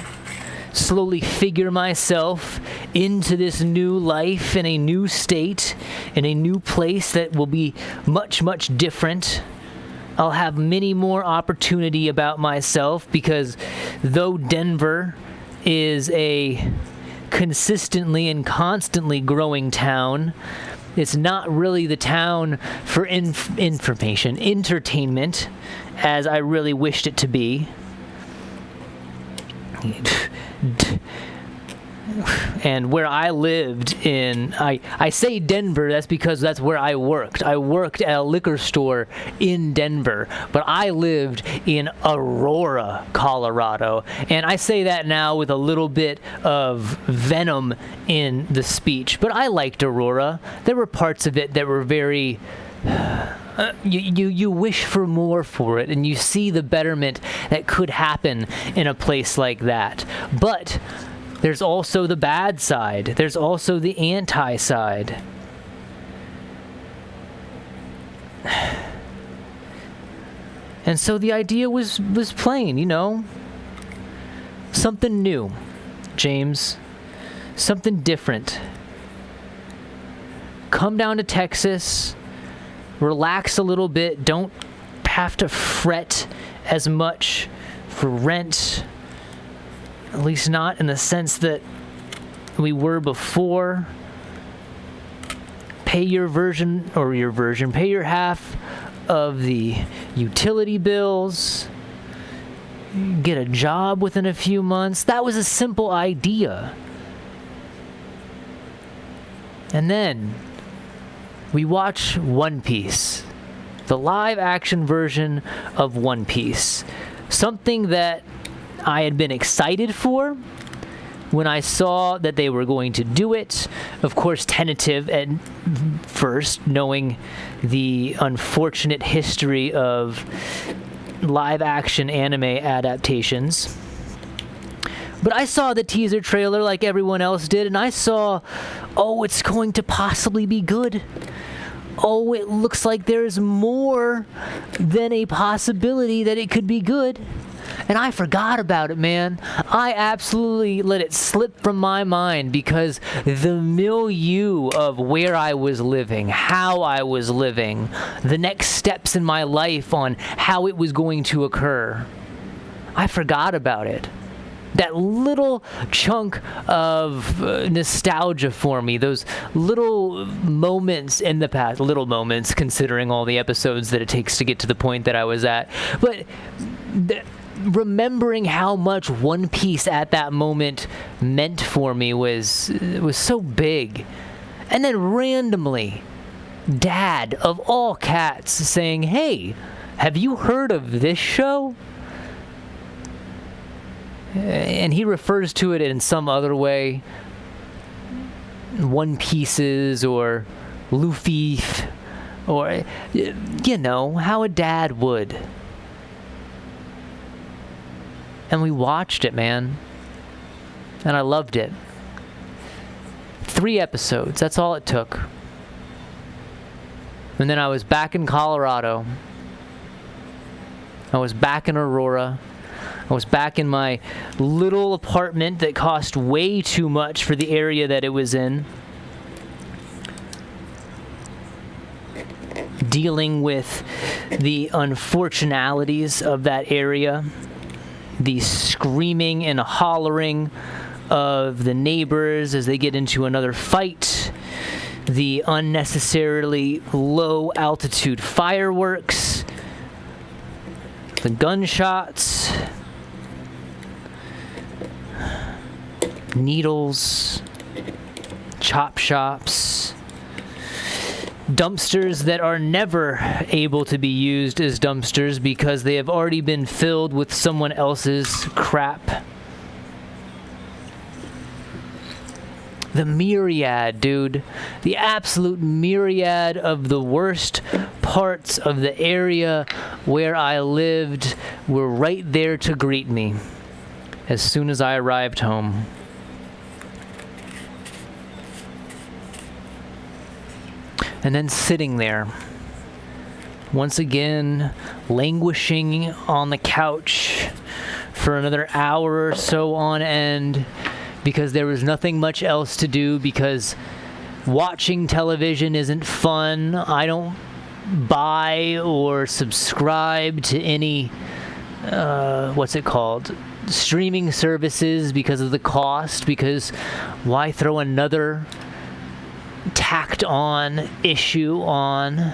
slowly figure myself into this new life in a new state, in a new place that will be much, much different. I'll have many more opportunity about myself because though Denver is a consistently and constantly growing town, it's not really the town for entertainment as I really wished it to be. And where I lived in, I say Denver, that's because that's where I worked. I worked at a liquor store in Denver, but I lived in Aurora, Colorado. And I say that now with a little bit of venom in the speech, but I liked Aurora. There were parts of it that were very... You wish for more for it, and you see the betterment that could happen in a place like that. But there's also the bad side. There's also the anti-side. And so the idea was plain, something new, James, something different. Come down to Texas, relax a little bit, don't have to fret as much for rent At least not in the sense that we were before. Pay your half of the utility bills. Get a job within a few months. That was a simple idea. And then we watch One Piece, the live action version of One Piece. Something that I had been excited for when I saw that they were going to do it. Of course, tentative at first, knowing the unfortunate history of live action anime adaptations. But I saw the teaser trailer like everyone else did, and I saw, oh, it's going to possibly be good. Oh, it looks like there's more than a possibility that it could be good. And I forgot about it, man. I absolutely let it slip from my mind because the milieu of where I was living, how I was living, the next steps in my life on how it was going to occur, I forgot about it. That little chunk of nostalgia for me, those little moments in the past, little moments considering all the episodes that it takes to get to the point that I was at, but remembering how much One Piece at that moment meant for me was so big. And then randomly, Dad of all cats saying, "Hey, have you heard of this show?" And he refers to it in some other way, One Pieces or Luffy, or, you know, how a dad would. And we watched it, man. And I loved it. 3 episodes, that's all it took. And then I was back in Colorado. I was back in Aurora. I was back in my little apartment that cost way too much for the area that it was in. Dealing with the unfortunalities of that area. The screaming and hollering of the neighbors as they get into another fight. The unnecessarily low altitude fireworks. The gunshots. Needles, chop shops, dumpsters that are never able to be used as dumpsters because they have already been filled with someone else's crap. The myriad, dude. The absolute myriad of the worst parts of the area where I lived were right there to greet me as soon as I arrived home. And then sitting there, once again, languishing on the couch for another hour or so on end because there was nothing much else to do, because watching television isn't fun. I don't buy or subscribe to any, streaming services because of the cost, because why throw another tacked on issue on?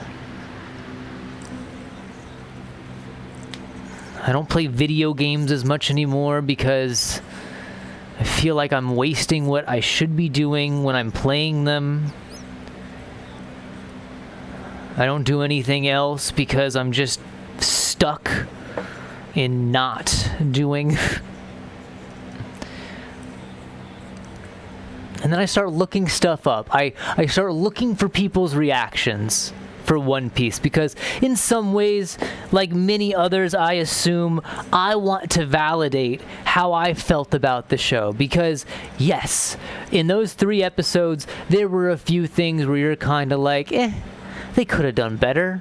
I don't play video games as much anymore because I feel like I'm wasting what I should be doing when I'm playing them. I don't do anything else because I'm just stuck in not doing. And then I start looking stuff up. I start looking for people's reactions for One Piece because in some ways, like many others, I assume I want to validate how I felt about the show. Because yes, in those 3 episodes, there were a few things where you're kind of like, they could have done better.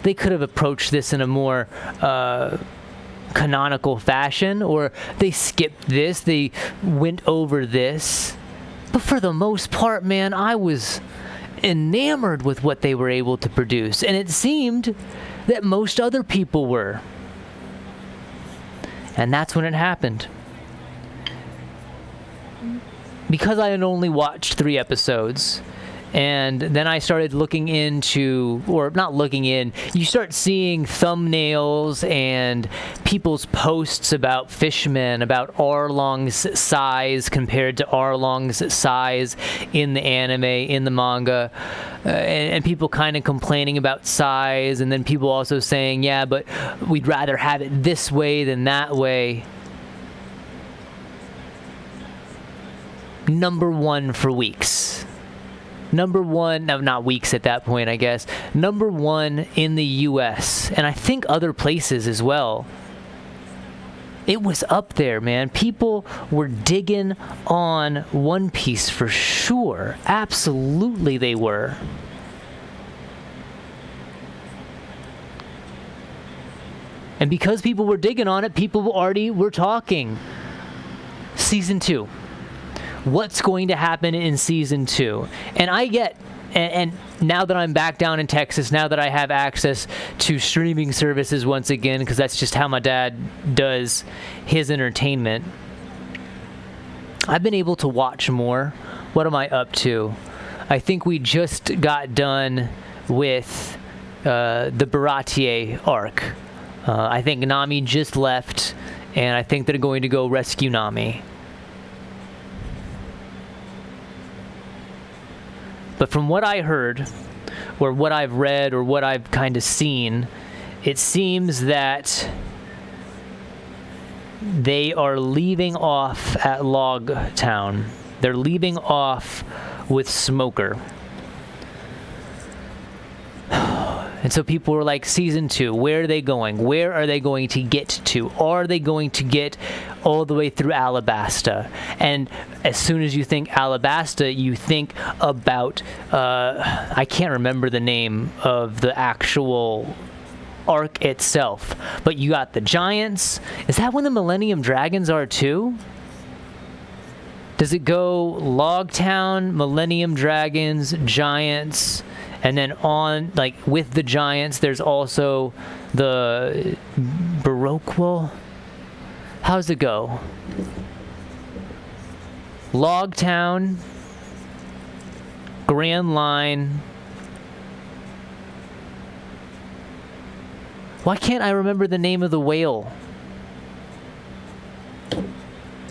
They could have approached this in a more canonical fashion, or they skipped this, they went over this. But for the most part, man, I was enamored with what they were able to produce. And it seemed that most other people were. And that's when it happened. because I had only watched 3 episodes, and then I started looking into, or not looking in, you start seeing thumbnails and people's posts about Fishmen, about Arlong's size compared to Arlong's size in the anime, in the manga, and people kind of complaining about size, and then people also saying, yeah, but we'd rather have it this way than that way. Number 1 for weeks. Number 1, no, not weeks at that point, I guess. Number 1 in the US, and I think other places as well. It was up there, man. People were digging on One Piece for sure. Absolutely they were. And because people were digging on it, people already were talking. Season 2. What's going to happen in Season 2? And I get, and now that I'm back down in Texas, now that I have access to streaming services once again, because that's just how my dad does his entertainment, I've been able to watch more. What am I up to? I think we just got done with the Baratier arc. I think Nami just left, and I think they're going to go rescue Nami. But from what I heard, or what I've read, or what I've kind of seen, it seems that they are leaving off at Log Town. They're leaving off with Smoker. And so people were like, Season 2, where are they going? Where are they going to get to? Are they going to get all the way through Alabasta? And as soon as you think Alabasta, you think about, I can't remember the name of the actual arc itself, but you got the Giants. Is that when the Millennium Dragons are too? Does it go Logtown, Millennium Dragons, Giants, and then on, like, with the Giants, there's also the Baroquel? How's it go? Logtown, Grand Line. Why can't I remember the name of the whale?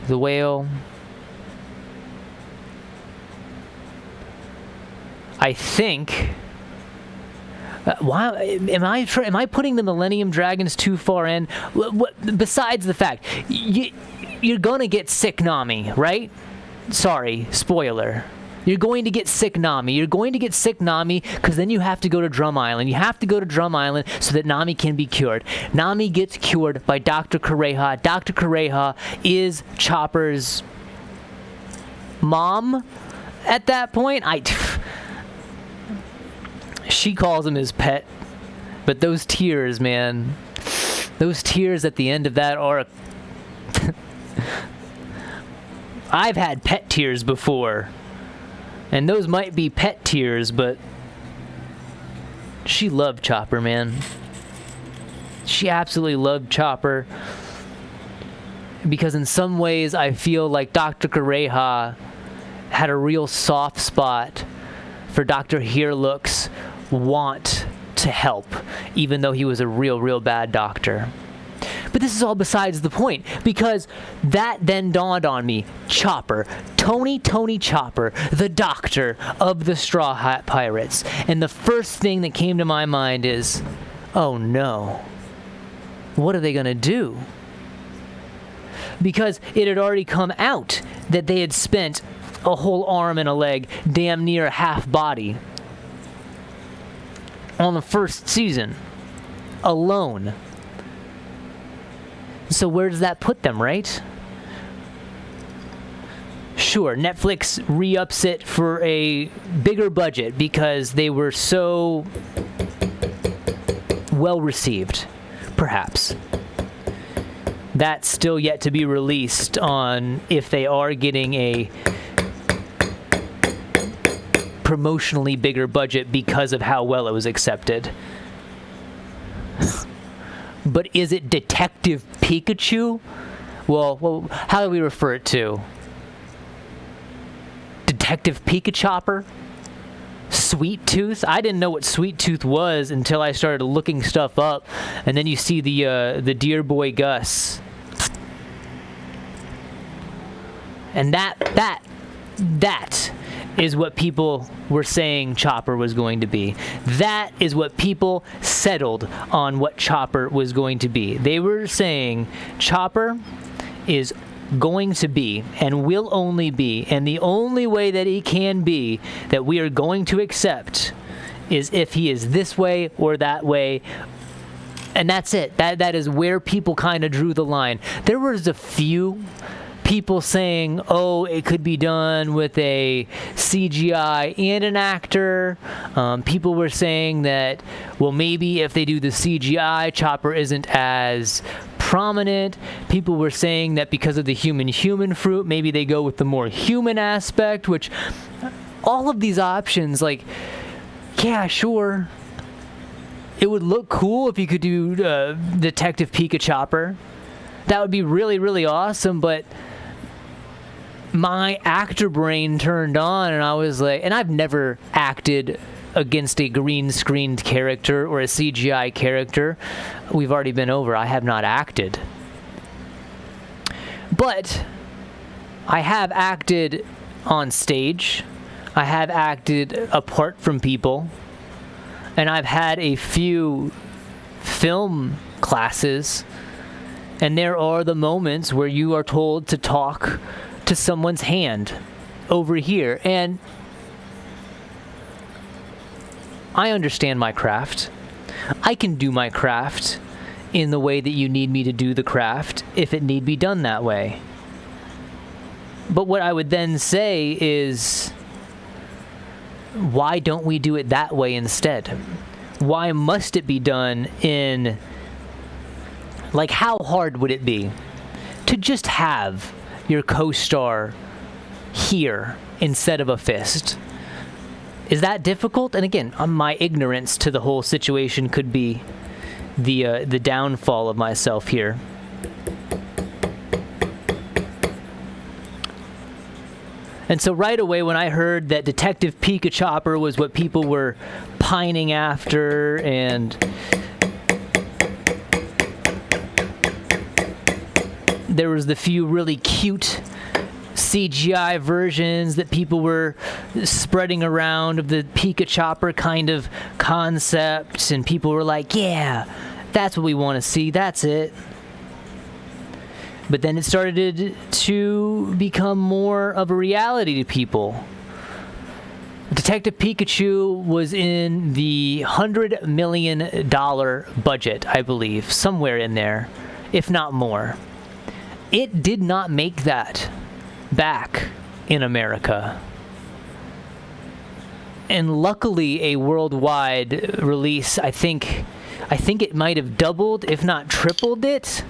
The whale. I think. Why am I putting the Millennium Dragons too far in? Besides the fact, you're gonna get sick Nami, right? Sorry, spoiler. You're going to get sick Nami. You're going to get sick Nami because then you have to go to Drum Island. You have to go to Drum Island so that Nami can be cured. Nami gets cured by Dr. Kureha. Dr. Kureha is Chopper's mom at that point. She calls him his pet. But those tears, man. Those tears at the end of that arc. I've had pet tears before. And those might be pet tears, but she loved Chopper, man. She absolutely loved Chopper. Because in some ways, I feel like Dr. Kureha had a real soft spot for Dr. Heerlook's want to help, even though he was a real bad doctor. But this is all besides the point, because that then dawned on me. Chopper. Tony Chopper, the doctor of the Straw Hat Pirates. And the first thing that came to my mind is, oh no. What are they going to do? Because it had already come out that they had spent a whole arm and a leg, damn near half body, on the first season. Alone. So where does that put them, right? Sure, Netflix re-ups it for a bigger budget because they were so well received, perhaps. That's still yet to be released on if they are getting a promotionally bigger budget because of how well it was accepted. But is it Detective Pikachu? Well, how do we refer it to? Detective Pikachu, Sweet Tooth. I didn't know what Sweet Tooth was until I started looking stuff up, and then you see the Dear Boy Gus, and that is what people were saying Chopper was going to be. That is what people settled on what Chopper was going to be. They were saying Chopper is going to be and will only be, and the only way that he can be that we are going to accept is if he is this way or that way. And that's it. That is where people kind of drew the line. There was a few people saying, oh, it could be done with a CGI and an actor. People were saying that, well, maybe if they do the CGI, Chopper isn't as prominent. People were saying that because of the human fruit, maybe they go with the more human aspect, which all of these options, like, yeah, sure. It would look cool if you could do Detective Pikachu. That would be really, really awesome, but my actor brain turned on, and I was like, and I've never acted against a green screened character or a CGI character. We've already been over. I have not acted. But I have acted on stage. I have acted apart from people. And I've had a few film classes. And there are the moments where you are told to talk to someone's hand over here. And I understand my craft. I can do my craft in the way that you need me to do the craft if it need be done that way. But what I would then say is, why don't we do it that way instead? Why must it be done in, like, how hard would it be to just have your co-star here instead of a fist? Is that difficult? And again, my ignorance to the whole situation could be the downfall of myself here. And so right away when I heard that Detective Pikachu was what people were pining after, and there was the few really cute CGI versions that people were spreading around of the Pikachu kind of concept, and people were like, yeah, that's what we want to see, that's it. But then it started to become more of a reality to people. Detective Pikachu was in the $100 million budget, I believe, somewhere in there, if not more. It did not make that back in America. And luckily, a worldwide release, I think it might have doubled, if not tripled it.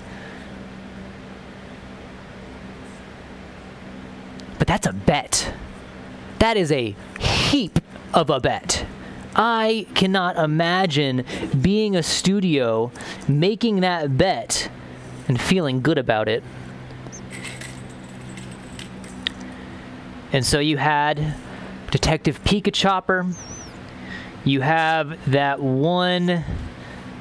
But that's a bet. That is a heap of a bet. I cannot imagine being a studio making that bet and feeling good about it. And so you had Detective Pikachu. You have that one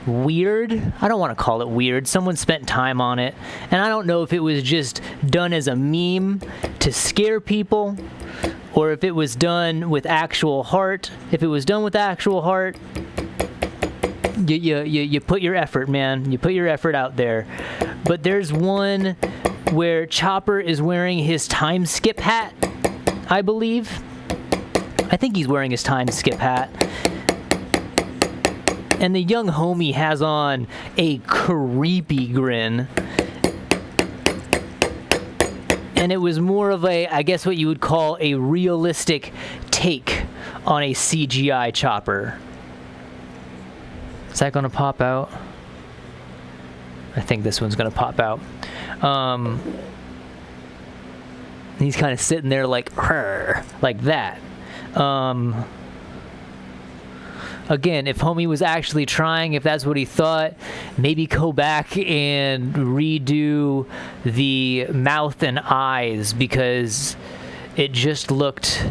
weird, I don't want to call it weird, someone spent time on it, and I don't know if it was just done as a meme to scare people, or if it was done with actual heart. If it was done with actual heart, you put your effort, man. You put your effort out there. But there's one where Chopper is wearing his time skip hat, I believe. I think he's wearing his time skip hat. And the young homie has on a creepy grin. And it was more of a, I guess what you would call a realistic take on a CGI Chopper. Is that going to pop out? I think this one's going to pop out. He's kind of sitting there like, her, like that. Again, if homie was actually trying, if that's what he thought, maybe go back and redo the mouth and eyes, because it just looked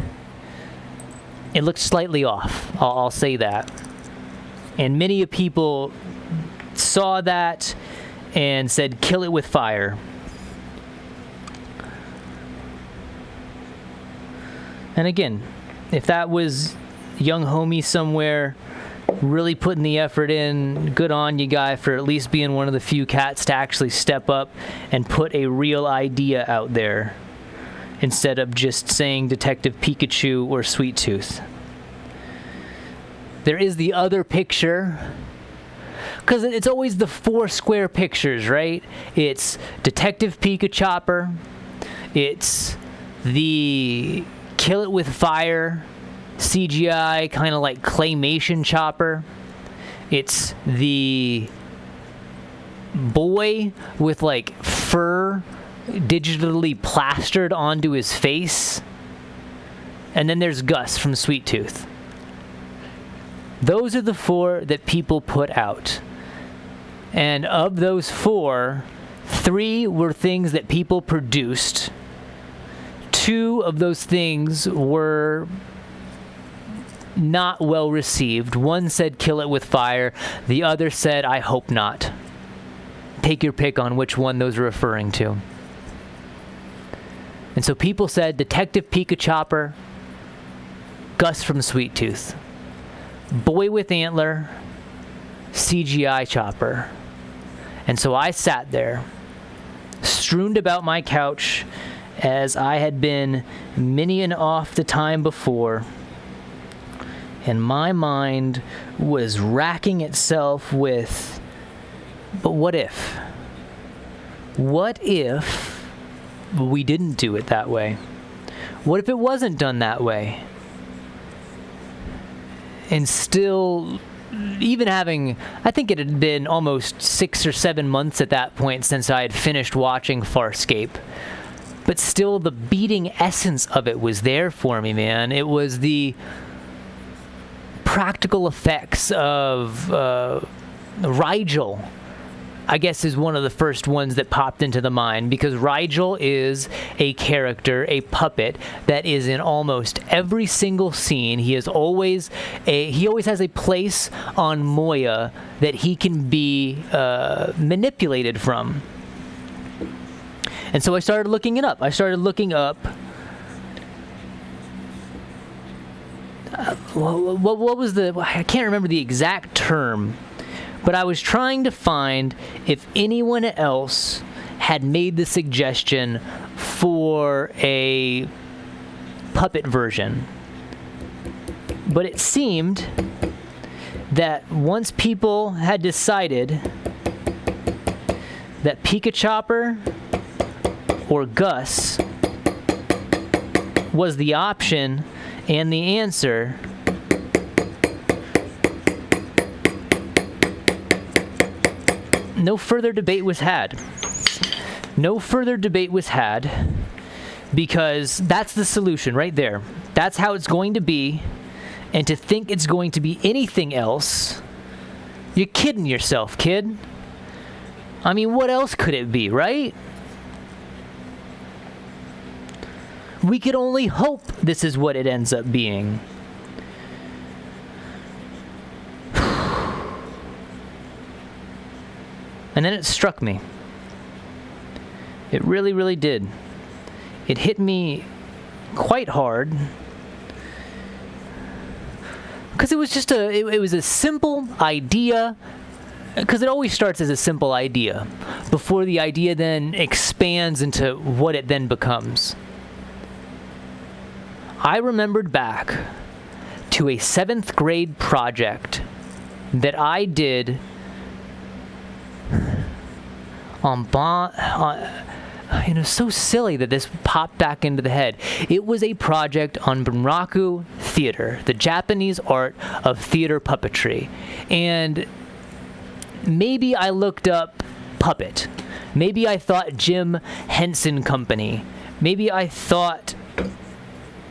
slightly off. I'll say that. And many people saw that and said, kill it with fire. And again, if that was young homie somewhere really putting the effort in, good on you, guy, for at least being one of the few cats to actually step up and put a real idea out there instead of just saying Detective Pikachu or Sweet Tooth. There is the other picture, because it's always the 4 square pictures, right? It's Detective Pikachu, it's the Kill It With Fire CGI, kind of like claymation chopper. It's the boy with like fur digitally plastered onto his face. And then there's Gus from Sweet Tooth. Those are the 4 that people put out. And of those 4, 3 were things that people produced. 2 of those things were not well received. One said kill it with fire. The other said I hope not. Take your pick on which one those are referring to. And so people said Detective Pikachu, Gus from Sweet Tooth. Boy with antler, CGI chopper. And so I sat there, strewned about my couch, as I had been many and oft the time before, and my mind was racking itself with, but what if? What if we didn't do it that way? What if it wasn't done that way? And still, even having, I think it had been almost 6 or 7 months at that point since I had finished watching Farscape. But still, the beating essence of it was there for me, man. It was the practical effects of Rigel, I guess, is one of the first ones that popped into the mind, because Rigel is a character, a puppet, that is in almost every single scene. He always has a place on Moya that he can be manipulated from. And so I started looking it up. What was I can't remember the exact term, but I was trying to find if anyone else had made the suggestion for a puppet version. But it seemed that once people had decided that Pikachu or Gus was the option and the answer, no further debate was had. Because that's the solution right there. That's how it's going to be. And to think it's going to be anything else, you're kidding yourself, kid. I mean, what else could it be, right? We could only hope this is what it ends up being. And then it struck me. It really, really did. It hit me quite hard. Because it was just it was a simple idea. Because it always starts as a simple idea before the idea then expands into what it then becomes. I remembered back to a 7th grade project that I did so silly that this popped back into the head. It was a project on Bunraku theater, the Japanese art of theater puppetry. And maybe I looked up puppet. Maybe I thought Jim Henson Company. Maybe I thought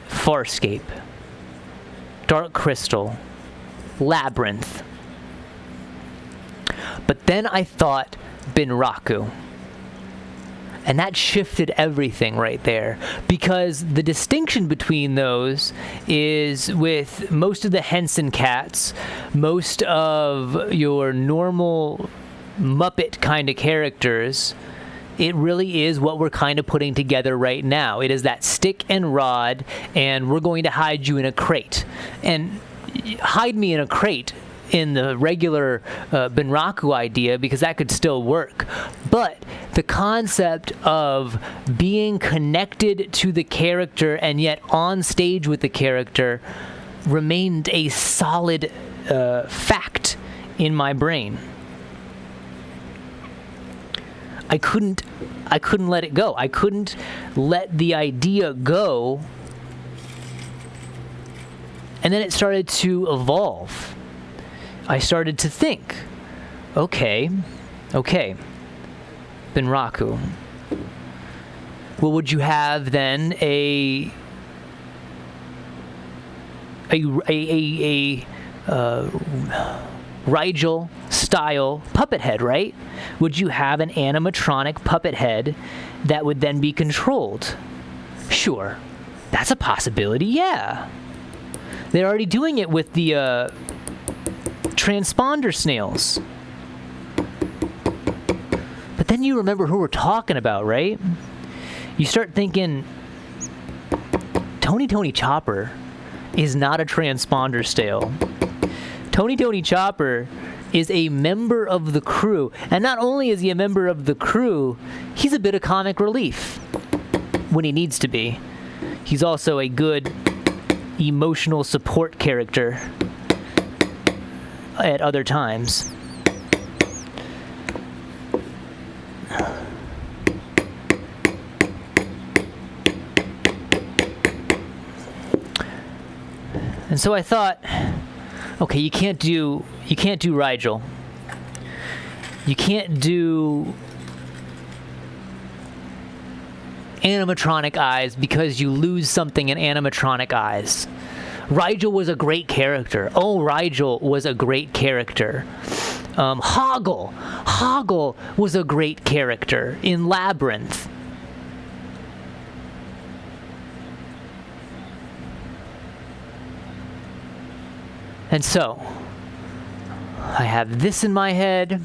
Farscape, Dark Crystal, Labyrinth. But then I thought Bunraku. And that shifted everything right there, because the distinction between those is with most of the Henson cats, most of your normal Muppet kind of characters, it really is what we're kind of putting together right now. It is that stick and rod, and we're going to hide you in a crate. And hide me in a crate in the regular Bunraku idea, because that could still work. But the concept of being connected to the character and yet on stage with the character remained a solid fact in my brain. I couldn't let it go. I couldn't let the idea go. And then it started to evolve. I started to think, okay, Bunraku. Well, would you have then a Rigel style puppet head, right? Would you have an animatronic puppet head that would then be controlled? Sure, that's a possibility, yeah. They're already doing it with the transponder snails. But then you remember who we're talking about, right? You start thinking, Tony Chopper is not a transponder snail. Tony Chopper is a member of the crew. And not only is he a member of the crew, he's a bit of comic relief when he needs to be. He's also a good emotional support character at other times. And so I thought, okay, you can't do Rigel. You can't do animatronic eyes because you lose something in animatronic eyes. Rigel was a great character. Oh, Rigel was a great character. Hoggle was a great character in Labyrinth. And so, I have this in my head.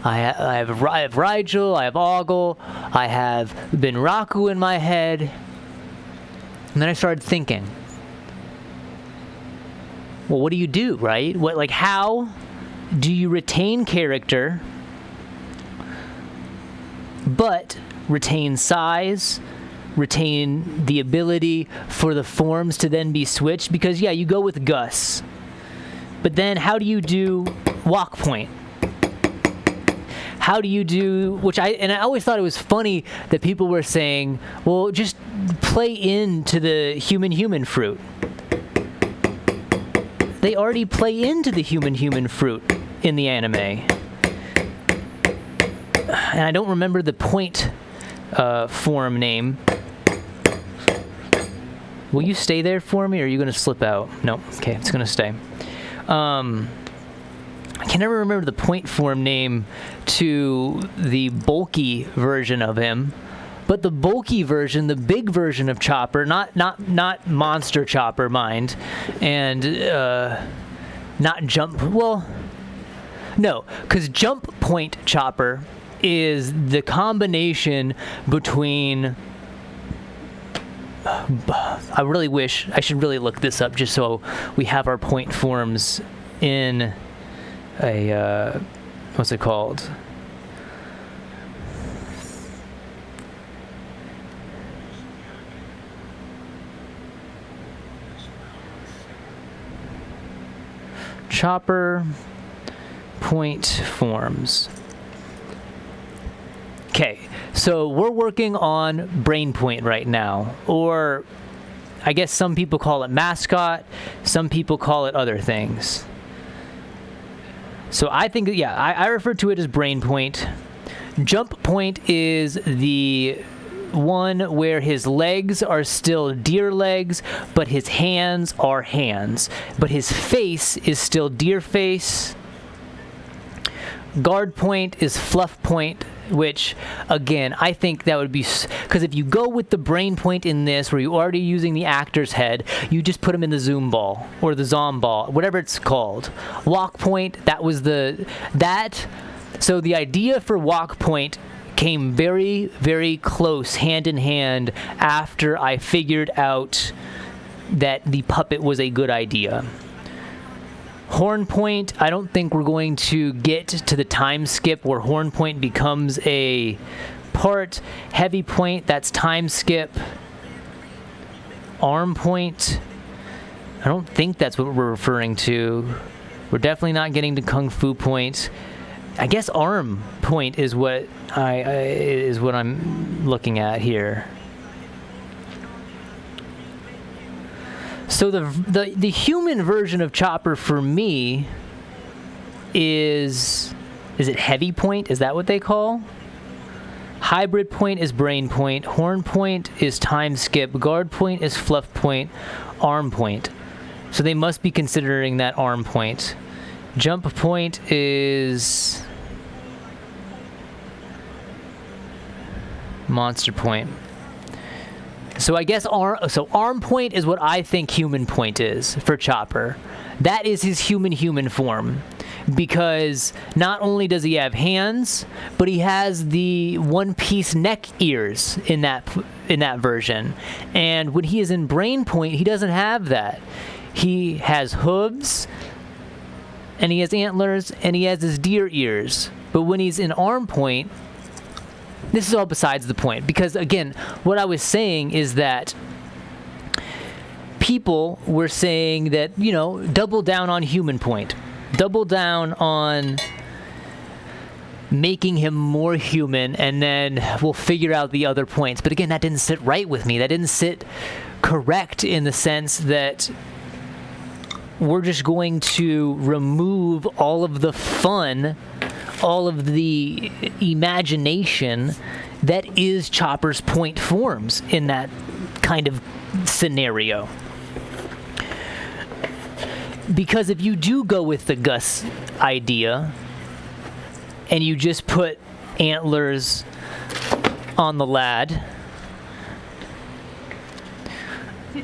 I have Rigel, I have Ogle, I have Bunraku in my head. And then I started thinking, well, what do you do, right? How do you retain character, but retain size, retain the ability for the forms to then be switched? Because, yeah, you go with Gus. But then how do you do walk point? How do you do, I always thought it was funny that people were saying, well, just play into the human fruit. They already play into the human fruit in the anime. And I don't remember the point form name. Will you stay there for me, or are you going to slip out? No, okay, it's going to stay. I can never remember the point form name to the bulky version of him, but the bulky version, the big version of Chopper, not Monster Chopper, mind, and not Jump. Well, no, because Jump Point Chopper is the combination between. I really wish I should really look this up just so we have our point forms in a what's it called? Chopper point forms. Okay, so we're working on Brainpoint right now, or I guess some people call it mascot, some people call it other things. So I think, yeah, I refer to it as Brainpoint. Jump Point is the one where his legs are still deer legs, but his hands are hands. But his face is still deer face. Guard Point is Fluff Point. which, again, I think that would be... Because if you go with the brain point in this, where you're already using the actor's head, you just put him in the zoom ball, or the zom ball, whatever it's called. Walk point, that was the... So the idea for walk point came very, very close, hand in hand, after I figured out that the puppet was a good idea. Horn point, I don't think we're going to get to the time skip where horn point becomes a part. Heavy point, that's time skip. Arm point, I don't think that's what we're referring to. We're definitely not getting to kung fu point. I guess arm point is what I'm looking at here. So the human version of Chopper for me is it heavy point? Is that what they call? Hybrid point is brain point. Horn point is time skip. Guard point is fluff point. Arm point. So they must be considering that arm point. Jump point is monster point. So I guess arm point is what I think human point is for Chopper. That is his human form, because not only does he have hands, but he has the one-piece neck ears in that version. And when he is in brain point, he doesn't have that. He has hooves, and he has antlers, and he has his deer ears. But when he's in arm point, this is all besides the point, because, again, what I was saying is that people were saying that, double down on human point. Double down on making him more human, and then we'll figure out the other points. But, again, that didn't sit right with me. That didn't sit correct in the sense that we're just going to remove all of the fun, all of the imagination that is Chopper's point forms in that kind of scenario. Because if you do go with the Gus idea and you just put antlers on the lad,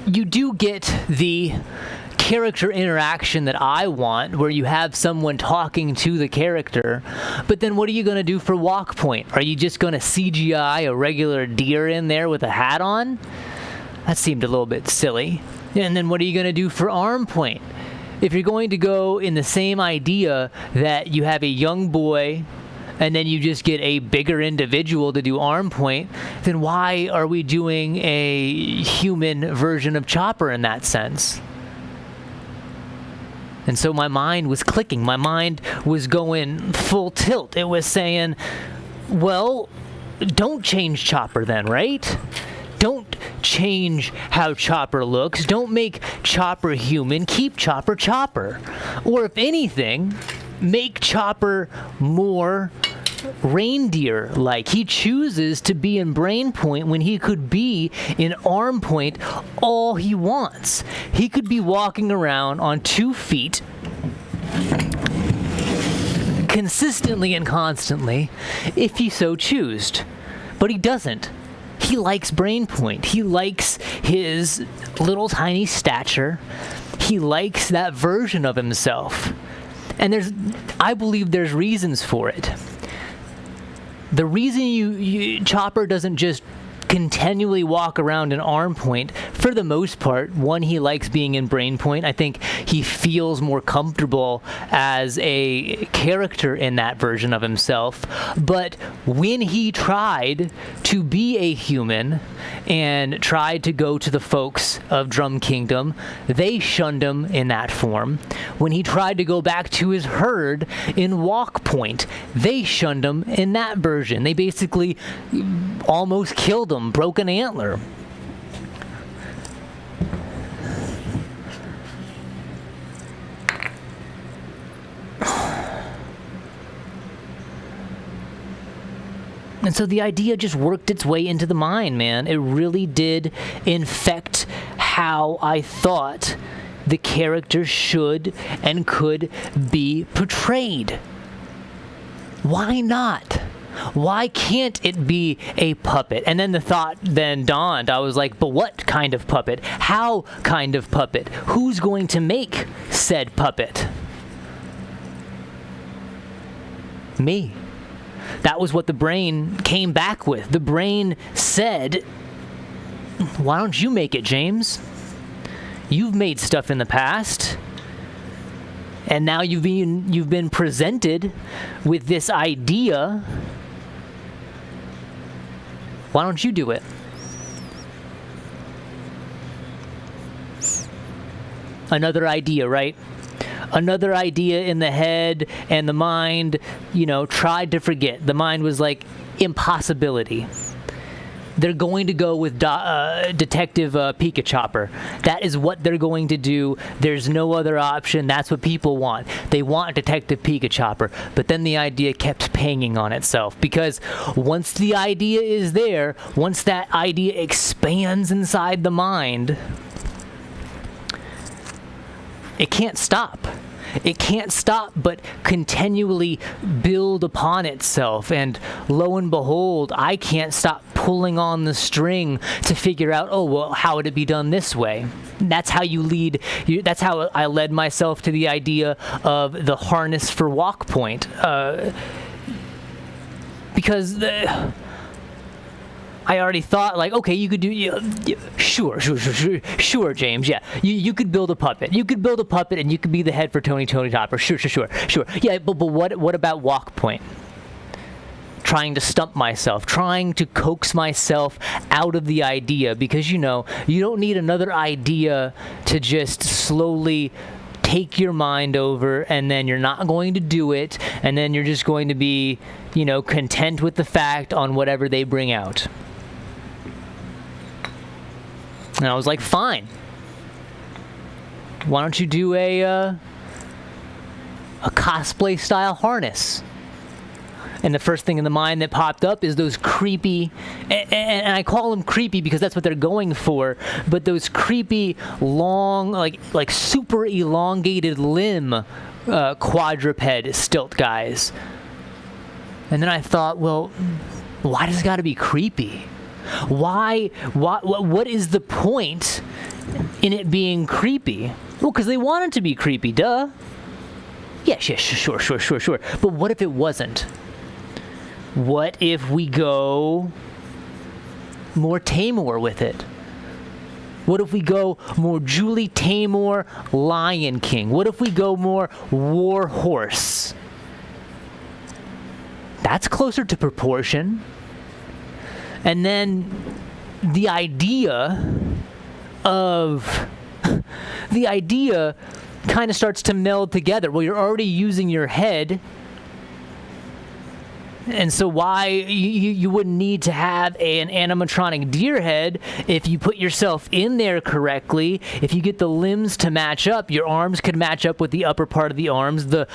you do get the character interaction that I want, where you have someone talking to the character. But then what are you going to do for walk point? Are you just going to CGI a regular deer in there with a hat on? That seemed a little bit silly. And then what are you going to do for arm point? If you're going to go in the same idea that you have a young boy and then you just get a bigger individual to do arm point, then why are we doing a human version of Chopper in that sense? And so my mind was clicking. My mind was going full tilt. It was saying, well, don't change Chopper then, right? Don't change how Chopper looks. Don't make Chopper human. Keep Chopper Chopper. Or if anything, make Chopper more reindeer-like. He chooses to be in brain point when he could be in arm point all he wants. He could be walking around on 2 feet consistently and constantly if he so choosed. But he doesn't. He likes brain point. He likes his little tiny stature. He likes that version of himself. And I believe there's reasons for it. The reason Chopper doesn't just continually walk around in arm point, for the most part, one, he likes being in brain point. I think he feels more comfortable as a character in that version of himself. But when he tried to be a human and tried to go to the folks of Drum Kingdom, they shunned him in that form. When he tried to go back to his herd in Walk Point, they shunned him in that version. They basically almost killed him, broke an antler. And so the idea just worked its way into the mind, man. It really did infect how I thought the character should and could be portrayed. Why not? Why can't it be a puppet? And then the thought then dawned. I was like, but what kind of puppet? How kind of puppet? Who's going to make said puppet? Me. That was what the brain came back with. The brain said, why don't you make it, James? You've made stuff in the past. And now you've been presented with this idea. Why don't you do it? Another idea, right? Another idea in the head, and the mind, tried to forget. The mind was like, impossibility. They're going to go with Detective Pika-Chopper. That is what they're going to do. There's no other option. That's what people want. They want Detective Pika-Chopper. But then the idea kept panging on itself, because once the idea is there, once that idea expands inside the mind, it can't stop. It can't stop but continually build upon itself. And lo and behold, I can't stop pulling on the string to figure out, how would it be done this way? That's how that's how I led myself to the idea of the harness for walk point. Because I already thought, okay, you could do, sure, James, yeah. You could build a puppet. You could build a puppet, and you could be the head for Tony Topper. Sure. Yeah, but what about walk point? Trying to stump myself, trying to coax myself out of the idea, because you don't need another idea to just slowly take your mind over, and then you're not going to do it, and then you're just going to be, content with the fact on whatever they bring out. And I was like, fine. Why don't you do a cosplay style harness? And the first thing in the mind that popped up is those creepy, and I call them creepy because that's what they're going for, but those creepy, long, like super elongated limb quadruped stilt guys. And then I thought, well, why does it got to be creepy? What is the point in it being creepy? Well, because they want it to be creepy, duh. Yeah, sure. But what if it wasn't? What if we go more Tamor with it? What if we go more Julie Taymor, Lion King? What if we go more War Horse? That's closer to proportion. And then the idea kind of starts to meld together. Well, you're already using your head, and so why you wouldn't need to have an animatronic deer head if you put yourself in there correctly. If you get the limbs to match up, your arms could match up with the upper part of the arms. The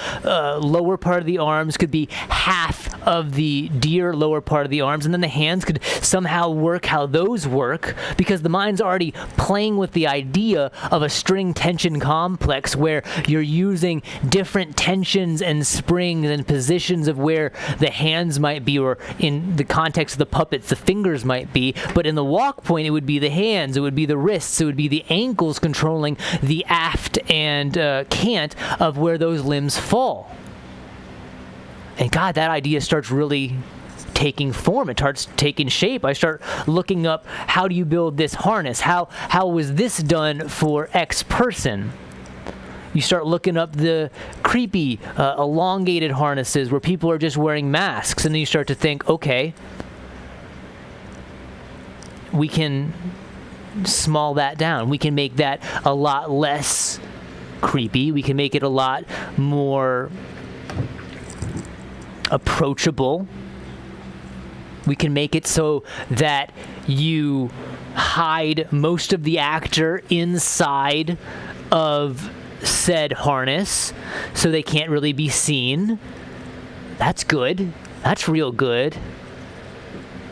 lower part of the arms could be half of the deer lower part of the arms, and then the hands could somehow work how those work, because the mind's already playing with the idea of a string tension complex where you're using different tensions and springs and positions of where the hands might be, or in the context of the puppets, the fingers might be, but in the walk point, it would be the hands, it would be the wrists, it would be the ankles controlling the aft and cant of where those limbs fall. And God, that idea starts really taking form. It starts taking shape. I start looking up, how do you build this harness? How was this done for X person? You start looking up the creepy, elongated harnesses where people are just wearing masks, and then you start to think, okay, we can small that down. We can make that a lot less creepy. We can make it a lot more approachable. We can make it so that you hide most of the actor inside of said harness so they can't really be seen. That's good. That's real good.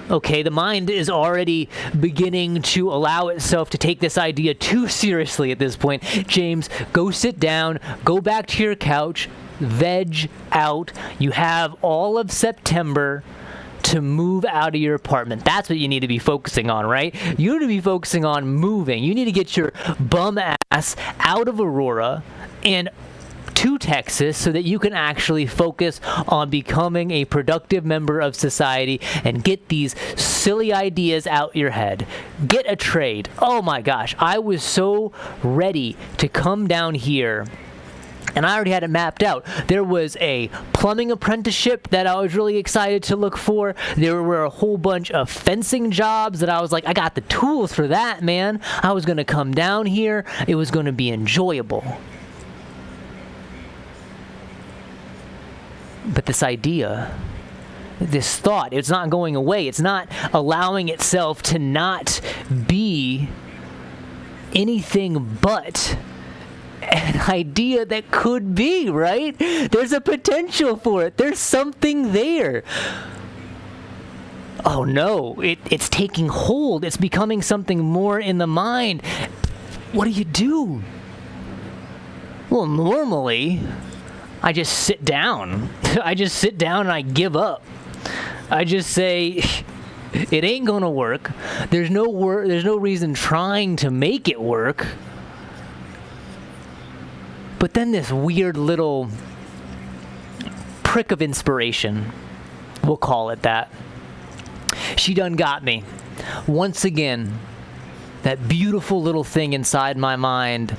Okay, the mind is already beginning to allow itself to take this idea too seriously at this point. James, go sit down, go back to your couch, veg out. You have all of September to move out of your apartment. That's what you need to be focusing on, right? You need to be focusing on moving. You need to get your bum ass out of Aurora and to Texas so that you can actually focus on becoming a productive member of society and get these silly ideas out your head. Get a trade. Oh my gosh, I was so ready to come down here. And I already had it mapped out. There was a plumbing apprenticeship that I was really excited to look for. There were a whole bunch of fencing jobs that I was like, I got the tools for that, man. I was going to come down here. It was going to be enjoyable. But this idea, this thought, it's not going away. It's not allowing itself to not be anything but an idea that could be, right? There's a potential for it. There's something there. Oh no, it's taking hold. It's becoming something more in the mind. What do? Well, normally, I just sit down. I just sit down and I give up. I just say, it ain't gonna work. There's no reason trying to make it work. But then this weird little prick of inspiration, we'll call it that, she done got me. Once again, that beautiful little thing inside my mind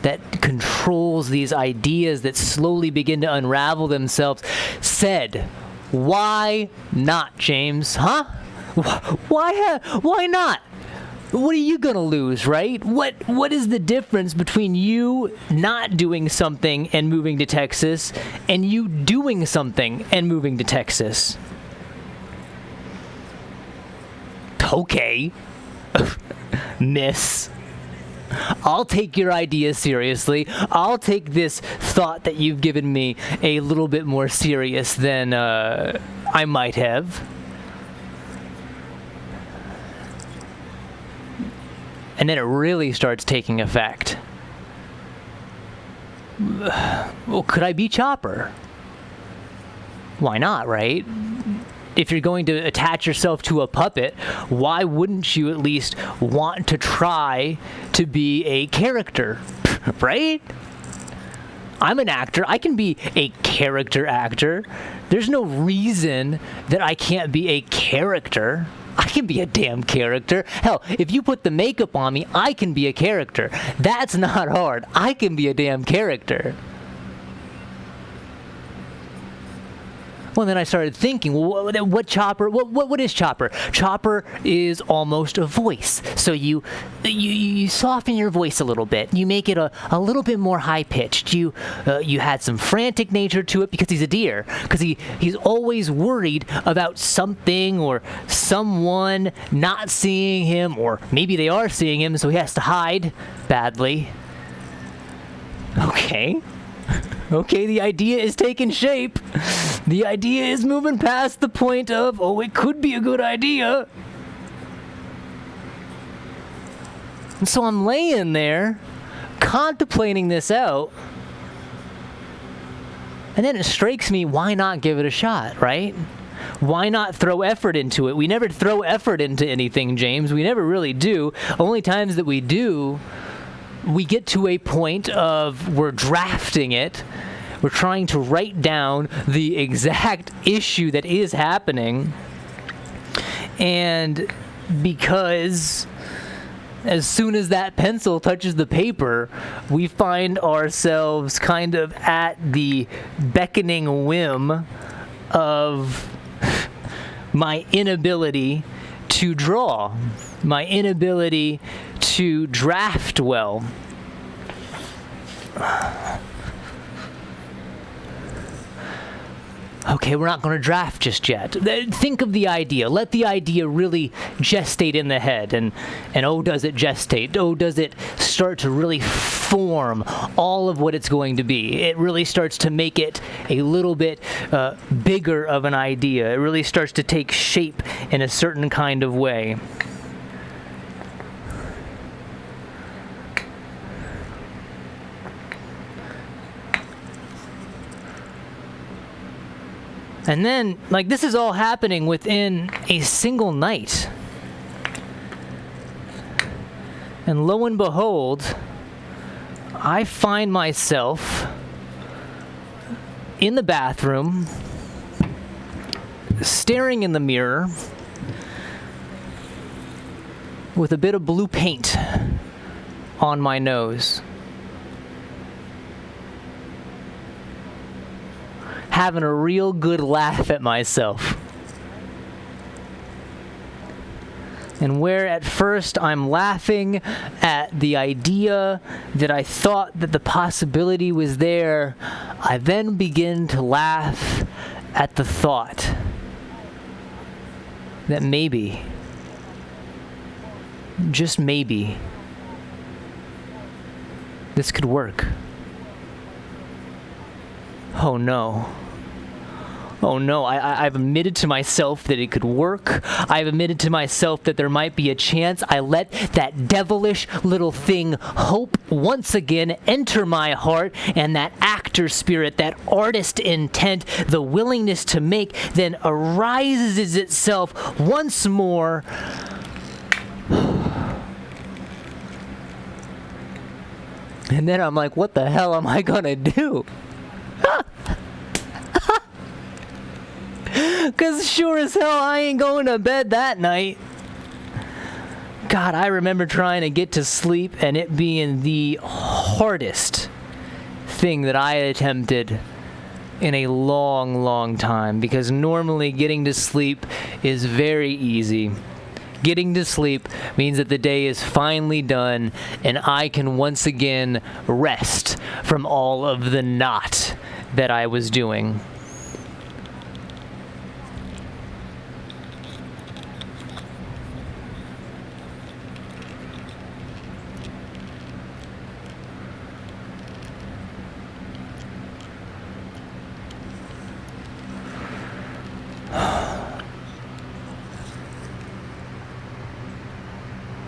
that controls these ideas that slowly begin to unravel themselves said, why not, James? Huh? Why not? What are you gonna lose, right? What is the difference between you not doing something and moving to Texas and you doing something and moving to Texas? Okay, miss. I'll take your idea seriously. I'll take this thought that you've given me a little bit more serious than I might have. And then it really starts taking effect. Well, could I be Chopper? Why not, right? If you're going to attach yourself to a puppet, why wouldn't you at least want to try to be a character, right? I'm an actor. I can be a character actor. There's no reason that I can't be a character. I can be a damn character. Hell, if you put the makeup on me, I can be a character. That's not hard. I can be a damn character. Well, then I started thinking, well, what Chopper? What is Chopper? Chopper is almost a voice. So you soften your voice a little bit. You make it a little bit more high pitched. You had some frantic nature to it because he's a deer. Because he's always worried about something or someone not seeing him, or maybe they are seeing him, so he has to hide badly. Okay. Okay, the idea is taking shape. The idea is moving past the point of, oh, it could be a good idea. And so I'm laying there, contemplating this out. And then it strikes me, why not give it a shot, right? Why not throw effort into it? We never throw effort into anything, James. We never really do. Only times that we do, we get to a point of we're drafting it. We're trying to write down the exact issue that is happening. And because as soon as that pencil touches the paper, we find ourselves kind of at the beckoning whim of my inability to draw, my inability to draft well. Okay, we're not going to draft just yet. Think of the idea. Let the idea really gestate in the head. And oh, does it gestate? Oh, does it start to really form all of what it's going to be? It really starts to make it a little bit bigger of an idea. It really starts to take shape in a certain kind of way. And then, like, this is all happening within a single night. And lo and behold, I find myself in the bathroom, staring in the mirror with a bit of blue paint on my nose, having a real good laugh at myself. And where at first I'm laughing at the idea that I thought that the possibility was there, I then begin to laugh at the thought that maybe, just maybe, this could work. Oh no. Oh no, I've admitted to myself that it could work. I've admitted to myself that there might be a chance. I let that devilish little thing, hope, once again enter my heart, and that actor spirit, that artist intent, the willingness to make, then arises itself once more. And then I'm like, what the hell am I gonna do? Because sure as hell I ain't going to bed that night. God, I remember trying to get to sleep and it being the hardest thing that I had attempted in a long, long time. Because normally getting to sleep is very easy. Getting to sleep means that the day is finally done and I can once again rest from all of the knot that I was doing.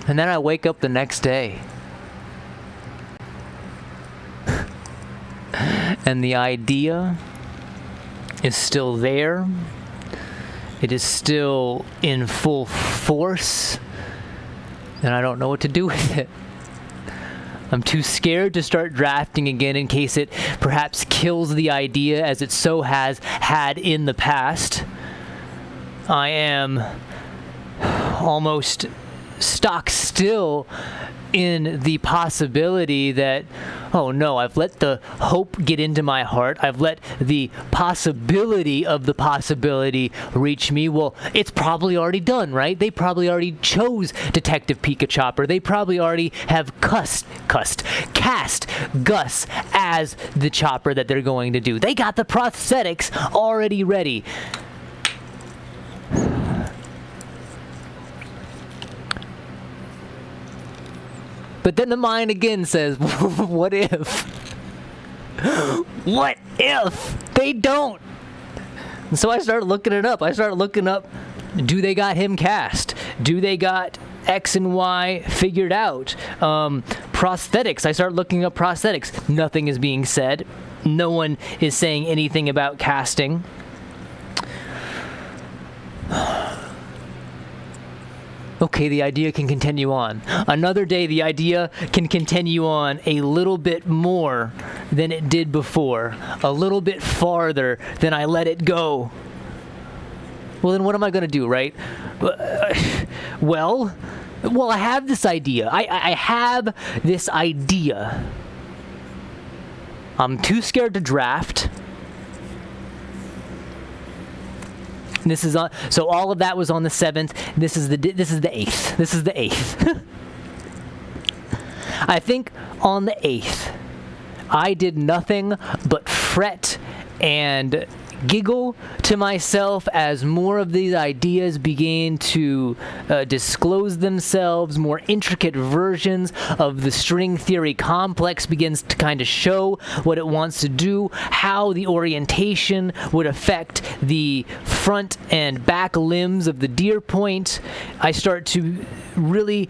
And then I wake up the next day. And the idea is still there. It is still in full force. And I don't know what to do with it. I'm too scared to start drafting again in case it perhaps kills the idea as it so has had in the past. I am almost stock still in the possibility that, oh no, I've let the hope get into my heart. I've let the possibility of the possibility reach me. Well, it's probably already done, right? They probably already chose Detective Pika-Chopper. They probably already have cast Gus as the chopper that they're going to do. They got the prosthetics already ready. But then the mind again says, what if? What if they don't? And so I started looking it up. I started looking up, do they got him cast? Do they got X and Y figured out? Prosthetics. I started looking up prosthetics. Nothing is being said. No one is saying anything about casting. Okay, the idea can continue on. Another day, the idea can continue on a little bit more than it did before. A little bit farther than I let it go. Well, then what am I going to do, right? Well, I have this idea. I have this idea. I'm too scared to draft. This is on, so all of that was on the 7th. This is the 8th. This is the 8th. I think on the 8th, I did nothing but fret and giggle to myself as more of these ideas began to disclose themselves. More intricate versions of the string theory complex begins to kind of show what it wants to do, how the orientation would affect the front and back limbs of the deer point. I start to really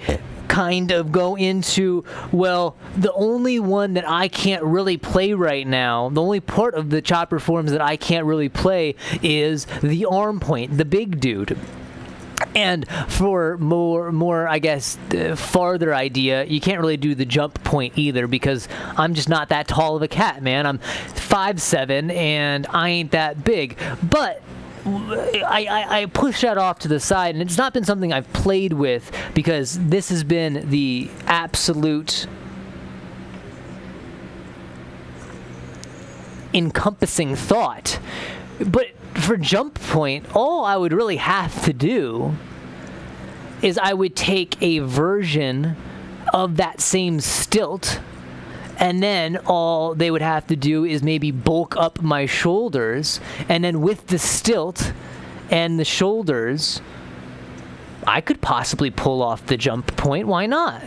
kind of go into, well, the only one that I can't really play right now, the only part of the chopper forms that I can't really play is the arm point, the big dude. And for more, I guess, farther idea, you can't really do the jump point either because I'm just not that tall of a cat, man. I'm 5'7", and I ain't that big. But I push that off to the side, and it's not been something I've played with because this has been the absolute encompassing thought. But for jump point, all I would really have to do is I would take a version of that same stilt, and then all they would have to do is maybe bulk up my shoulders, and then with the stilt and the shoulders, I could possibly pull off the jump point. Why not?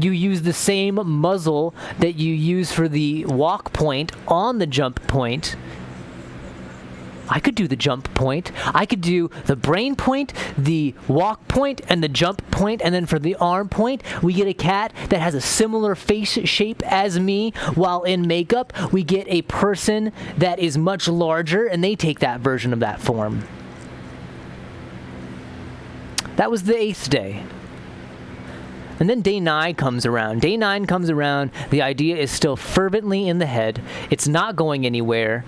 You use the same muzzle that you use for the walk point on the jump point. I could do the jump point. I could do the brain point, the walk point, and the jump point, and then for the arm point, we get a cat that has a similar face shape as me. While in makeup, we get a person that is much larger, and they take that version of that form. That was the 8th day. And then day 9 comes around. Day 9 comes around. The idea is still fervently in the head. It's not going anywhere.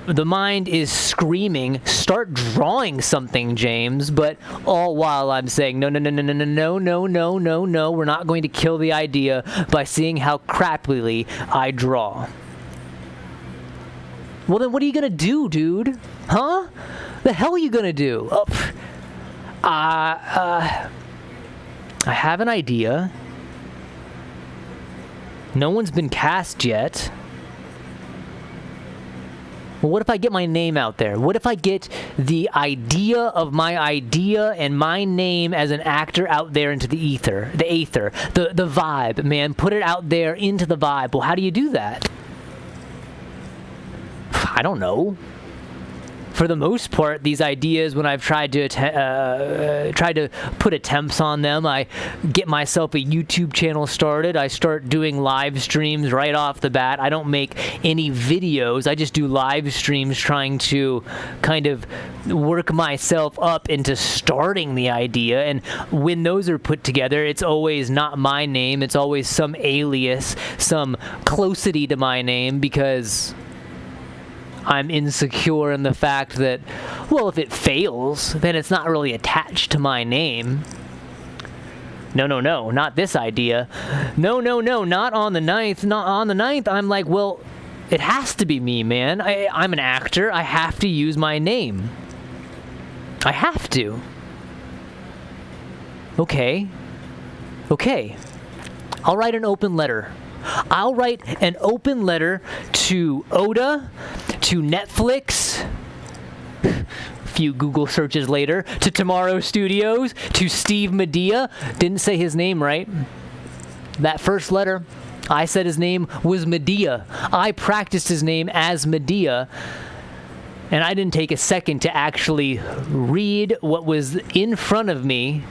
The mind is screaming, start drawing something, James, but all while I'm saying, no, we're not going to kill the idea by seeing how crappily I draw. Well, then what are you going to do, dude? Huh? The hell are you going to do? I have an idea. No one's been cast yet. Well, what if I get my name out there? What if I get the idea of my idea and my name as an actor out there into the ether, the vibe, man? Put it out there into the vibe. Well, how do you do that? I don't know. For the most part, these ideas, when I've tried to put attempts on them, I get myself a YouTube channel started. I start doing live streams right off the bat. I don't make any videos. I just do live streams trying to kind of work myself up into starting the idea. And when those are put together, it's always not my name. It's always some alias, some closity to my name, because I'm insecure in the fact that, well, if it fails, then it's not really attached to my name. No, not this idea. No, not on the 9th. Not on the 9th. I'm like, well, it has to be me, man. I'm an actor. I have to use my name. I have to. Okay. I'll write an open letter. I'll write an open letter to Oda, to Netflix, a few Google searches later, to Tomorrow Studios, to Steve Medea. Didn't say his name right. That first letter, I said his name was Medea. I practiced his name as Medea, and I didn't take a second to actually read what was in front of me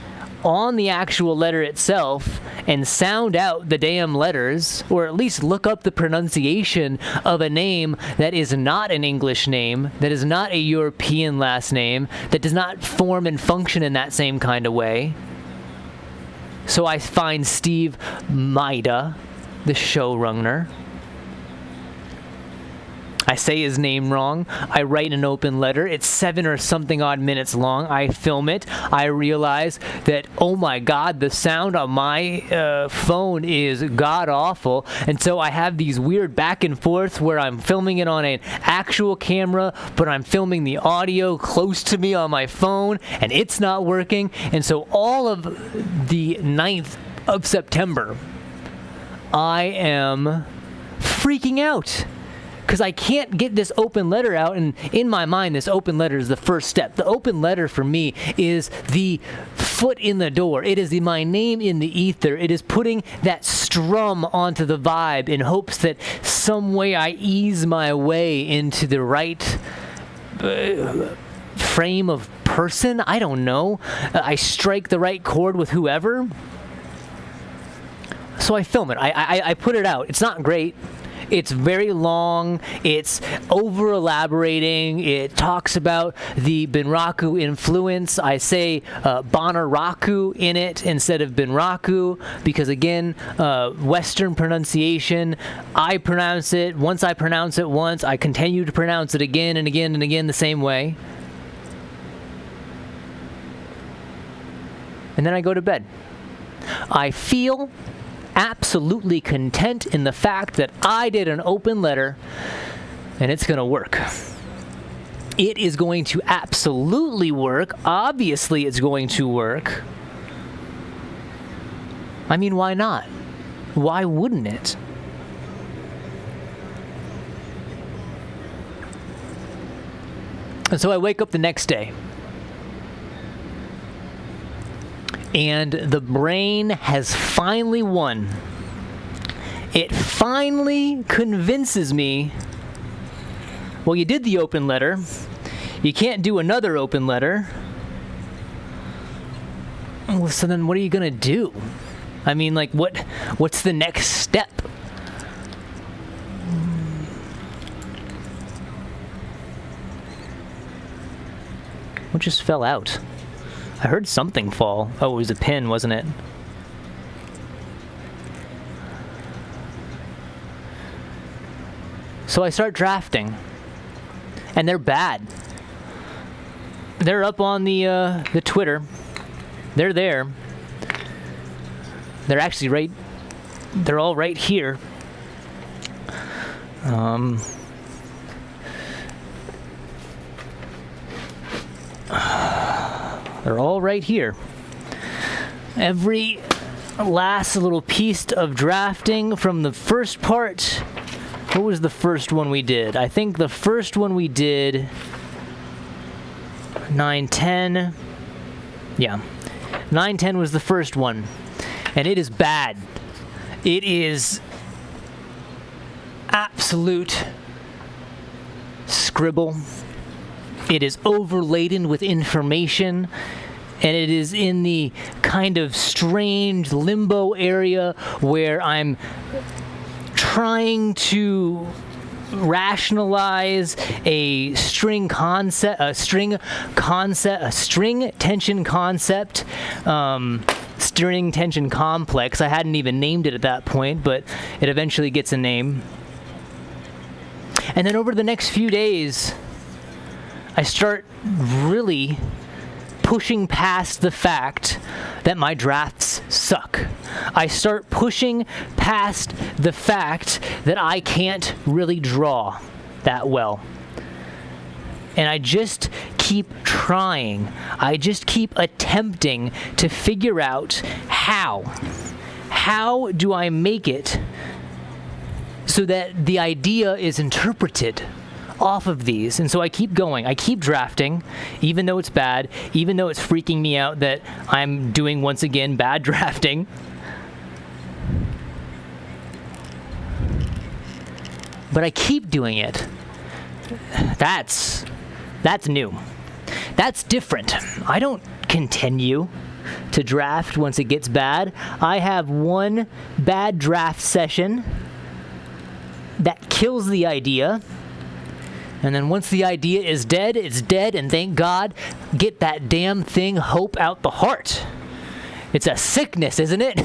on the actual letter itself and sound out the damn letters, or at least look up the pronunciation of a name that is not an English name, that is not a European last name, that does not form and function in that same kind of way. So I find Steve Maida, the showrunner. I say his name wrong. I write an open letter. It's 7 or something odd minutes long. I film it. I realize that, oh my God, the sound on my phone is god-awful. And so I have these weird back and forths where I'm filming it on an actual camera, but I'm filming the audio close to me on my phone, and it's not working. And so all of the 9th of September, I am freaking out, because I can't get this open letter out, and in my mind, this open letter is the first step. The open letter for me is the foot in the door. It is my name in the ether. It is putting that strum onto the vibe in hopes that some way I ease my way into the right frame of person. I don't know. I strike the right chord with whoever. So I film it. I put it out. It's not great. It's very long. It's over-elaborating. It talks about the Bunraku influence. I say Bonaraku in it instead of Bunraku because, again, Western pronunciation. I pronounce it. Once I pronounce it once, I continue to pronounce it again and again and again the same way. And then I go to bed. I feel absolutely content in the fact that I did an open letter and it's going to work. It is going to absolutely work. Obviously, it's going to work. I mean, why not? Why wouldn't it? And so I wake up the next day. And the brain has finally won. It finally convinces me, well, you did the open letter. You can't do another open letter. Well, so then what are you going to do? I mean, like, what's the next step? What just fell out? I heard something fall. Oh, it was a pin, wasn't it? So I start drafting. And they're bad. They're up on the Twitter. They're there. They're actually right. They're all right here. They're all right here. Every last little piece of drafting from the first part. What was the first one we did? I think the first one we did 9-10. Yeah. 9-10 was the first one. And it is bad. It is absolute scribble. It is overladen with information, and it is in the kind of strange limbo area where I'm trying to rationalize a string tension concept, string tension complex. I hadn't even named it at that point, but it eventually gets a name. And then over the next few days, I start really pushing past the fact that my drafts suck. I start pushing past the fact that I can't really draw that well. And I just keep trying. I just keep attempting to figure out how. How do I make it so that the idea is interpreted off of these? And so I keep going. I keep drafting, even though it's bad, even though it's freaking me out that I'm doing, once again, bad drafting. But I keep doing it. That's new. That's different. I don't continue to draft once it gets bad. I have one bad draft session that kills the idea. And then once the idea is dead, it's dead, and thank God, get that damn thing, hope, out the heart. It's a sickness, isn't it?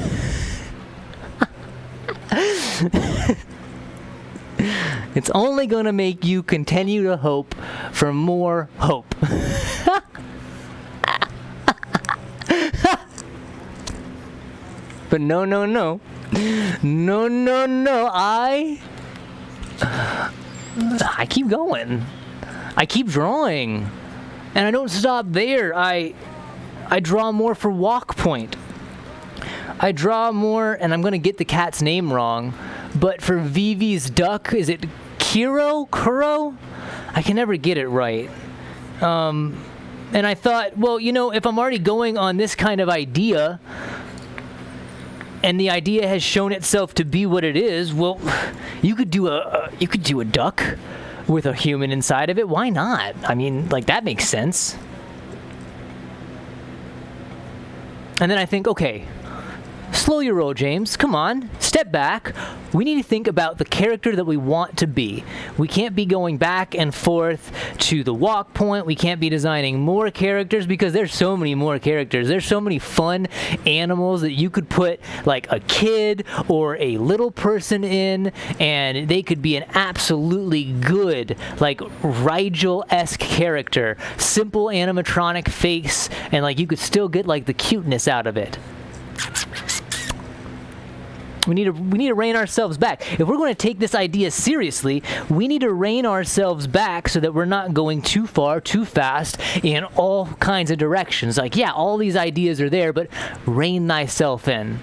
It's only going to make you continue to hope for more hope. But no. No. I keep going. I keep drawing. And I don't stop there. I draw more for Walk Point. I draw more, and I'm going to get the cat's name wrong, but for Vivi's duck, is it Kuro? I can never get it right. And I thought, well, if I'm already going on this kind of idea, and the idea has shown itself to be what it is, well, you could do a duck with a human inside of it. Why not? I mean, like, that makes sense. And then I think, okay, slow your roll, James. Come on, step back. We need to think about the character that we want to be. We can't be going back and forth to the walk point. We can't be designing more characters because there's so many more characters. There's so many fun animals that you could put like a kid or a little person in, and they could be an absolutely good, like Rigel-esque character. Simple animatronic face, and like you could still get like the cuteness out of it. We need to rein ourselves back. If we're going to take this idea seriously, we need to rein ourselves back so that we're not going too far, too fast in all kinds of directions. Like, yeah, all these ideas are there, but rein thyself in.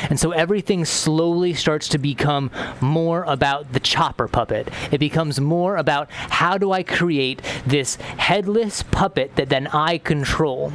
And so everything slowly starts to become more about the chopper puppet. It becomes more about how do I create this headless puppet that then I control.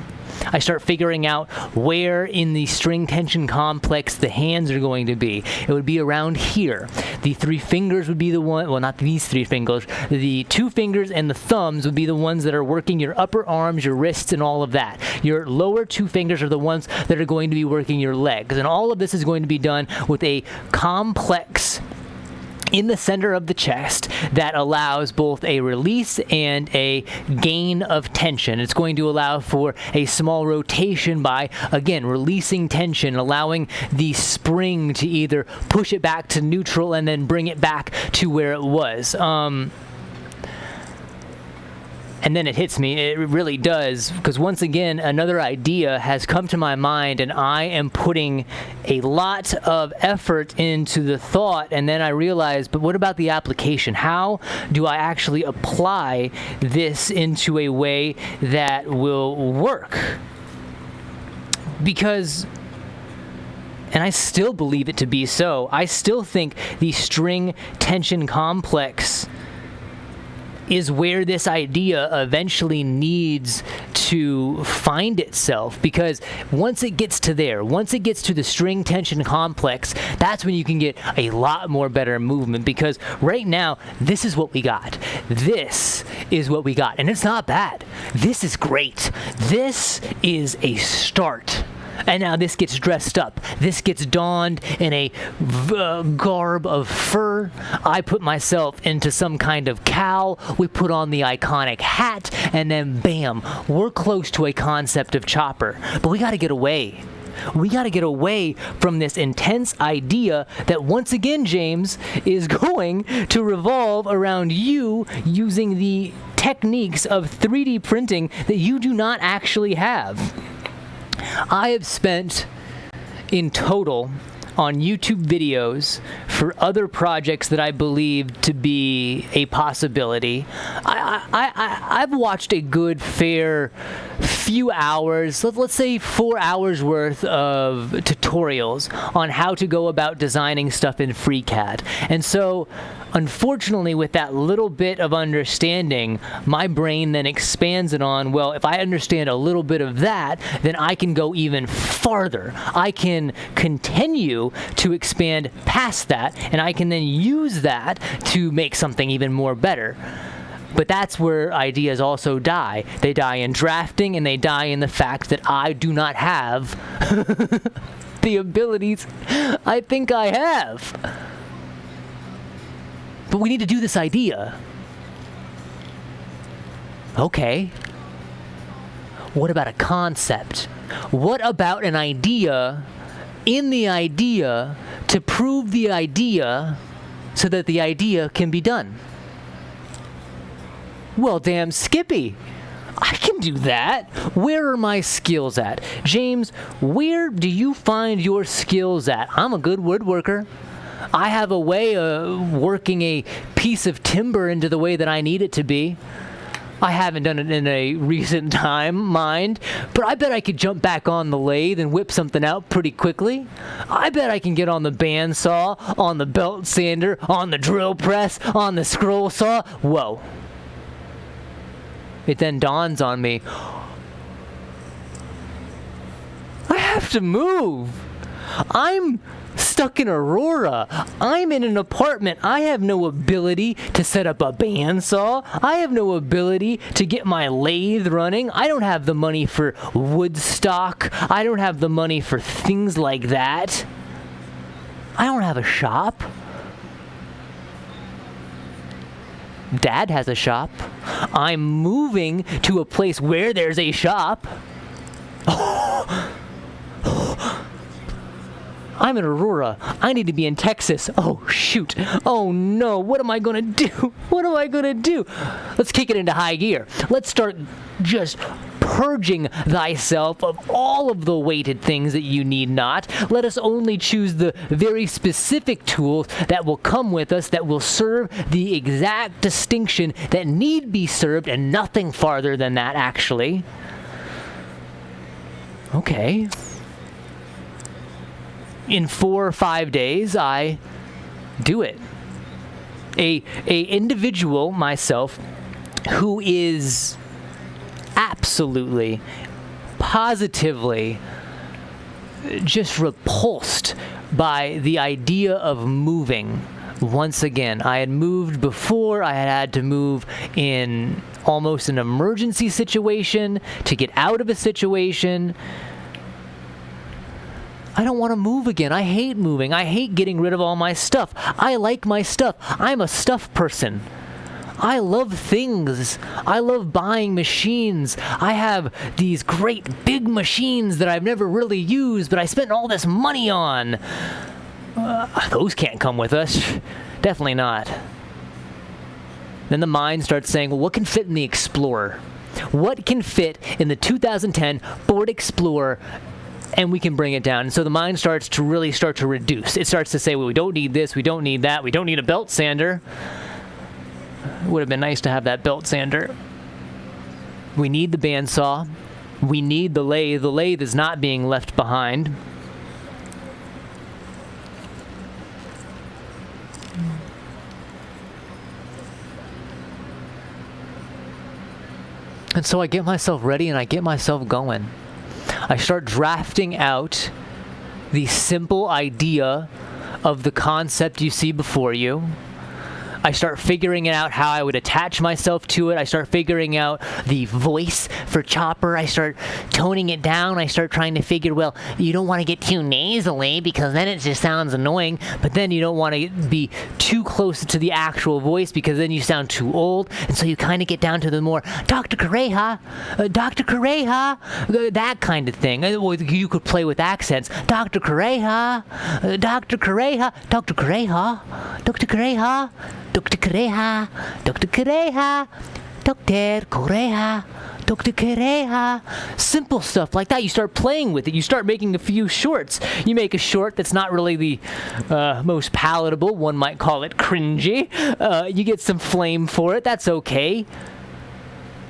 I start figuring out where in the string tension complex the hands are going to be. It would be around here. The 3 fingers would be the one, well, not these 3 fingers. The 2 fingers and the thumbs would be the ones that are working your upper arms, your wrists, and all of that. Your lower 2 fingers are the ones that are going to be working your legs. And all of this is going to be done with a complex in the center of the chest that allows both a release and a gain of tension. It's going to allow for a small rotation by, again, releasing tension, allowing the spring to either push it back to neutral and then bring it back to where it was. And then it hits me, it really does, because once again, another idea has come to my mind, and I am putting a lot of effort into the thought, and then I realize, but what about the application? How do I actually apply this into a way that will work? Because, and I still believe it to be so, I still think the string tension complex is where this idea eventually needs to find itself, because once it gets to there, once it gets to the string tension complex, that's when you can get a lot more better movement, because right now, this is what we got. This is what we got, and it's not bad. This is great. This is a start. And now this gets dressed up. This gets donned in a garb of fur. I put myself into some kind of cowl. We put on the iconic hat, and then bam, we're close to a concept of chopper. But we got to get away. We got to get away from this intense idea that, once again, James, is going to revolve around you using the techniques of 3D printing that you do not actually have. I have spent, in total, on YouTube videos for other projects that I believe to be a possibility. I've watched a good, fair few hours, let's say 4 hours worth of tutorials on how to go about designing stuff in FreeCAD. And so, unfortunately, with that little bit of understanding, my brain then expands it on, well, if I understand a little bit of that, then I can go even farther. I can continue to expand past that, and I can then use that to make something even more better. But that's where ideas also die. They die in drafting, and they die in the fact that I do not have the abilities I think I have. But we need to do this idea. Okay. What about a concept? What about an idea in the idea to prove the idea so that the idea can be done? Well, damn, Skippy, I can do that. Where are my skills at? James, where do you find your skills at? I'm a good woodworker. I have a way of working a piece of timber into the way that I need it to be. I haven't done it in a recent time, mind, but I bet I could jump back on the lathe and whip something out pretty quickly. I bet I can get on the bandsaw, on the belt sander, on the drill press, on the scroll saw. Whoa. It then dawns on me, I have to move. I'm stuck in Aurora. I'm in an apartment. I have no ability to set up a bandsaw. I have no ability to get my lathe running. I don't have the money for Woodstock. I don't have the money for things like that. I don't have a shop. Dad has a shop. I'm moving to a place where there's a shop. I'm in Aurora. I need to be in Texas. Oh, shoot. Oh, no. What am I going to do? What am I going to do? Let's kick it into high gear. Let's start just purging thyself of all of the weighted things that you need not. Let us only choose the very specific tools that will come with us, that will serve the exact distinction that need be served, and nothing farther than that, actually. Okay. In 4 or 5 days, I do it. A individual, myself, who is absolutely, positively just repulsed by the idea of moving. Once again, I had moved before. I had to move in almost an emergency situation to get out of a situation. I don't want to move again. I hate moving. I hate getting rid of all my stuff. I like my stuff. I'm a stuff person. I love things. I love buying machines. I have these great big machines that I've never really used, but I spent all this money on. Those can't come with us. Definitely not. Then the mind starts saying, well, what can fit in the Explorer? What can fit in the 2010 Ford Explorer? And we can bring it down. And so the mind starts to really reduce. It starts to say, well, we don't need this, we don't need that, we don't need a belt sander. It would have been nice to have that belt sander. We need the bandsaw. We need the lathe. The lathe is not being left behind. And so I get myself ready and I get myself going. I start drafting out the simple idea of the concept you see before you. I start figuring out how I would attach myself to it. I start figuring out the voice for Chopper. I start toning it down. I start trying to figure, well, you don't want to get too nasally because then it just sounds annoying, but then you don't want to be too close to the actual voice because then you sound too old. And so you kind of get down to the more, Dr. Correja, Dr. Correja, that kind of thing. You could play with accents. Dr. Correja, Dr. Correja, Dr. Correja, Dr. Correja, Dr. Correja, Dr. Correja, Dr. Correja, Dr. Correja. Simple stuff like that. You start playing with it. You start making a few shorts. You make a short that's not really the most palatable. One might call it cringy. You get some flame for it. That's okay.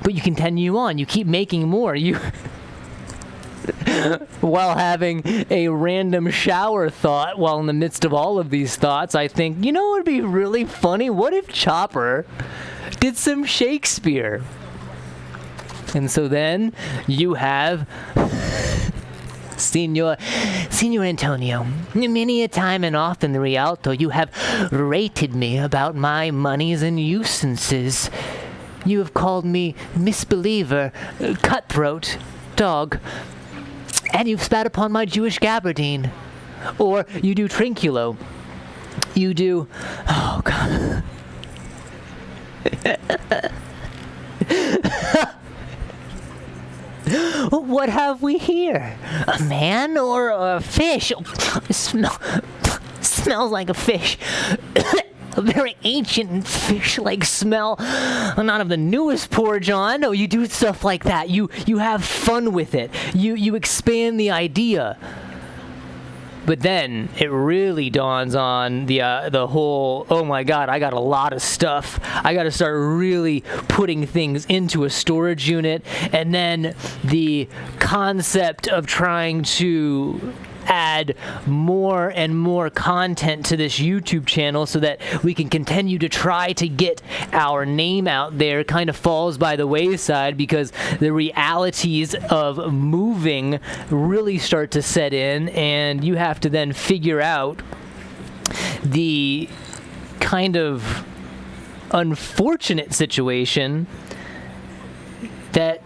But you continue on. You keep making more. You... While having a random shower thought, while in the midst of all of these thoughts, I think, you know what would be really funny? What if Chopper did some Shakespeare? And so then you have Senor Antonio. Many a time and often, the Rialto, you have rated me about my monies and usances. You have called me misbeliever, cutthroat, dog. And you've spat upon my Jewish gabardine. Or you do trinculo. You do... Oh, God. What have we here? A man or a fish? Smells like a fish. A very ancient fish-like smell. Not of the newest porridge on. No, you do stuff like that. You have fun with it. You expand the idea. But then it really dawns on the whole, oh my God, I got a lot of stuff. I got to start really putting things into a storage unit. And then the concept of trying to add more and more content to this YouTube channel so that we can continue to try to get our name out there, kind of falls by the wayside because the realities of moving really start to set in, and you have to then figure out the kind of unfortunate situation that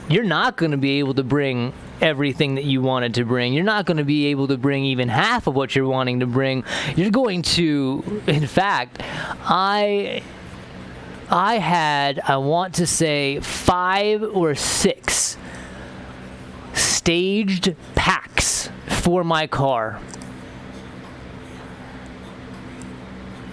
you're not going to be able to bring everything that you wanted to bring. You're not going to be able to bring even half of what you're wanting to bring. You're going to, in fact, I had, I want to say, 5 or 6 staged packs for my car.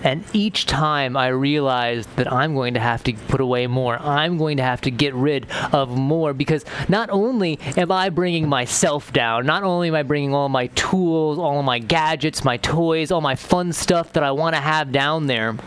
And each time I realized that I'm going to have to put away more. I'm going to have to get rid of more, because not only am I bringing myself down, not only am I bringing all my tools, all of my gadgets, my toys, all my fun stuff that I want to have down there,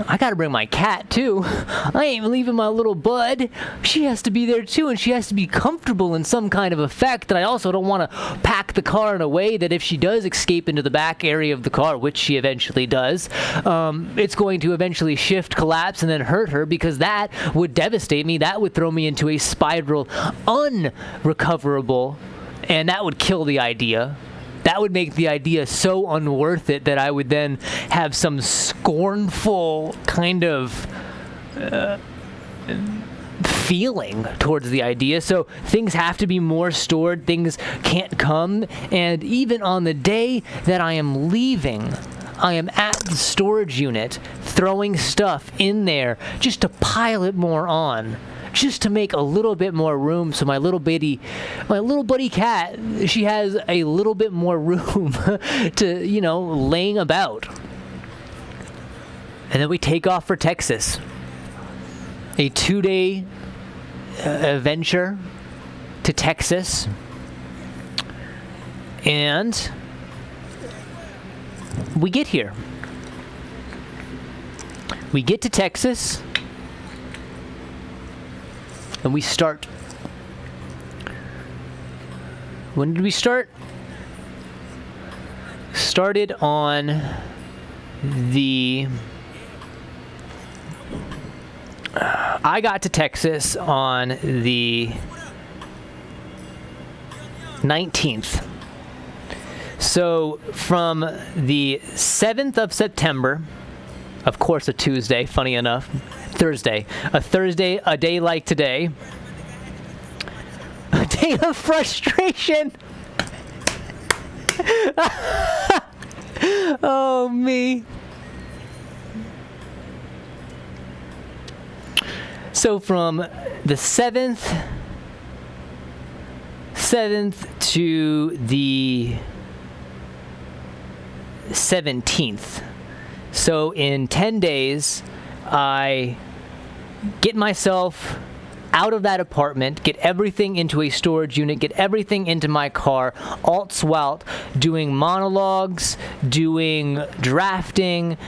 I gotta bring my cat too. I ain't leaving my little bud. She has to be there too, and she has to be comfortable in some kind of effect. And I also don't want to pack the car in a way that if she does escape into the back area of the car, which she eventually does, it's going to eventually shift, collapse, and then hurt her, because that would devastate me. That would throw me into a spiral unrecoverable, and that would kill the idea. That would make the idea so unworth it that I would then have some scornful kind of feeling towards the idea. So things have to be more stored. Things can't come. And even on the day that I am leaving, I am at the storage unit throwing stuff in there just to pile it more on, just to make a little bit more room so my little buddy cat, she has a little bit more room to, laying about. And then we take off for Texas. A 2-day adventure to Texas. And we get here. We get to Texas. And we start. When did we start? Started on the... I got to Texas on the 19th. So from the 7th of September, of course a Tuesday, funny enough, Thursday, a day like today, a day of frustration. Oh, me. So from the 7th to the 17th. So in 10 days, I get myself out of that apartment, get everything into a storage unit, get everything into my car, alt-swalt, doing monologues, doing drafting,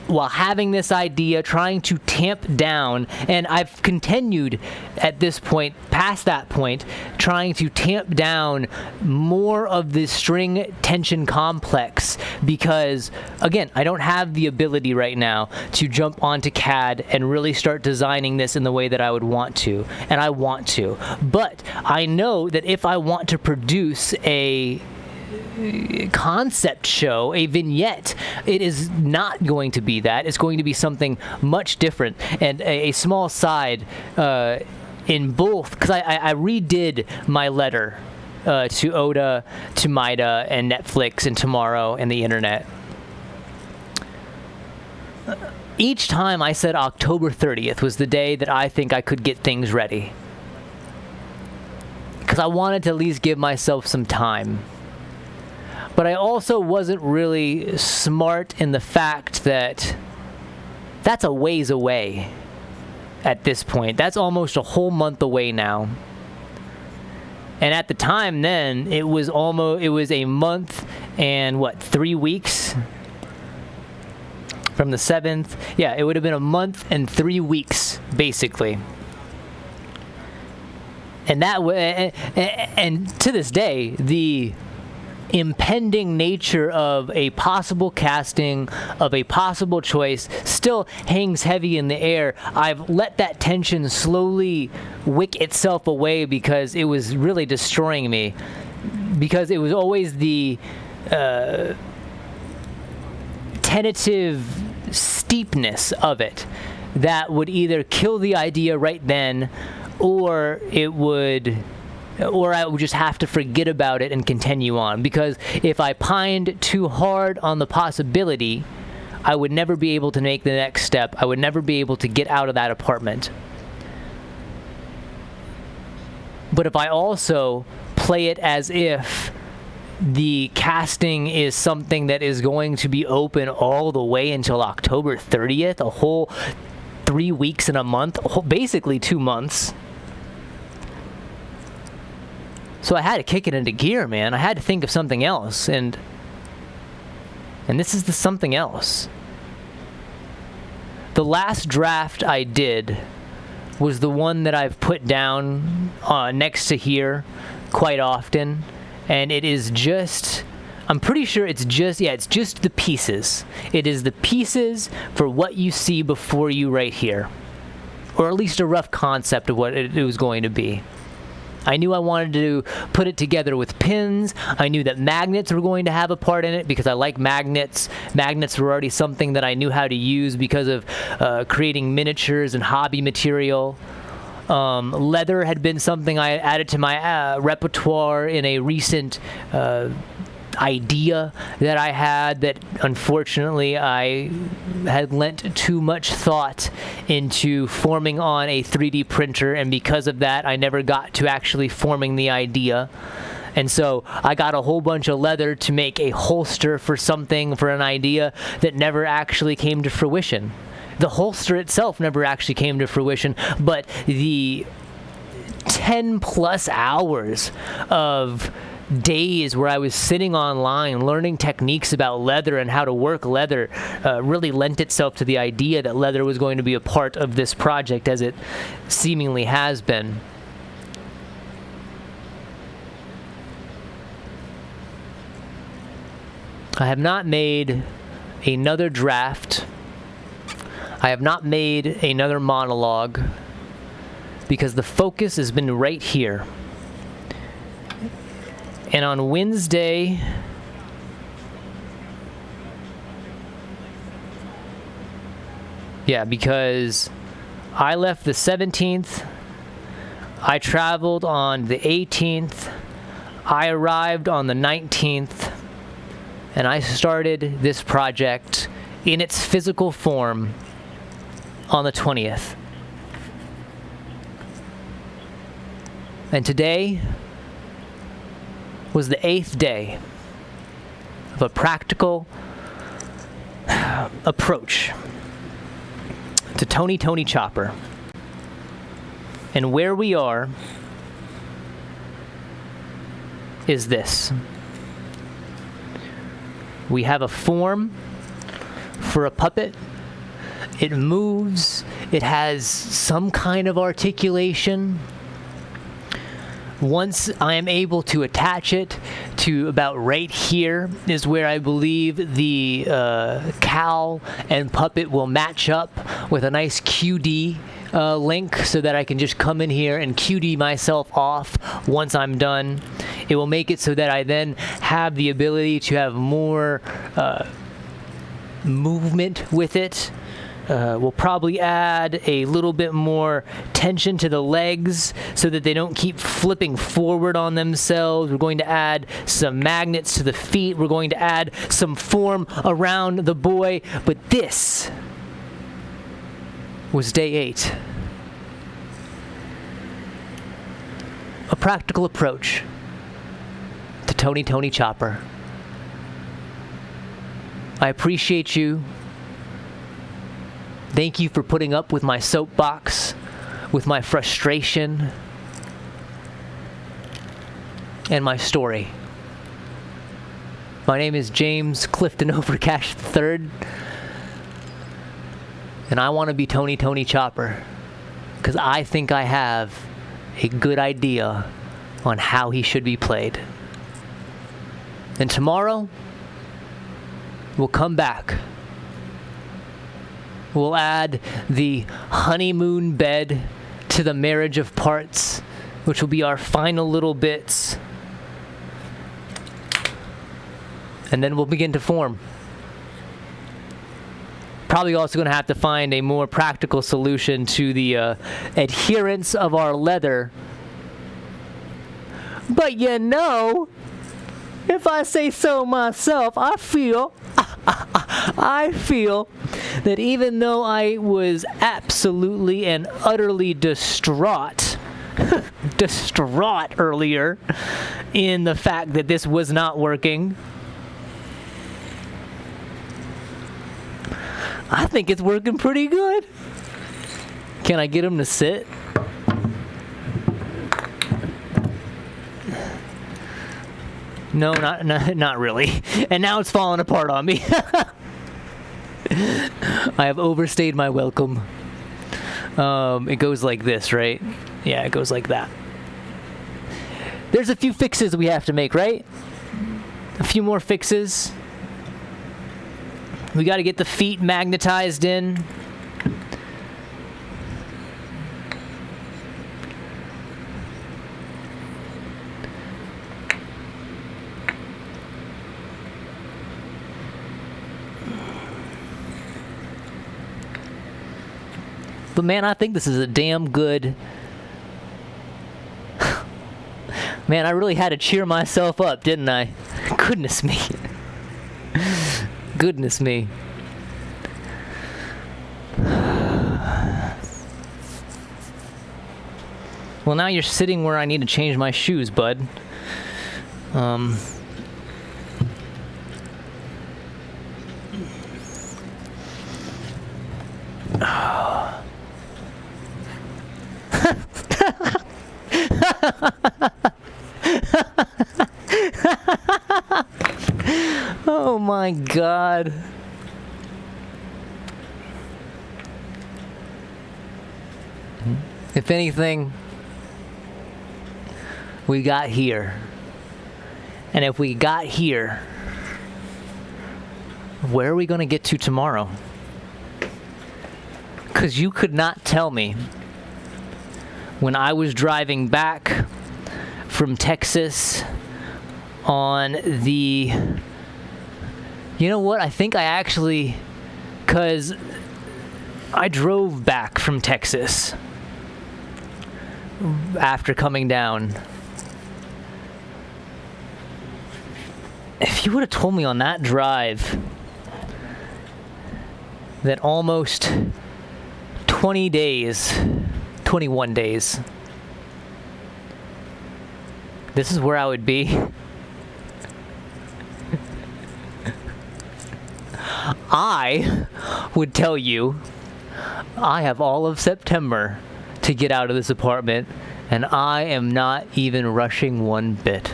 while having this idea, trying to tamp down, and I've continued at this point, past that point, trying to tamp down more of the string tension complex, because, again, I don't have the ability right now to jump onto CAD and really start designing this in the way that I would want to, and I want to. But I know that if I want to produce a concept show, a vignette, it is not going to be that. It's going to be something much different, and a small side in both, because I redid my letter to Oda, to Maida, and Netflix, and Tomorrow, and the internet. Each time I said October 30th was the day that I think I could get things ready, because I wanted to at least give myself some time. But I also wasn't really smart in the fact that that's a ways away at this point. That's almost a whole month away now. And at the time then, it was a month and 3 weeks? From the 7th? Yeah, it would have been a month and 3 weeks, basically. And that and to this day, the impending nature of a possible casting, of a possible choice, still hangs heavy in the air. I've let that tension slowly wick itself away because it was really destroying me. Because it was always the tentative steepness of it that would either kill the idea right then, or I would just have to forget about it and continue on. Because if I pined too hard on the possibility, I would never be able to make the next step. I would never be able to get out of that apartment. But if I also play it as if the casting is something that is going to be open all the way until October 30th, a whole 3 weeks and a month, basically 2 months. So I had to kick it into gear, man. I had to think of something else, and this is the something else. The last draft I did was the one that I've put down next to here quite often, and it is just, I'm pretty sure it's just the pieces. It is the pieces for what you see before you right here, or at least a rough concept of what it was going to be. I knew I wanted to put it together with pins. I knew that magnets were going to have a part in it because I like magnets. Magnets were already something that I knew how to use because of creating miniatures and hobby material. Leather had been something I added to my repertoire in a recent idea that I had that unfortunately I had lent too much thought into forming on a 3D printer, and because of that I never got to actually forming the idea. And so I got a whole bunch of leather to make a holster for something, for an idea that never actually came to fruition. The holster itself never actually came to fruition, but the 10 plus hours of days where I was sitting online learning techniques about leather and how to work leather really lent itself to the idea that leather was going to be a part of this project, as it seemingly has been. I have not made another draft. I have not made another monologue because the focus has been right here. And on Wednesday, because I left the 17th, I traveled on the 18th, I arrived on the 19th, and I started this project in its physical form on the 20th. And today was the 8th day of a practical approach to Tony Chopper. And where we are is this. We have a form for a puppet. It moves. It has some kind of articulation. Once I am able to attach it to about right here is where I believe the cowl and puppet will match up with a nice QD link, so that I can just come in here and QD myself off once I'm done. It will make it so that I then have the ability to have more movement with it. We'll probably add a little bit more tension to the legs so that they don't keep flipping forward on themselves. We're going to add some magnets to the feet. We're going to add some form around the boy. But this was day 8. A practical approach to Tony Chopper. I appreciate you. Thank you for putting up with my soapbox, with my frustration, and my story. My name is James Clifton Overcash III, and I want to be Tony Chopper, because I think I have a good idea on how he should be played. And tomorrow, we'll come back. We'll add the honeymoon bed to the marriage of parts, which will be our final little bits. And then we'll begin to form. Probably also going to have to find a more practical solution to the adherence of our leather. But you know, if I say so myself, I feel that even though I was absolutely and utterly distraught earlier in the fact that this was not working, I think it's working pretty good. Can I get him to sit? No, not really. And now it's falling apart on me. I have overstayed my welcome. It goes like this, right? Yeah, it goes like that. There's a few fixes we have to make, right? A few more fixes. We got to get the feet magnetized in. But man, I think this is a damn good... Man, I really had to cheer myself up, didn't I? Goodness me. Goodness me. Well, now you're sitting where I need to change my shoes, bud. Oh my God. If anything, we got here. And if we got here, where are we going to get to tomorrow? Because you could not tell me when I was driving back from Texas on the... You know what? I think I actually... Because I drove back from Texas after coming down. If you would have told me on that drive that almost 20 days, 21 days, this is where I would be, I would tell you I have all of September to get out of this apartment, and I am not even rushing one bit.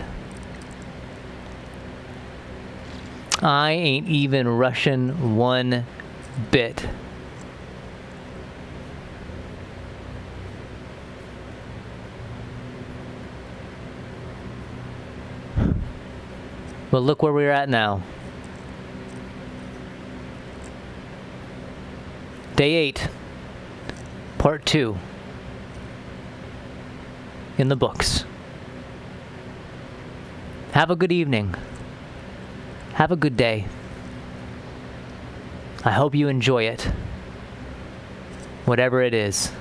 I ain't even rushing one bit. But look where we're at now. Day 8, part 2, in the books. Have a good evening. Have a good day. I hope you enjoy it, whatever it is.